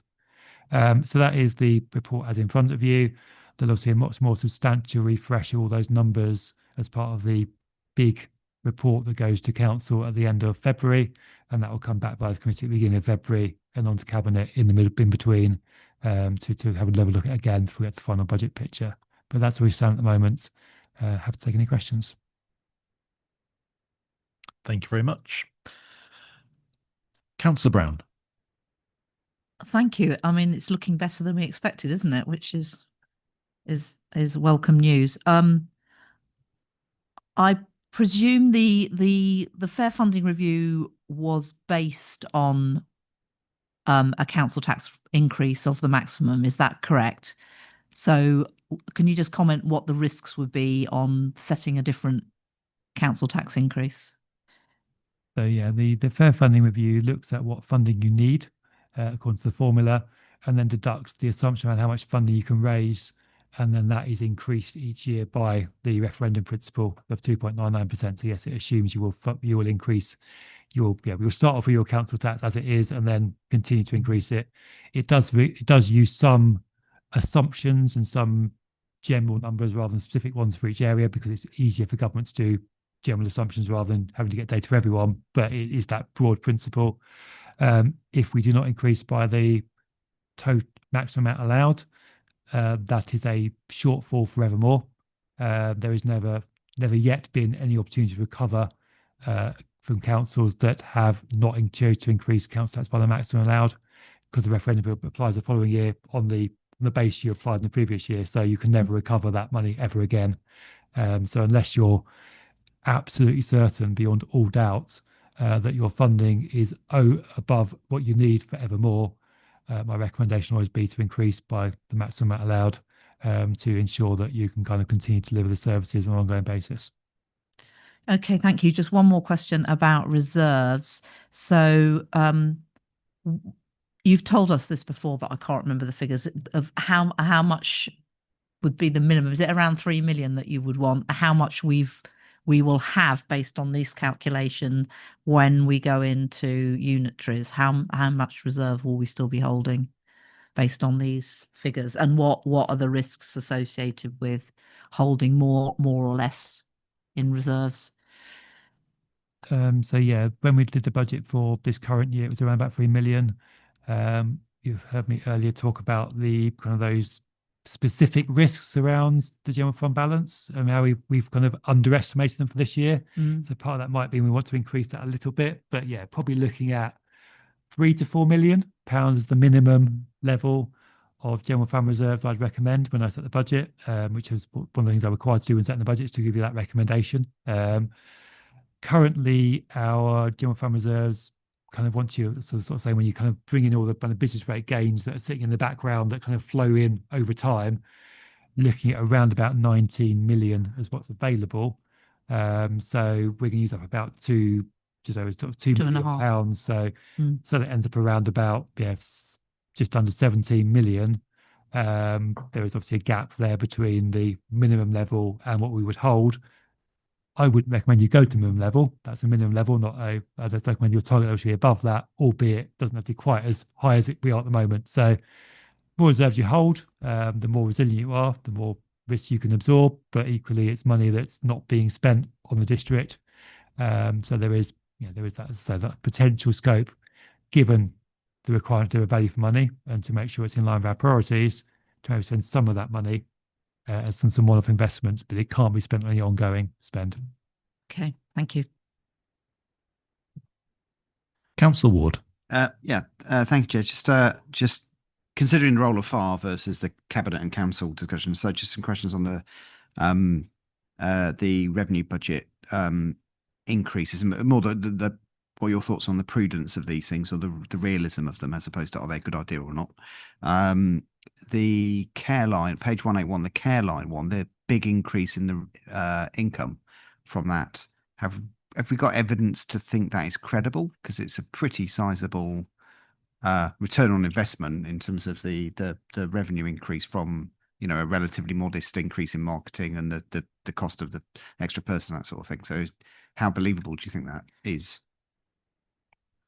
So that is the report as in front of you. There'll also be a much more substantial refresh of all those numbers as part of the big report that goes to council at the end of February, and that will come back by the committee at the beginning of February and on to cabinet in the middle, in between, to have a level look at again before we get the final budget picture. But that's where we stand at the moment. Happy to take any questions. Thank you very much. Councillor Brown. Thank you. I mean, it's looking better than we expected, isn't it? Which is welcome news. I presume the fair funding review was based on a council tax increase of the maximum. Is that correct? So can you just comment what the risks would be on setting a different council tax increase? So yeah, the fair funding review looks at what funding you need according to the formula, and then deducts the assumption around how much funding you can raise, and then that is increased each year by the referendum principle of 2.99%. So yes, it assumes you will increase your we'll start off with your council tax as it is, and then continue to increase it. It does use some assumptions and some general numbers rather than specific ones for each area, because it's easier for government to do general assumptions rather than having to get data for everyone. But it is that broad principle. If we do not increase by the total maximum amount allowed, that is a shortfall forevermore. There is never yet been any opportunity to recover from councils that have not chose to increase council tax by the maximum allowed, because the referendum applies the following year on the base you applied in the previous year. So you can never recover that money ever again. So unless you're absolutely certain beyond all doubt that your funding is above what you need forevermore, my recommendation will always be to increase by the maximum amount allowed, to ensure that you can kind of continue to deliver the services on an ongoing basis. Okay, thank you. Just one more question about reserves. So you've told us this before, but I can't remember the figures of how much would be the minimum. Is it around 3 million that you would want? How much we will have based on this calculation when we go into unitaries? How much reserve will we still be holding based on these figures? And what are the risks associated with holding more or less in reserves? So yeah, when we did the budget for this current year, it was around about 3 million. You've heard me earlier talk about the kind of those specific risks around the general fund balance and how we've kind of underestimated them for this year. So part of that might be we want to increase that a little bit, but yeah, probably looking at £3 to £4 million as the minimum level of general fund reserves I'd recommend when I set the budget, which is one of the things I'm required to do when setting the budget, is to give you that recommendation. Currently, our general fund reserves kind of want you sort of saying when you kind of bring in all the kind of business rate gains that are sitting in the background that kind of flow in over time, looking at around about 19 million as what's available. So we're going to use up about just over sort of £2 million. So that ends up around about just under 17 million. There is obviously a gap there between the minimum level and what we would hold. I wouldn't recommend you go to minimum level. That's a minimum level, I don't recommend your target level should be above that, albeit it doesn't have to be quite as high as we are at the moment. So the more reserves you hold, the more resilient you are, the more risk you can absorb, but equally it's money that's not being spent on the district. So there is that potential scope, given the requirement to have value for money and to make sure it's in line with our priorities, to maybe spend some of that money as some one-off investments, but it can't be spent on any ongoing spend. Okay, thank you. Councillor Ward. Thank you, Chair. Just considering the role of FAR versus the Cabinet and Council discussion. So just some questions on the revenue budget increases, and more the what are your thoughts on the prudence of these things, or the realism of them, as opposed to are they a good idea or not? The care line, page 181, the care line one, the big increase in the income from that. Have we got evidence to think that is credible? Because it's a pretty sizable return on investment in terms of the revenue increase from, you know, a relatively modest increase in marketing and the cost of the extra person, that sort of thing. So how believable do you think that is?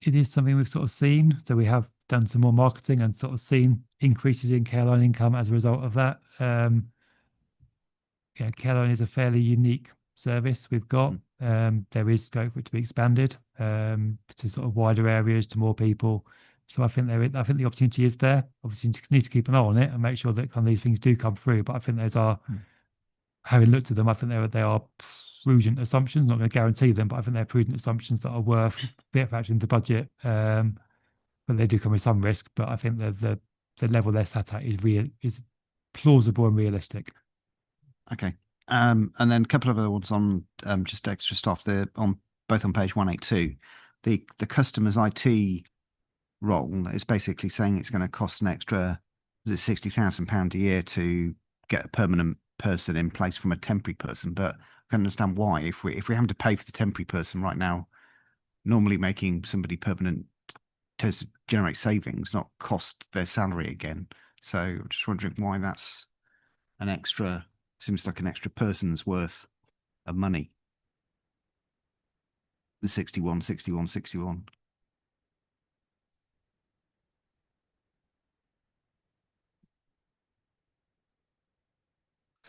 It is something we've sort of seen. So we have done some more marketing and sort of seen increases in Careline income as a result of that. Yeah, Careline is a fairly unique service we've got. There is scope for it to be expanded to sort of wider areas, to more people. So I think the opportunity is there. Obviously, you need to keep an eye on it and make sure that kind of these things do come through. But I think those are, having looked at them, I think they are prudent assumptions. Not going to guarantee them, but I think they're prudent assumptions that are worth a bit of factoring into budget. But they do come with some risk. But I think the level they're sat at is plausible and realistic. Okay. And then a couple of other ones on just extra stuff there on both on page 182. The customer's IT role is basically saying it's going to cost an extra, is it £60,000 a year to get a permanent person in place from a temporary person? But I can understand why. If we having to pay for the temporary person right now, normally making somebody permanent tends to generate savings, not cost their salary again. So I'm just wondering why that's an extra. Seems like an extra person's worth of money. The 61. So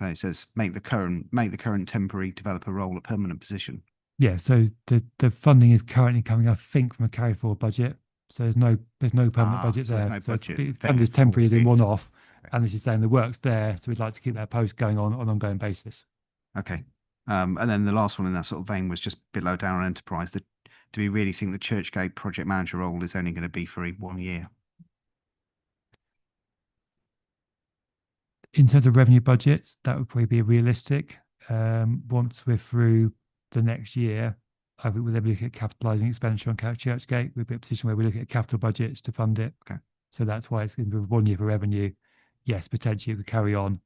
it says make the current temporary developer role a permanent position. Yeah, so the funding is currently coming, I think, from a carry forward budget. So there's no permanent budget so there's there. no So budget it's there funded as temporary as in for it. one off. And this is saying the work's there, so we'd like to keep that post going on an ongoing basis. Okay. And then the last one in that sort of vein was just below down on enterprise. Do we really think the Churchgate project manager role is only going to be for 1 year? In terms of revenue budgets, that would probably be realistic. Once we're through the next year, I think we'll then look at capitalising expenditure on Churchgate. We'll be in a position where we look at capital budgets to fund it. Okay. So that's why it's going to be 1 year for revenue. Yes, potentially it could carry on,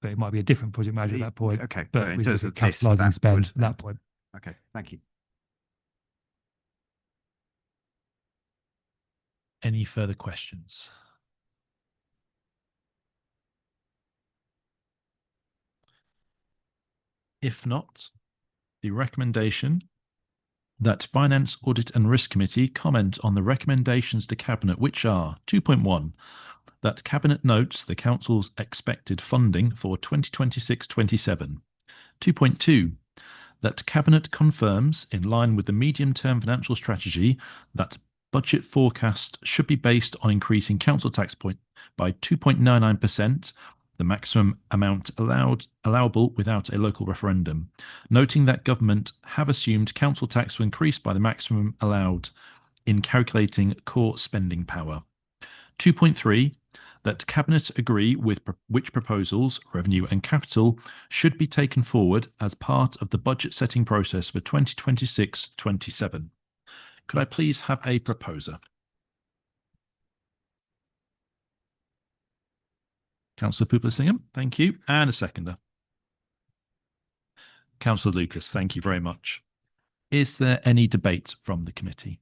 but it might be a different project manager at that point. Okay. But in we terms look of at this, capitalising that spend would- at that point. Okay. Thank you. Any further questions? If not, the recommendation that Finance, Audit and Risk Committee comment on the recommendations to Cabinet, which are 2.1, that Cabinet notes the Council's expected funding for 2026-27. 2.2, that Cabinet confirms, in line with the medium-term financial strategy, that budget forecast should be based on increasing council tax point by 2.99%, the maximum amount allowable without a local referendum, noting that government have assumed council tax will increase by the maximum allowed in calculating core spending power. 2.3, that Cabinet agree with which proposals, revenue and capital, should be taken forward as part of the budget setting process for 2026-27. Could I please have a proposer? Councillor Poopler-Singham, thank you. And a seconder. Councillor Lucas, thank you very much. Is there any debate from the committee?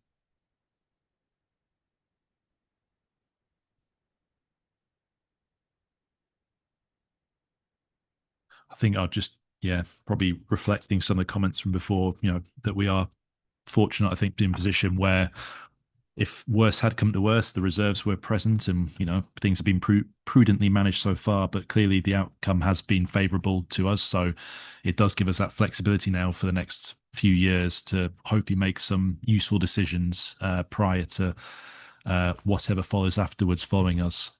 I think I'll just, probably reflecting some of the comments from before, that we are fortunate, I think, to be in a position where if worse had come to worse, the reserves were present and, things have been prudently managed so far, but clearly the outcome has been favourable to us. So it does give us that flexibility now for the next few years to hopefully make some useful decisions prior to whatever follows afterwards following us.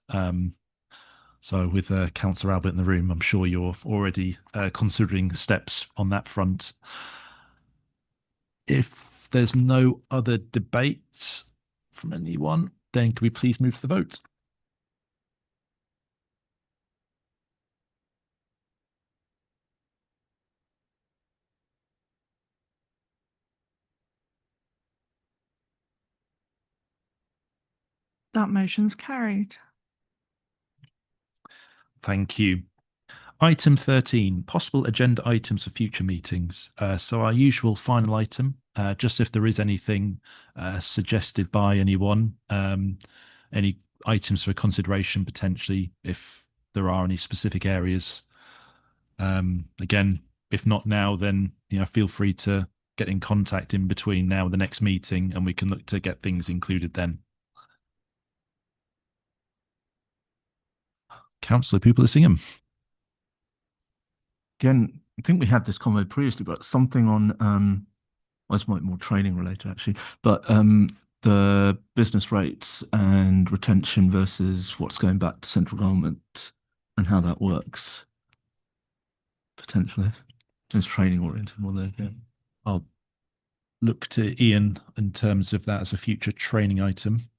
So with Councillor Albert in the room, I'm sure you're already considering steps on that front. If there's no other debates from anyone, then can we please move to the vote? That motion's carried. Thank you. Item 13, possible agenda items for future meetings. So our usual final item, just if there is anything suggested by anyone, any items for consideration potentially, if there are any specific areas. Again, if not now, then feel free to get in contact in between now and the next meeting, and we can look to get things included then. Councillor Pupil-Issingham. Again, I think we had this convo previously, but something on well, this might be more training related actually, but the business rates and retention versus what's going back to central government and how that works potentially. It's training oriented more than anything. I'll look to Ian in terms of that as a future training item.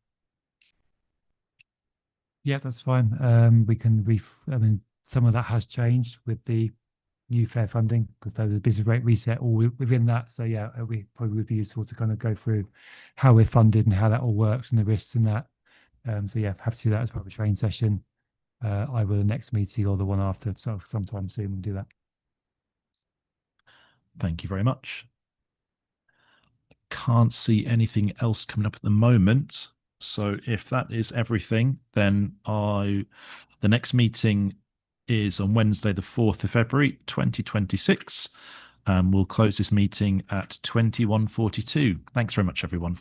Yeah, that's fine. We can I mean, some of that has changed with the new fair funding because there was a business rate reset all within that. So yeah, we probably would be useful to kind of go through how we're funded and how that all works and the risks and that. So yeah, happy to do that as part of a training session, either the next meeting or the one after. So sometime soon we'll do that. Thank you very much. Can't see anything else coming up at the moment. So if that is everything, then the next meeting is on Wednesday, the 4th of February, 2026. We'll close this meeting at 21:42. Thanks very much, everyone.